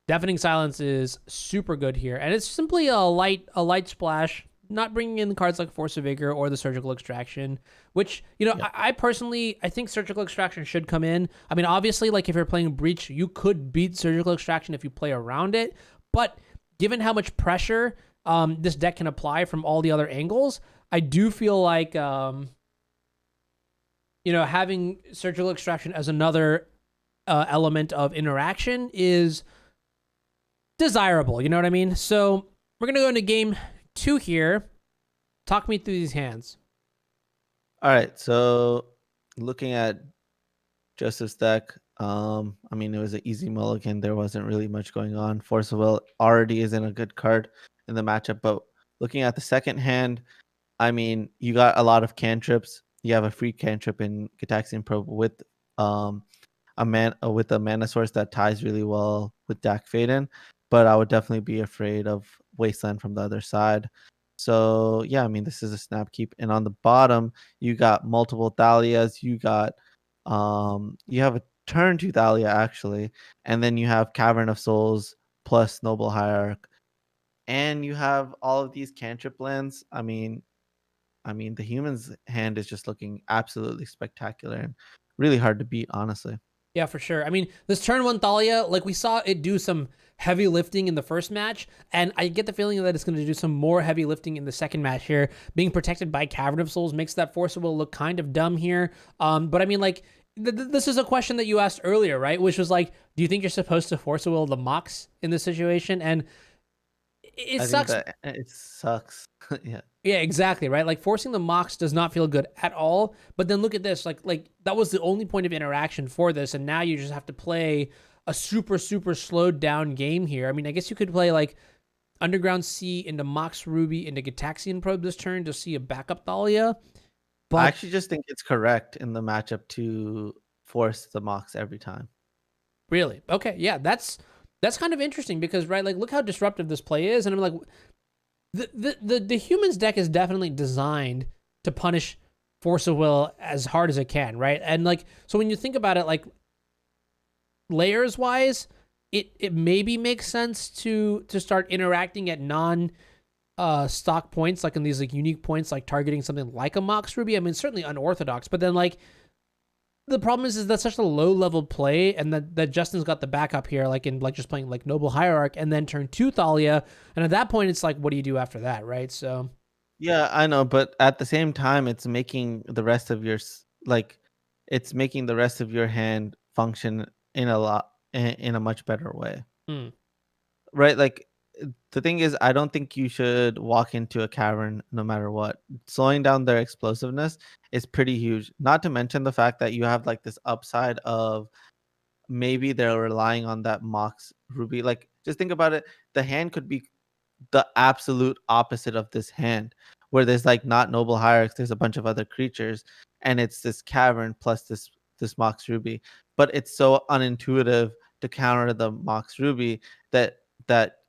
Deafening Silence is super good here, and it's simply a light splash, not bringing in cards like Force of Vigor or the Surgical Extraction, which, Yeah. I personally, I think Surgical Extraction should come in. I mean, obviously, like if you're playing Breach, you could beat Surgical Extraction if you play around it, but given how much pressure this deck can apply from all the other angles, I do feel like, having Surgical Extraction as another element of interaction is desirable. You know what I mean? So we're gonna go into game 2 here. Talk me through these hands. All right. So looking at Joseph's deck, I mean, it was an easy mulligan. There wasn't really much going on. Force of Will already isn't a good card in the matchup, but looking at the second hand, I mean, you got a lot of cantrips. You have a free cantrip in Gitaxian Probe with um with a mana source that ties really well with Dak Faden, but I would definitely be afraid of Wasteland from the other side. So yeah, I mean, this is a snap keep, and on the bottom you got multiple Thalias. You have a turn to Thalia actually, and then you have Cavern of Souls plus Noble Hierarch, and you have all of these cantrip lands. I mean, the human's hand is just looking absolutely spectacular and really hard to beat, honestly. Yeah, for sure. I mean, this turn 1 Thalia, like we saw it do some heavy lifting in the first match, and I get the feeling that it's going to do some more heavy lifting in the second match here. Being protected by Cavern of Souls makes that Force of Will look kind of dumb here. But I mean, like, this is a question that you asked earlier, right? Which was like, do you think you're supposed to Force of Will the Mox in this situation? And it I think sucks. that it sucks. Yeah. Yeah, exactly, right? Like forcing the Mox does not feel good at all. But then look at this, like that was the only point of interaction for this, and now you just have to play a super slowed down game here. I mean, I guess you could play like Underground Sea into Mox Ruby into Gitaxian Probe this turn to see a backup Thalia. I But actually just think it's correct in the matchup to force the Mox every time. really, okay, yeah, that's kind of interesting because right, like look how disruptive this play is, and I'm like, the humans deck is definitely designed to punish Force of Will as hard as it can, right? And like, so when you think about it, like layers wise, it maybe makes sense to start interacting at non stock points, like in these like unique points, like targeting something like a Mox Ruby. I mean, certainly unorthodox, but then like the problem is that's such a low level play, and that Justin's got the backup here, like in like just playing like Noble Hierarch and then turn 2 Thalia, and at that point it's like, what do you do after that, right? So Yeah, I know, but at the same time, it's making the rest of it's making the rest of your hand function in a much better way. hmm, Right, like, the thing is, I don't think you should walk into a cavern no matter what. Slowing down their explosiveness is pretty huge, not to mention the fact that you have, like, this upside of maybe they're relying on that Mox Ruby, like, just think about it, the hand could be the absolute opposite of this hand, where there's, like, not Noble Hierarchs, there's a bunch of other creatures, and it's this cavern plus this Mox Ruby, but it's so unintuitive to counter the Mox Ruby that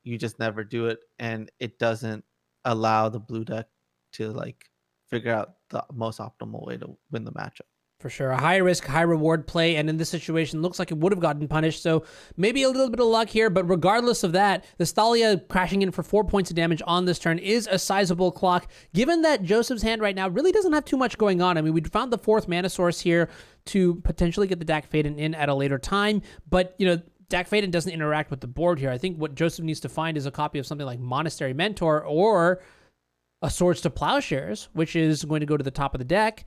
you just never do it, and it doesn't allow the blue deck to like figure out the most optimal way to win the matchup. for sure, a high risk, high reward play, and in this situation, looks like it would have gotten punished. So maybe a little bit of luck here, but regardless of that, the Thalia crashing in for 4 points of damage on this turn is a sizable clock. Given that Joseph's hand right now really doesn't have too much going on. I mean, we found the 4th mana source here to potentially get the Dak Faden in at a later time, but Dak Faden doesn't interact with the board here. I think what Joseph needs to find is a copy of something like Monastery Mentor or a Swords to Plowshares, which is going to go to the top of the deck.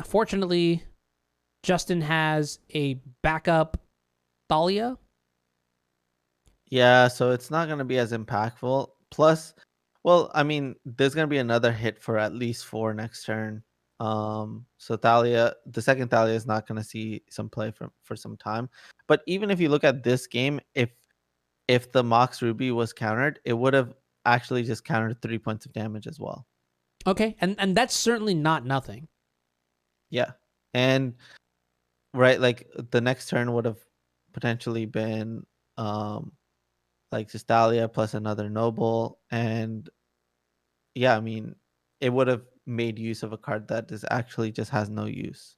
Fortunately, Justin has a backup Thalia. Yeah, so it's not going to be as impactful. Plus, well, I mean, there's going to be another hit for at least 4 next turn. So Thalia, the second Thalia is not going to see some play for some time. But even if you look at this game, if the Mox Ruby was countered, it would have actually just countered 3 points of damage as well. Okay, and that's certainly not nothing. Yeah. And right, like the next turn would have potentially been like just Dahlia plus another noble. And yeah, I mean, it would have made use of a card that is actually just has no use.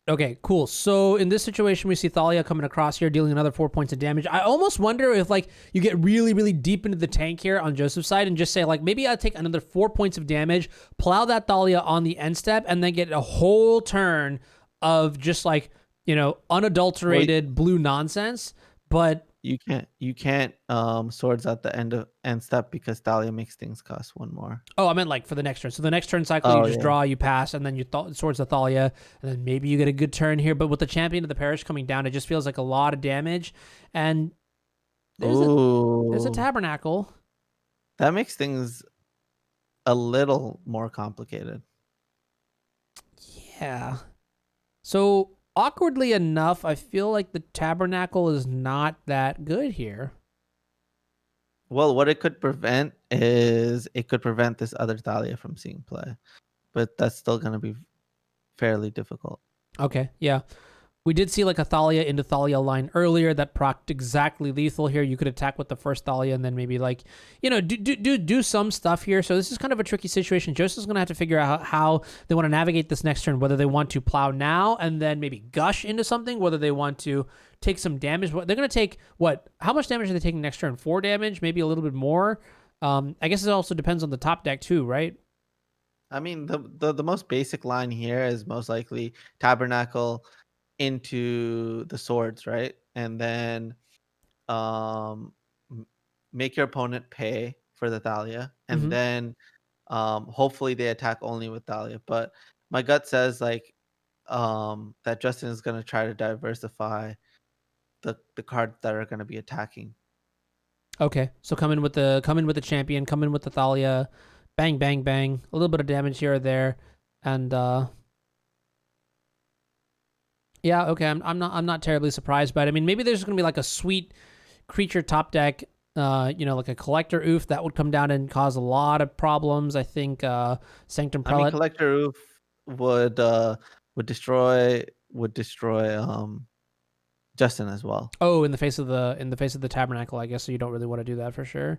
Okay, cool. So in this situation, we see Thalia coming across here, dealing another 4 points of damage. I almost wonder if like you get really, really deep into the tank here on Joseph's side and just say like, maybe I'll take another 4 points of damage, plow that Thalia on the end step, and then get a whole turn of just like, unadulterated blue nonsense. But You can't swords at the end step because Thalia makes things cost 1 more. I meant like for the next turn. So the next turn cycle, you just draw, you pass, and then you swords the Thalia, and then maybe you get a good turn here. But with the Champion of the Parish coming down, it just feels like a lot of damage. And there's a Tabernacle. That makes things a little more complicated. Yeah. So awkwardly enough, I feel like the Tabernacle is not that good here. Well, what it could prevent is it could prevent this other Thalia from seeing play, but that's still going to be fairly difficult. Okay, yeah. We did see like a Thalia into Thalia line earlier that procced exactly lethal here. You could attack with the first Thalia and then maybe like, do some stuff here. So this is kind of a tricky situation. Joseph's going to have to figure out how they want to navigate this next turn, whether they want to plow now and then maybe gush into something, whether they want to take some damage. They're going to take how much damage are they taking next turn? 4 damage, maybe a little bit more. I guess it also depends on the top deck too, right? I mean, the most basic line here is most likely Tabernacle into the swords, right? And then make your opponent pay for the Thalia, and then hopefully they attack only with Thalia. But my gut says like that Justin is going to try to diversify the cards that are going to be attacking. Okay, so come in with the Champion, come in with the Thalia, bang, bang, bang, a little bit of damage here or there, and yeah, okay, I'm not terribly surprised by it. I mean, maybe there's gonna be like a sweet creature top deck, like a Collector Oof that would come down and cause a lot of problems. I think Sanctum Prelate. I mean, Collector Oof would destroy Justin as well. Oh, in the face of the Tabernacle, I guess. So you don't really want to do that for sure.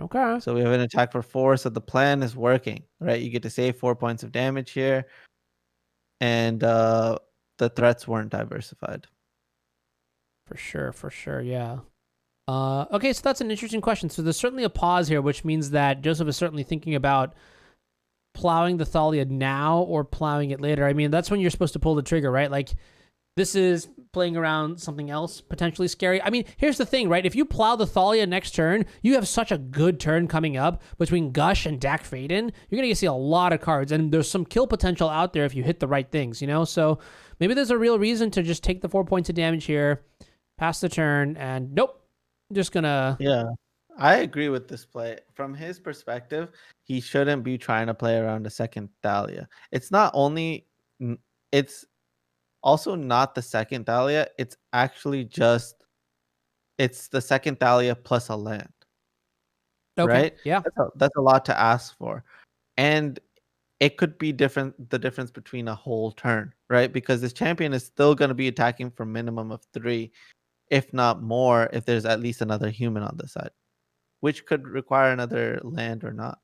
Okay. So we have an attack for 4, so the plan is working, right? You get to save 4 points of damage here, and the threats weren't diversified. For sure, yeah. Okay, so that's an interesting question. So there's certainly a pause here, which means that Joseph is certainly thinking about plowing the Thalia now or plowing it later. I mean, that's when you're supposed to pull the trigger, right? Like, this is playing around something else potentially scary. I mean, here's the thing, right? If you plow the Thalia next turn, you have such a good turn coming up between Gush and Dak Faden. You're going to see a lot of cards, and there's some kill potential out there if you hit the right things, So maybe there's a real reason to just take the 4 points of damage here, pass the turn, and nope, just going to... Yeah, I agree with this play. From his perspective, he shouldn't be trying to play around a second Thalia. It's also not the second Thalia. It's actually it's the second Thalia plus a land. Okay, right? yeah. That's a lot to ask for. And it could be the difference between a whole turn, right? Because this champion is still going to be attacking for minimum of 3, if not more, if there's at least another human on the side, which could require another land or not.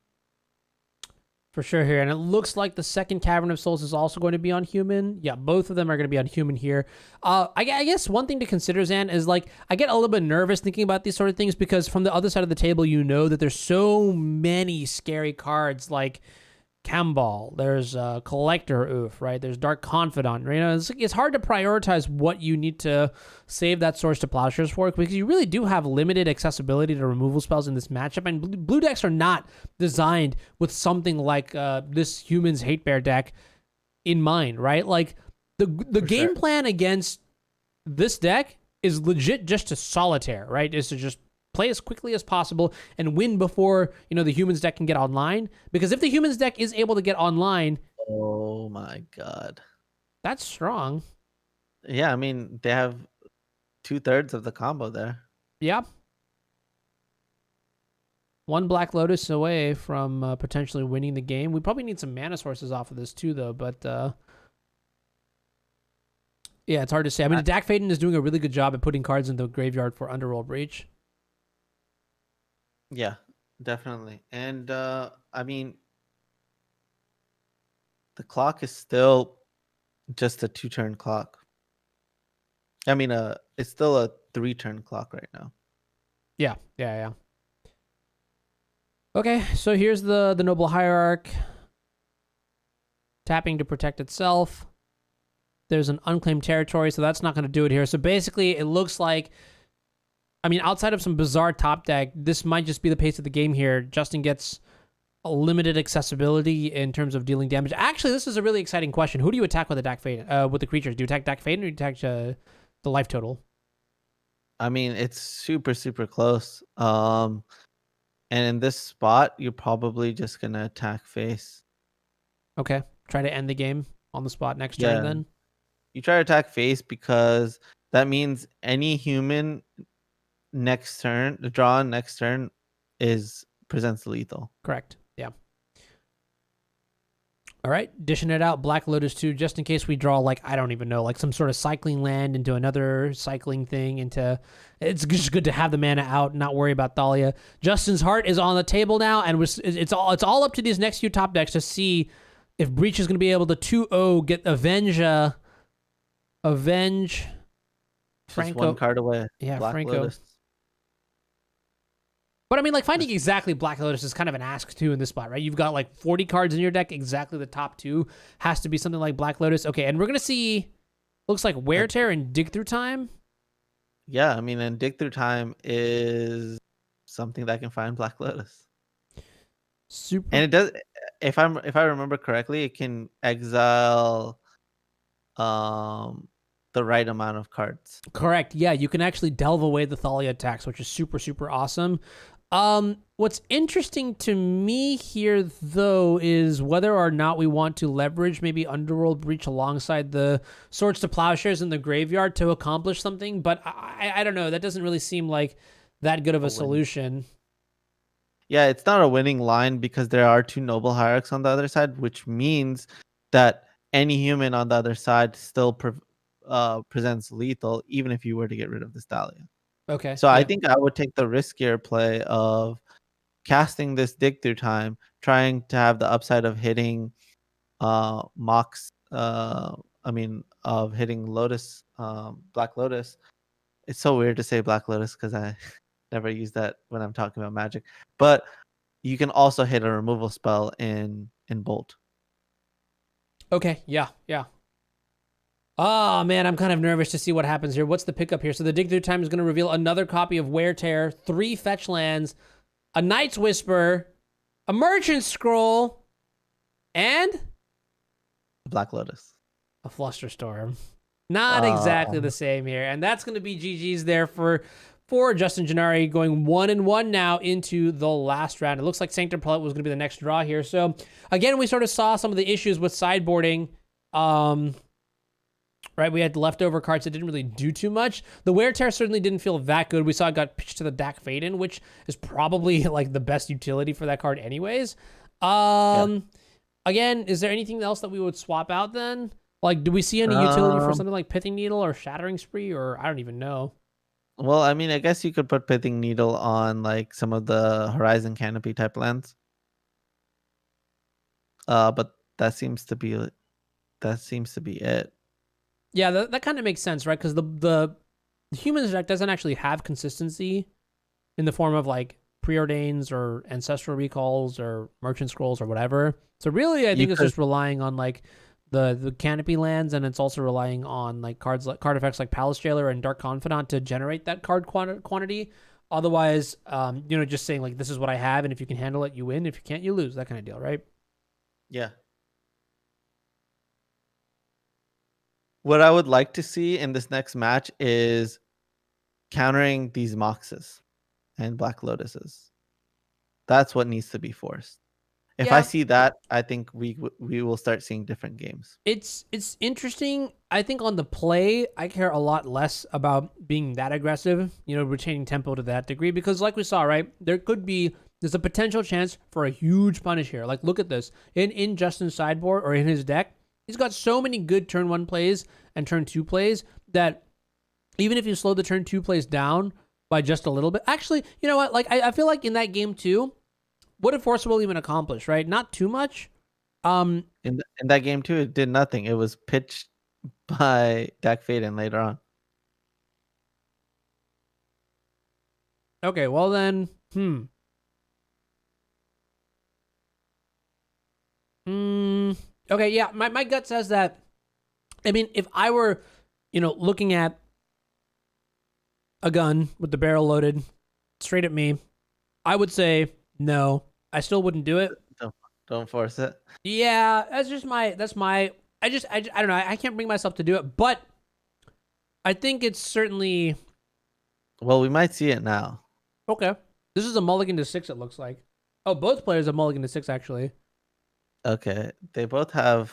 For sure here. And it looks like the second Cavern of Souls is also going to be on human. Yeah, both of them are going to be on human here. I guess one thing to consider, Zan, is like I get a little bit nervous thinking about these sort of things because from the other side of the table, that there's so many scary cards like Kambal, there's Collector Oof, right? There's Dark Confidant. It's hard to prioritize what you need to save that Source to Plowshares for because you really do have limited accessibility to removal spells in this matchup. And blue decks are not designed with something like this Humans Hate Bear deck in mind, right? Like the game plan against this deck is legit just to solitaire, right? Is to just play as quickly as possible and win before, the humans deck can get online. Because if the humans deck is able to get online... Oh my god. That's strong. Yeah, I mean, they have 2/3 of the combo there. Yeah. One Black Lotus away from potentially winning the game. We probably need some mana sources off of this too, though. But yeah, it's hard to say. I mean, Dak Faden is doing a really good job at putting cards in the graveyard for Underworld Breach. Yeah, definitely. And I mean, the clock is still just a 2-turn clock. I mean, it's still a 3-turn clock right now. Yeah, yeah, yeah. Okay, so here's the Noble Hierarch tapping to protect itself. There's an unclaimed territory, so that's not going to do it here. So basically, it looks like, I mean, outside of some bizarre top deck, this might just be the pace of the game here. Justin gets a limited accessibility in terms of dealing damage. Actually, this is a really exciting question. Who do you attack with the Dak Faden? With the creatures, do you attack Dak Faden or do you attack the life total? I mean, it's super, super close. And in this spot, you're probably just gonna attack face. Okay, try to end the game on the spot next turn Yeah, then. you try to attack face because that means any human next turn, the draw next turn, is presents lethal. Correct. Yeah. All right, dishing it out. Black Lotus 2, just in case we draw, like, I don't even know, like some sort of cycling land into another cycling thing. It's just good to have the mana out and not worry about Thalia. Justin's Heart is on the table now, and it's all up to these next few top decks to see if Breach is going to be able to 2-0, get Avenge Just Franco. one card away. Yeah, Black Franco. Lotus. But I mean, like, finding exactly Black Lotus is kind of an ask too in this spot, right? You've got like 40 cards in your deck. Exactly the top two has to be something like Black Lotus. Okay, and we're gonna see. Looks like Wear Tear and Dig Through Time. Yeah, I mean, and Dig Through Time is something that can find Black Lotus. Super. And it does. If I remember correctly, it can exile the right amount of cards. Correct. Yeah, you can actually delve away the Thalia attacks, which is super, super awesome. What's interesting to me here, though, is whether or not we want to leverage maybe Underworld Breach alongside the Swords to Plowshares in the graveyard to accomplish something. But I don't know. That doesn't really seem like that good of a solution. Yeah, it's not a winning line because there are 2 Noble Hierarchs on the other side, which means that any human on the other side still presents lethal, even if you were to get rid of this Dahlia. Okay. So I think I would take the riskier play of casting this Dig Through Time, trying to have the upside of hitting Mox. Of hitting Lotus, Black Lotus. It's so weird to say Black Lotus because I never use that when I'm talking about Magic. But you can also hit a removal spell in Bolt. Okay. Yeah. Yeah. Oh, man, I'm kind of nervous to see what happens here. What's the pickup here? So the Dig Through Time is going to reveal another copy of Wear Tear, 3 fetch lands, a Night's Whisper, a Merchant Scroll, and Black Lotus. a Flusterstorm. Not exactly the same here. And that's going to be GG's there for Justin Gennari, going 1-1 now into the last round. It looks like Sanctum Prelate was going to be the next draw here. So, again, we sort of saw some of the issues with sideboarding. Right, we had leftover cards that didn't really do too much. The Wear Tear certainly didn't feel that good. We saw it got pitched to the Dak Faden, which is probably like the best utility for that card anyways. Again, is there anything else that we would swap out then? Like, do we see any utility for something like Pithing Needle or Shattering Spree, or I don't even know. Well, I mean, I guess you could put Pithing Needle on like some of the Horizon Canopy type lands. But that seems to be it. Yeah, that kind of makes sense, right? Because the Humans deck doesn't actually have consistency in the form of like Preordains or Ancestral Recalls or Merchant Scrolls or whatever. So really, I think it's just relying on like the Canopy lands, and it's also relying on like card effects like Palace Jailer and Dark Confidant to generate that card quantity. Otherwise, just saying like, this is what I have, and if you can handle it, you win. If you can't, you lose. That kind of deal, right? Yeah. What I would like to see in this next match is countering these Moxes and Black Lotuses. That's what needs to be forced. If I see that, I think we will start seeing different games. It's interesting. I think on the play, I care a lot less about being that aggressive, retaining tempo to that degree, because like we saw, right, there's a potential chance for a huge punish here. Like, look at this. In Justin's sideboard or in his deck, he's got so many good turn 1 plays and turn 2 plays that even if you slow the turn 2 plays down by just a little bit, actually, you know what? Like, I feel like in that game too, what did Force of Will even accomplish? Right, not too much. In that game too, it did nothing. It was pitched by Dak Faden later on. Okay, well then, Okay, yeah, my gut says that. I mean, if I were, looking at a gun with the barrel loaded straight at me, I would say no. I still wouldn't do it. Don't force it. Yeah, that's my. I don't know. I can't bring myself to do it, but I think it's certainly Well, we might see it now. okay. This is a mulligan to 6. It looks like. Oh, both players have mulligan to 6 actually. Okay, they both have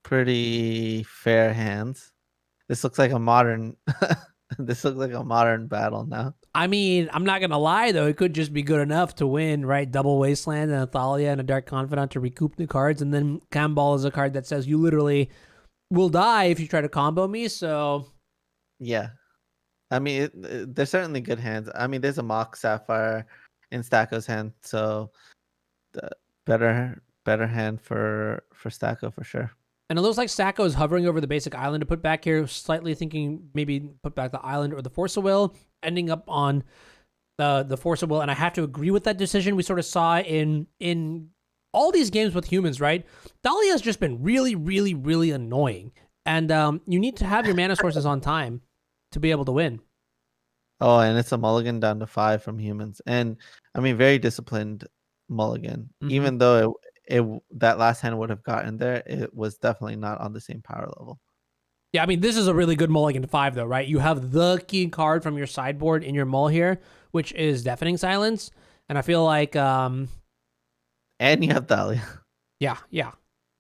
pretty fair hands. This looks like a modern. This looks like a modern battle now. I mean, I'm not gonna lie though, it could just be good enough to win, right? Double Wasteland and a Thalia and a Dark Confidant to recoup the cards, and then Camball is a card that says you literally will die if you try to combo me. So Yeah, I mean, they're certainly good hands. I mean, there's a Mock Sapphire in Stacko's hand, so the better hand for Stacko for sure. and it looks like Sacco is hovering over the basic island to put back here, slightly thinking maybe put back the island or the Force of Will, ending up on the Force of Will, and I have to agree with that decision. We sort of saw in all these games with humans, right? Thalia has just been really, really, really annoying, and you need to have your mana sources on time to be able to win. Oh, and it's a mulligan down to 5 from humans, and I mean, very disciplined mulligan. Even though it that last hand would have gotten there, it was definitely not on the same power level. Yeah, I mean, this is a really good mulligan to 5, though, right? You have the key card from your sideboard in your mull here, which is Deafening Silence, and I feel like, And you have Thalia. yeah.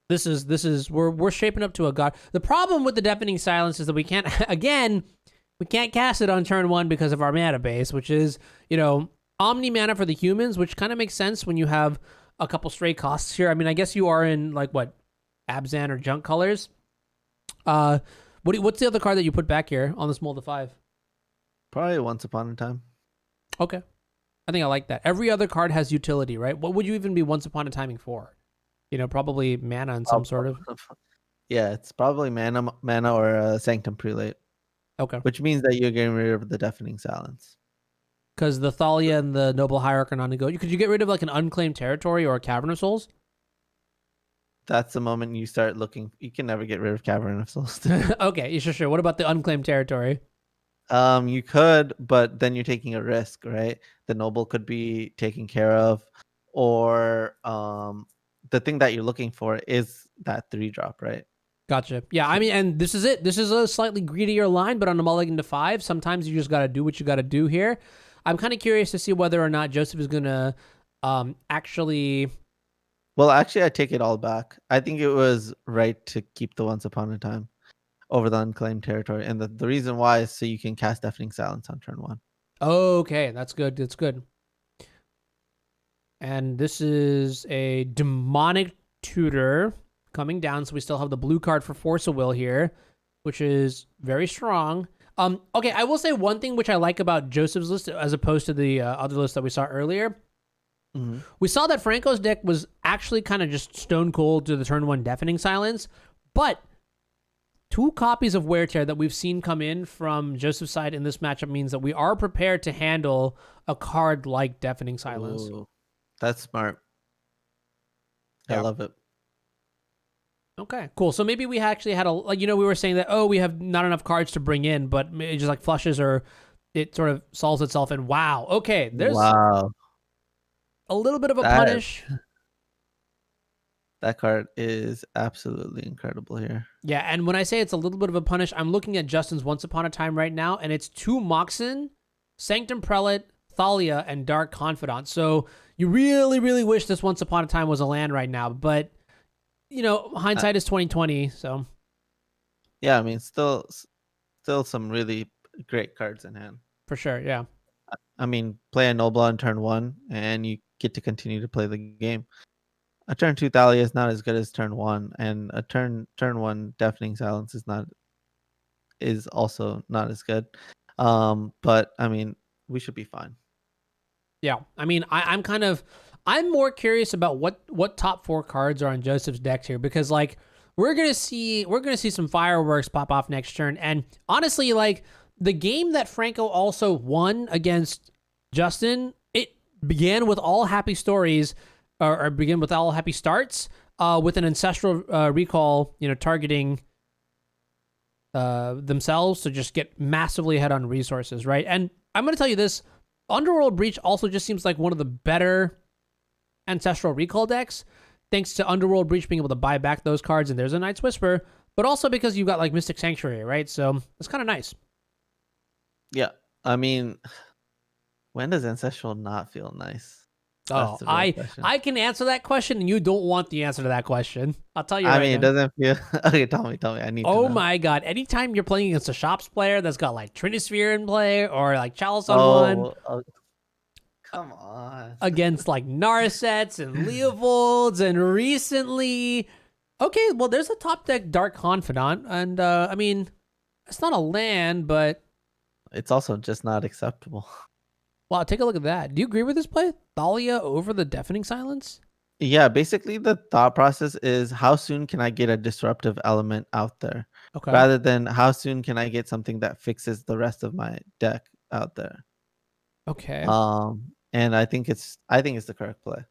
This is we're shaping up to a god. The problem with the Deafening Silence is that we can't cast it on turn 1 because of our mana base, which is, Omni mana for the humans, which kind of makes sense when you have a couple stray costs here. I mean, I guess you are in like what, Abzan or Junk colors. What's the other card that you put back here on this mold of 5? Probably Once Upon a Time. Okay, I think I like that. Every other card has utility, right? What would you even be Once Upon a Timing for? Probably mana and some sort of. Yeah, it's probably mana or Sanctum Prelate. Okay, Which means that you're getting rid of the Deafening Silence. because the Thalia and the Noble Hierarch are non-negotiable. Could you get rid of like an Unclaimed Territory or a Cavern of Souls? That's the moment you start looking. You can never get rid of Cavern of Souls. Okay, sure. What about the Unclaimed Territory? You could, but then you're taking a risk, right? The noble could be taken care of, or the thing that you're looking for is that 3-drop, right? Gotcha. Yeah, I mean, and this is it. This is a slightly greedier line, but on a mulligan to 5, sometimes you just got to do what you got to do here. I'm kind of curious to see whether or not Joseph is going to actually... Well, actually, I take it all back. I think it was right to keep the Once Upon a Time over the Unclaimed Territory. And the reason why is so you can cast Deafening Silence on turn 1. Okay, that's good. That's good. And this is a Demonic Tutor coming down, so we still have the blue card for Force of Will here, which is very strong. Okay, I will say one thing which I like about Joseph's list as opposed to the other list that we saw earlier. Mm-hmm. We saw that Franco's deck was actually kind of just stone cold to the turn 1 Deafening Silence, but 2 copies of Wear Tear that we've seen come in from Joseph's side in this matchup means that we are prepared to handle a card like Deafening Silence. Ooh, that's smart. Yeah. I love it. Okay, cool. So maybe we actually had we were saying that, we have not enough cards to bring in, but it just like flushes or it sort of solves itself. And wow, okay, there's a little bit of a punish. That card is absolutely incredible here. Yeah, and when I say it's a little bit of a punish, I'm looking at Justin's Once Upon a Time right now, and it's 2 Moxen, Sanctum Prelate, Thalia, and Dark Confidant. So you really, really wish this Once Upon a Time was a land right now, but hindsight is 2020. So yeah, I mean, still some really great cards in hand for sure. Yeah, I mean, play a Noble on turn 1, and you get to continue to play the game. A turn 2 Thalia is not as good as turn 1, and a turn 1 Deafening Silence is also not as good. But I mean, we should be fine. Yeah, I mean, I'm kind of I'm more curious about what top 4 cards are on Joseph's decks here, because like we're gonna see some fireworks pop off next turn. And honestly, like the game that Franco also won against Justin, it began with all happy stories, or began with all happy starts, with an ancestral recall, targeting themselves to just get massively ahead on resources, right? And I'm gonna tell you this: Underworld Breach also just seems like one of the better ancestral recall decks, thanks to Underworld Breach being able to buy back those cards, and there's a Night's Whisper, but also because you've got like Mystic Sanctuary, right? So it's kind of nice. Yeah, I mean, when does ancestral not feel nice? That's Oh, the real I question. I can answer that question, and you don't want the answer to that question. I'll tell you I right mean, it now. doesn't feel. Okay, tell me. I need to Oh know. my god! Anytime you're playing against a shops player that's got like Trinisphere in play, or like Chalice on one, Oh, come on. against like Narsets and Leovolds, and recently, okay, well, there's a top deck Dark Confidant, and I mean, it's not a land, but It's also just not acceptable. wow, take a look at that. Do you agree with this play? Thalia over the Deafening Silence? Yeah, basically the thought process is how soon can I get a disruptive element out there, Okay. rather than how soon can I get something that fixes the rest of my deck out there. Okay. And I think it's the correct play,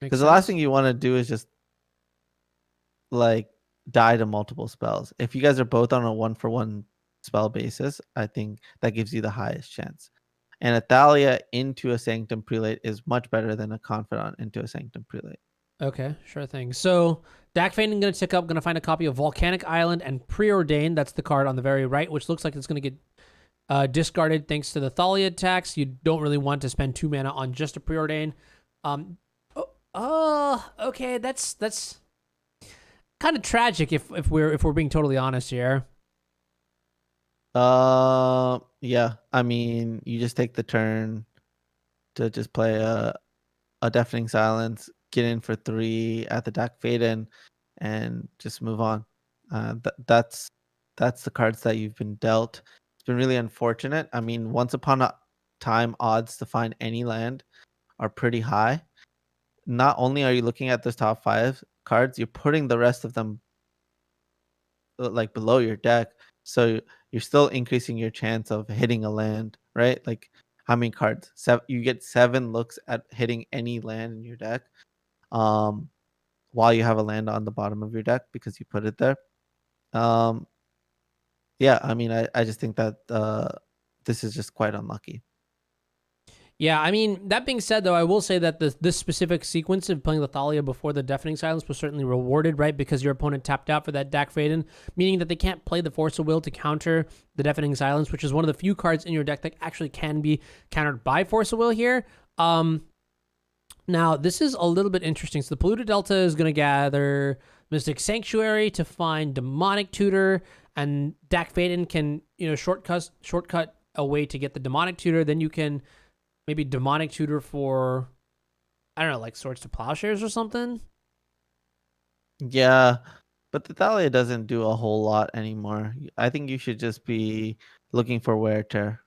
Makes because the last sense. thing you want to do is just like die to multiple spells. If you guys are both on a 1-for-1 spell basis, I think that gives you the highest chance. And a Thalia into a Sanctum Prelate is much better than a Confidant into a Sanctum Prelate. Okay, sure thing. So, Dak Fane going to tick up, going to find a copy of Volcanic Island and Preordained. That's the card on the very right, which looks like it's going to get discarded thanks to the Thalia tax. You don't really want to spend 2 mana on just a Preordain. Okay, that's kind of tragic if we're being totally honest here. Yeah. I mean, you just take the turn to just play a Deafening Silence, get in for 3 at the Dak Faden, and just move on. That's the cards that you've been dealt. It's been really unfortunate. I mean, once upon a time, odds to find any land are pretty high. Not only are you looking at those top 5 cards, you're putting the rest of them like below your deck, so you're still increasing your chance of hitting a land, right? Like how many cards? You get 7 looks at hitting any land in your deck, um, while you have a land on the bottom of your deck because you put it there. Um, yeah, I mean, I just think that this is just quite unlucky. Yeah, I mean, that being said, though, I will say that this specific sequence of playing the Thalia before the Deafening Silence was certainly rewarded, right? Because your opponent tapped out for that Dak Faden, meaning that they can't play the Force of Will to counter the Deafening Silence, which is one of the few cards in your deck that actually can be countered by Force of Will here. Now, this is a little bit interesting. So the Polluted Delta is going to gather Mystic Sanctuary to find Demonic Tutor, and Dak Faden can, shortcut a way to get the Demonic Tutor. Then you can maybe Demonic Tutor for, I don't know, like Swords to Plowshares or something. Yeah, but the Thalia doesn't do a whole lot anymore. I think you should just be looking for Wear Tear.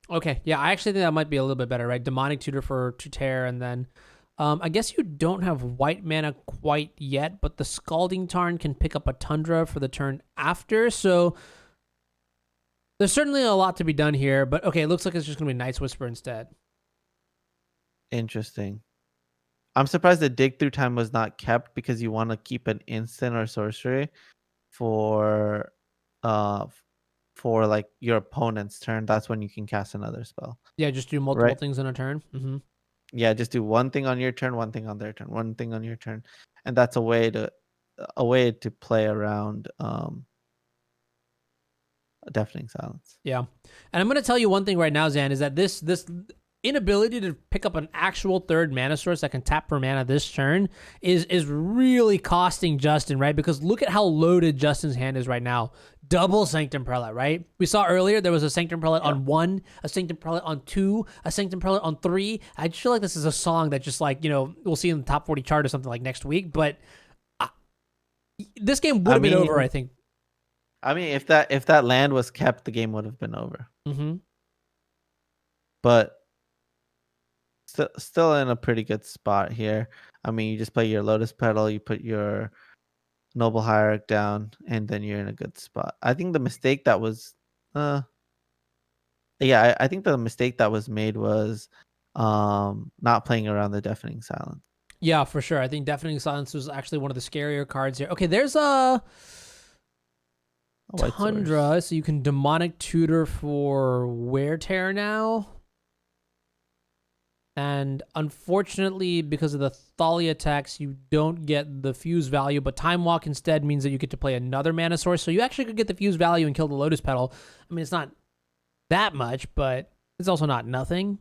Okay, yeah, I actually think that might be a little bit better, right? Demonic Tutor for to tear, and then I guess you don't have white mana quite yet, but the Scalding Tarn can pick up a Tundra for the turn after, so there's certainly a lot to be done here. But okay, it looks like it's just gonna be Night's Whisper instead. Interesting. I'm surprised the dig through time was not kept, because you want to keep an instant or sorcery for uh for like your opponent's turn. That's when you can cast another spell, Yeah, just do multiple right? things in a turn. Yeah, just do one thing on your turn, one thing on their turn, one thing on your turn, and that's a way to play around Deafening Silence. Yeah, and I'm gonna tell you one thing right now, Zan, is that this inability to pick up an actual third mana source that can tap per mana this turn is really costing Justin, right? Because look at how loaded Justin's hand is right now. Double Sanctum Prelate, right? We saw earlier there was a Sanctum Prelate Yeah. on 1, a Sanctum Prelate on 2, a Sanctum Prelate on 3. I just feel like this is a song that just like, we'll see in the top 40 chart or something like next week, but this game would have been over, I think. I mean, if that land was kept, the game would have been over. Mm-hmm. But still in a pretty good spot here. I mean, you just play your Lotus Petal, you put your Noble Hierarch down, and then you're in a good spot. I think the mistake that was, yeah, I think the mistake that was made was, not playing around the Deafening Silence. Yeah, for sure. I think Deafening Silence was actually one of the scarier cards here. Okay, there's a White Tundra, Source. so you can Demonic Tutor for Wear Tear now. And unfortunately, because of the Thalia tax, you don't get the fuse value, but Time Walk instead means that you get to play another mana source. So you actually could get the fuse value and kill the Lotus Petal. I mean, it's not that much, but it's also not nothing.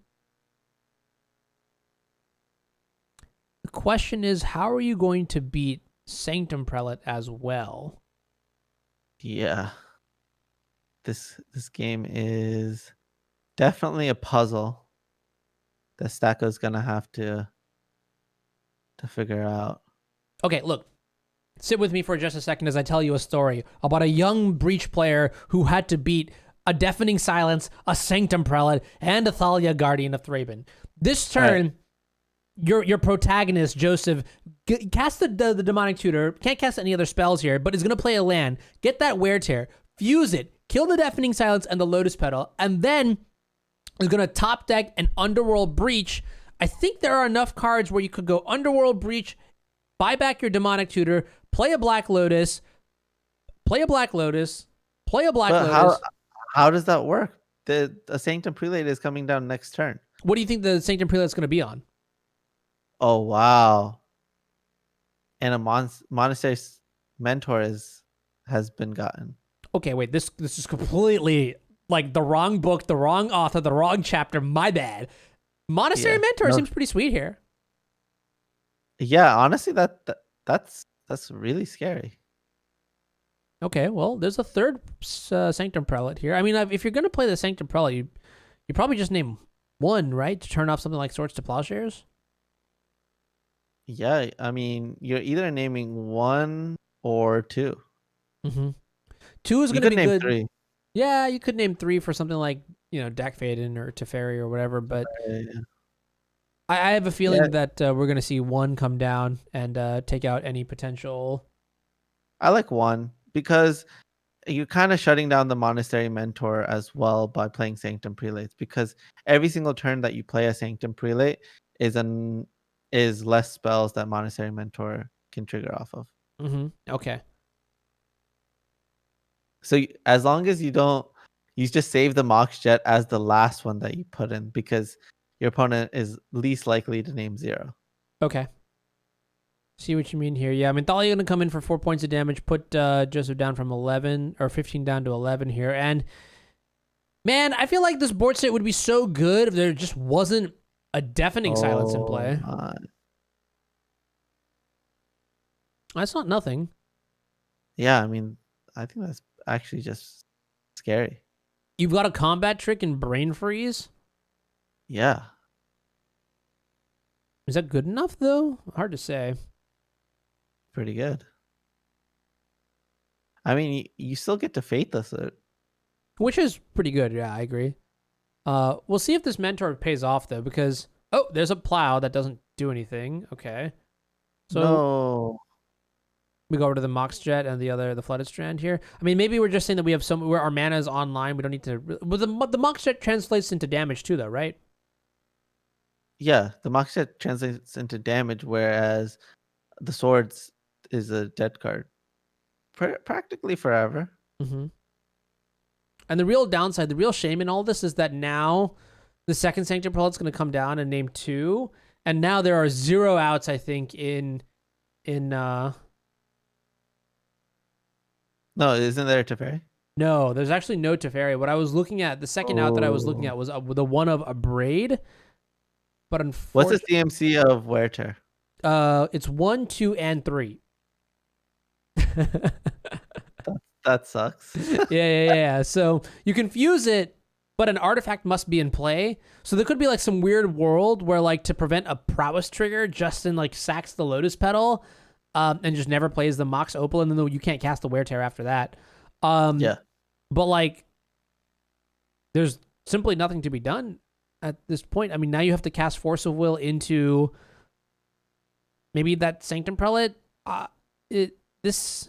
The question is, how are you going to beat Sanctum Prelate as well? Yeah. This game is definitely a puzzle that Stacko's gonna have to figure out. Okay, look. Sit with me for just a second as I tell you a story about a young Breach player who had to beat a Deafening Silence, a Sanctum Prelate, and a Thalia Guardian of Thraben. This turn, your protagonist, Joseph, cast the Demonic Tutor, can't cast any other spells here, but is going to play a land, get that Wear Tear, fuse it, kill the Deafening Silence and the Lotus Petal, and then is going to top deck an Underworld Breach. I think there are enough cards where you could go Underworld Breach, buy back your Demonic Tutor, play a Black Lotus, play a Black Lotus, play a Black Lotus. How does that work? The Sanctum Prelate is coming down next turn. What do you think the Sanctum Prelate's going to be on? Oh, wow. And a Monastery Mentor has been gotten. Okay, wait, this is completely like the wrong book, the wrong author, the wrong chapter. My bad. Monastery Mentor seems pretty sweet here. Yeah, honestly, that's really scary. Okay, well, there's a third Sanctum Prelate here. I mean, if you're going to play the Sanctum Prelate, you probably just name one, right? To turn off something like Swords to Plowshares? Yeah, I mean, you're either naming one or two. Mm-hmm. Two is going to be name good. Three. Yeah, you could name three for something like, Dak Faden or Teferi or whatever, but I have a feeling that we're going to see one come down and take out any potential. I like one because you're kind of shutting down the Monastery Mentor as well by playing Sanctum Prelates, because every single turn that you play a Sanctum Prelate is less spells that Monastery Mentor can trigger off of. Mm-hmm. Okay. So as long as you just save the Mox Jet as the last one that you put in, because your opponent is least likely to name 0. Okay. See what you mean here. Yeah, I mean, Thalia going to come in for 4 points of damage, put Joseph down from 11 or 15 down to 11 here. And man, I feel like this board state would be so good if there just wasn't a Deafening Silence in play. That's not nothing. Yeah, I mean, I think that's actually just scary. You've got a combat trick in Brain Freeze? Yeah. Is that good enough, though? Hard to say. Pretty good. I mean, you still get to Faithless it. Which is pretty good, yeah, I agree. We'll see if this Mentor pays off, though, because... Oh, there's a Plow that doesn't do anything. Okay. So no. We go over to the Mox Jet and the Flooded Strand here. I mean, maybe we're just saying that we have where our mana is online. We don't need to... But the Mox Jet translates into damage, too, though, right? Yeah, the Mox Jet translates into damage, whereas the Swords is a dead card. Practically forever. Mm-hmm. And the real downside, the real shame in all this is that now the second Sanctum Prelate's going to come down and name 2. And now there are 0 outs, I think, in No, isn't there a Teferi? No, there's actually no Teferi. What I was looking at, the second out that I was looking at was the one of a Braid. But what's the CMC of Wear Tear? It's 1, 2, and 3. That sucks. Yeah. So you can fuse it, but an artifact must be in play. So there could be like some weird world where, like, to prevent a prowess trigger, Justin like sacks the Lotus Petal, and just never plays the Mox Opal, and then you can't cast the Wear Tear after that. Yeah. But like, there's simply nothing to be done at this point. I mean, now you have to cast Force of Will into maybe that Sanctum Prelate. It this,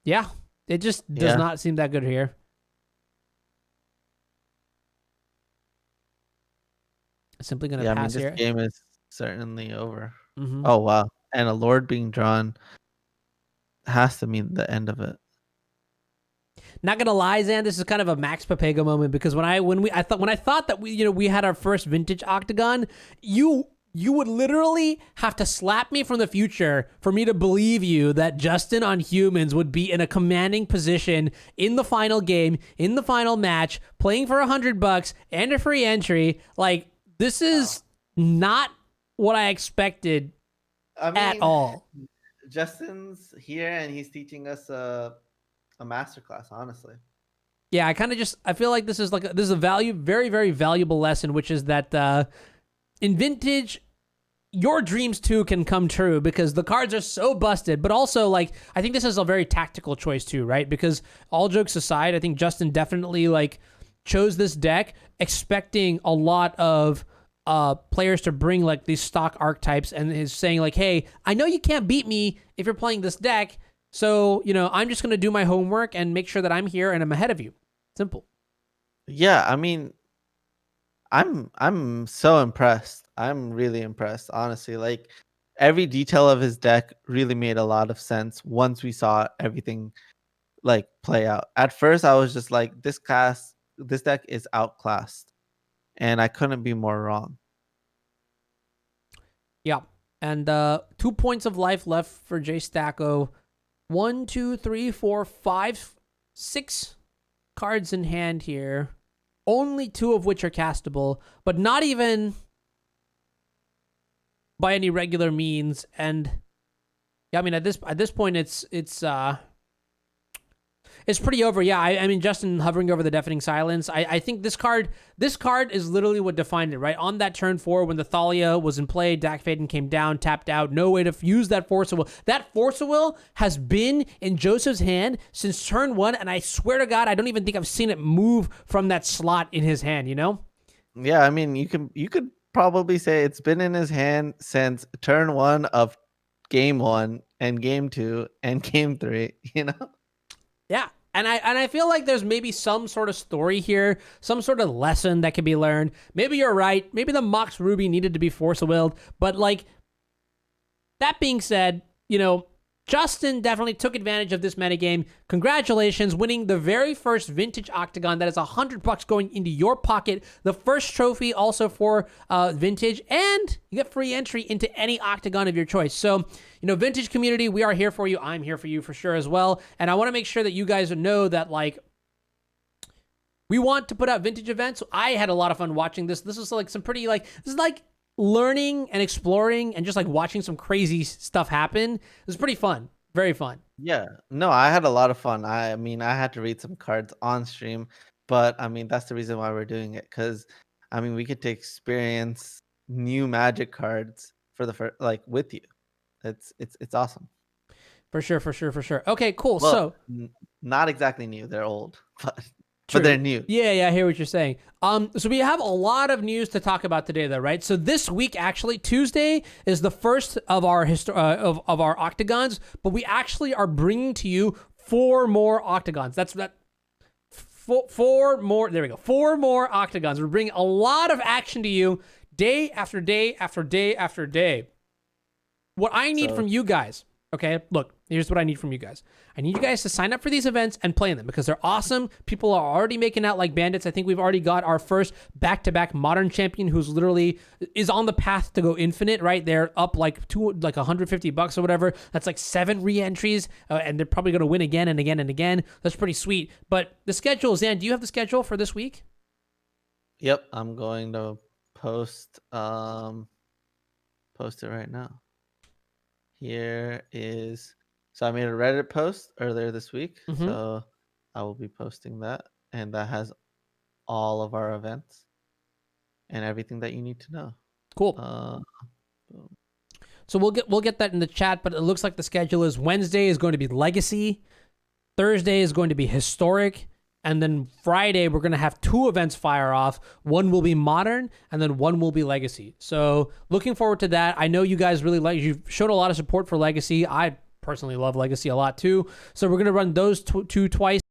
yeah, it just does Yeah. not seem that good here. Simply gonna Yeah, I mean, pass this here. game is certainly over. Mm-hmm. Oh, wow. And a Lord being drawn has to mean the end of it. Not gonna lie, Zan, this is kind of a Max Papega moment because when I thought that we had our first vintage Octagon, you would literally have to slap me from the future for me to believe you that Justin on humans would be in a commanding position in the final game, in the final match, playing for $100 and a free entry. Like, this is not what I expected I at mean, all. Justin's here and he's teaching us a masterclass, honestly. Yeah, I feel like this is a very, very valuable lesson, which is that in vintage, your dreams too can come true because the cards are so busted. But also, like, I think this is a very tactical choice too, right? Because all jokes aside, I think Justin definitely like chose this deck expecting a lot of players to bring like these stock archetypes, and is saying like, hey, I know you can't beat me if you're playing this deck, so I'm just gonna do my homework and make sure that I'm here and I'm ahead of you. Simple. Yeah, I mean, I'm so impressed. I'm really impressed, honestly. Like every detail of his deck really made a lot of sense once we saw everything like play out. At first I was just like this deck is outclassed and I couldn't be more wrong. Yeah. And 2 points of life left for Jay Stacko. 1, 2, 3, 4, 5, 6 cards in hand here. Only 2 of which are castable, but not even by any regular means. And yeah, I mean at this point it's pretty over. Yeah, I mean, Justin hovering over the Deafening Silence. I think this card is literally what defined it, right? On that turn 4, when the Thalia was in play, Dak Faden came down, tapped out, no way to use that Force of Will. That Force of Will has been in Joseph's hand since turn 1, and I swear to God, I don't even think I've seen it move from that slot in his hand, Yeah, I mean, you could probably say it's been in his hand since turn 1 of game 1 and game 2 and game 3, Yeah. And I feel like there's maybe some sort of story here, some sort of lesson that can be learned. Maybe you're right. Maybe the Mox Ruby needed to be Force of Willed. But like, that being said, Justin definitely took advantage of this metagame. Congratulations, winning the very first vintage Octagon. That is $100 going into your pocket. The first trophy also for vintage, and you get free entry into any Octagon of your choice. So, vintage community, we are here for you. I'm here for you for sure as well. And I want to make sure that you guys know that, like, we want to put out vintage events. I had a lot of fun watching this. This is like some pretty, like, this is like learning and exploring and just like watching some crazy stuff happen. It was pretty fun. Very fun. Yeah. No, I had a lot of fun. I mean, I had to read some cards on stream, but I mean, that's the reason why we're doing it. Cause I mean, we get to experience new magic cards for the first, like with you. It's awesome. For sure, for sure, for sure. Okay, cool. Well, So not exactly new. They're old, but true. they're new. Yeah, I hear what you're saying. So we have a lot of news to talk about today, though, right? So this week, actually, Tuesday is the first of our of our Octagons, but we actually are bringing to you 4 more Octagons. That's that. 4 more. There we go. 4 more Octagons. We're bringing a lot of action to you, day after day after day after day. What I need from you guys. Okay, look, here's what I need from you guys. I need you guys to sign up for these events and play in them because they're awesome. People are already making out like bandits. I think we've already got our first back-to-back modern champion who's literally is on the path to go infinite, right? They're up like $150 or whatever. That's like 7 re-entries, and they're probably going to win again and again and again. That's pretty sweet. But the schedule, Zan, do you have the schedule for this week? Yep, I'm going to post it right now. Here is, so I made a Reddit post earlier this week, so I will be posting that, and that has all of our events and everything that you need to know. Cool. So we'll get that in the chat, but it looks like the schedule is Wednesday is going to be Legacy, Thursday is going to be Historic, And then Friday, we're going to have 2 events fire off. One will be Modern, and then one will be Legacy. So looking forward to that. I know you guys really you've showed a lot of support for Legacy. I personally love Legacy a lot too. So we're going to run those two twice.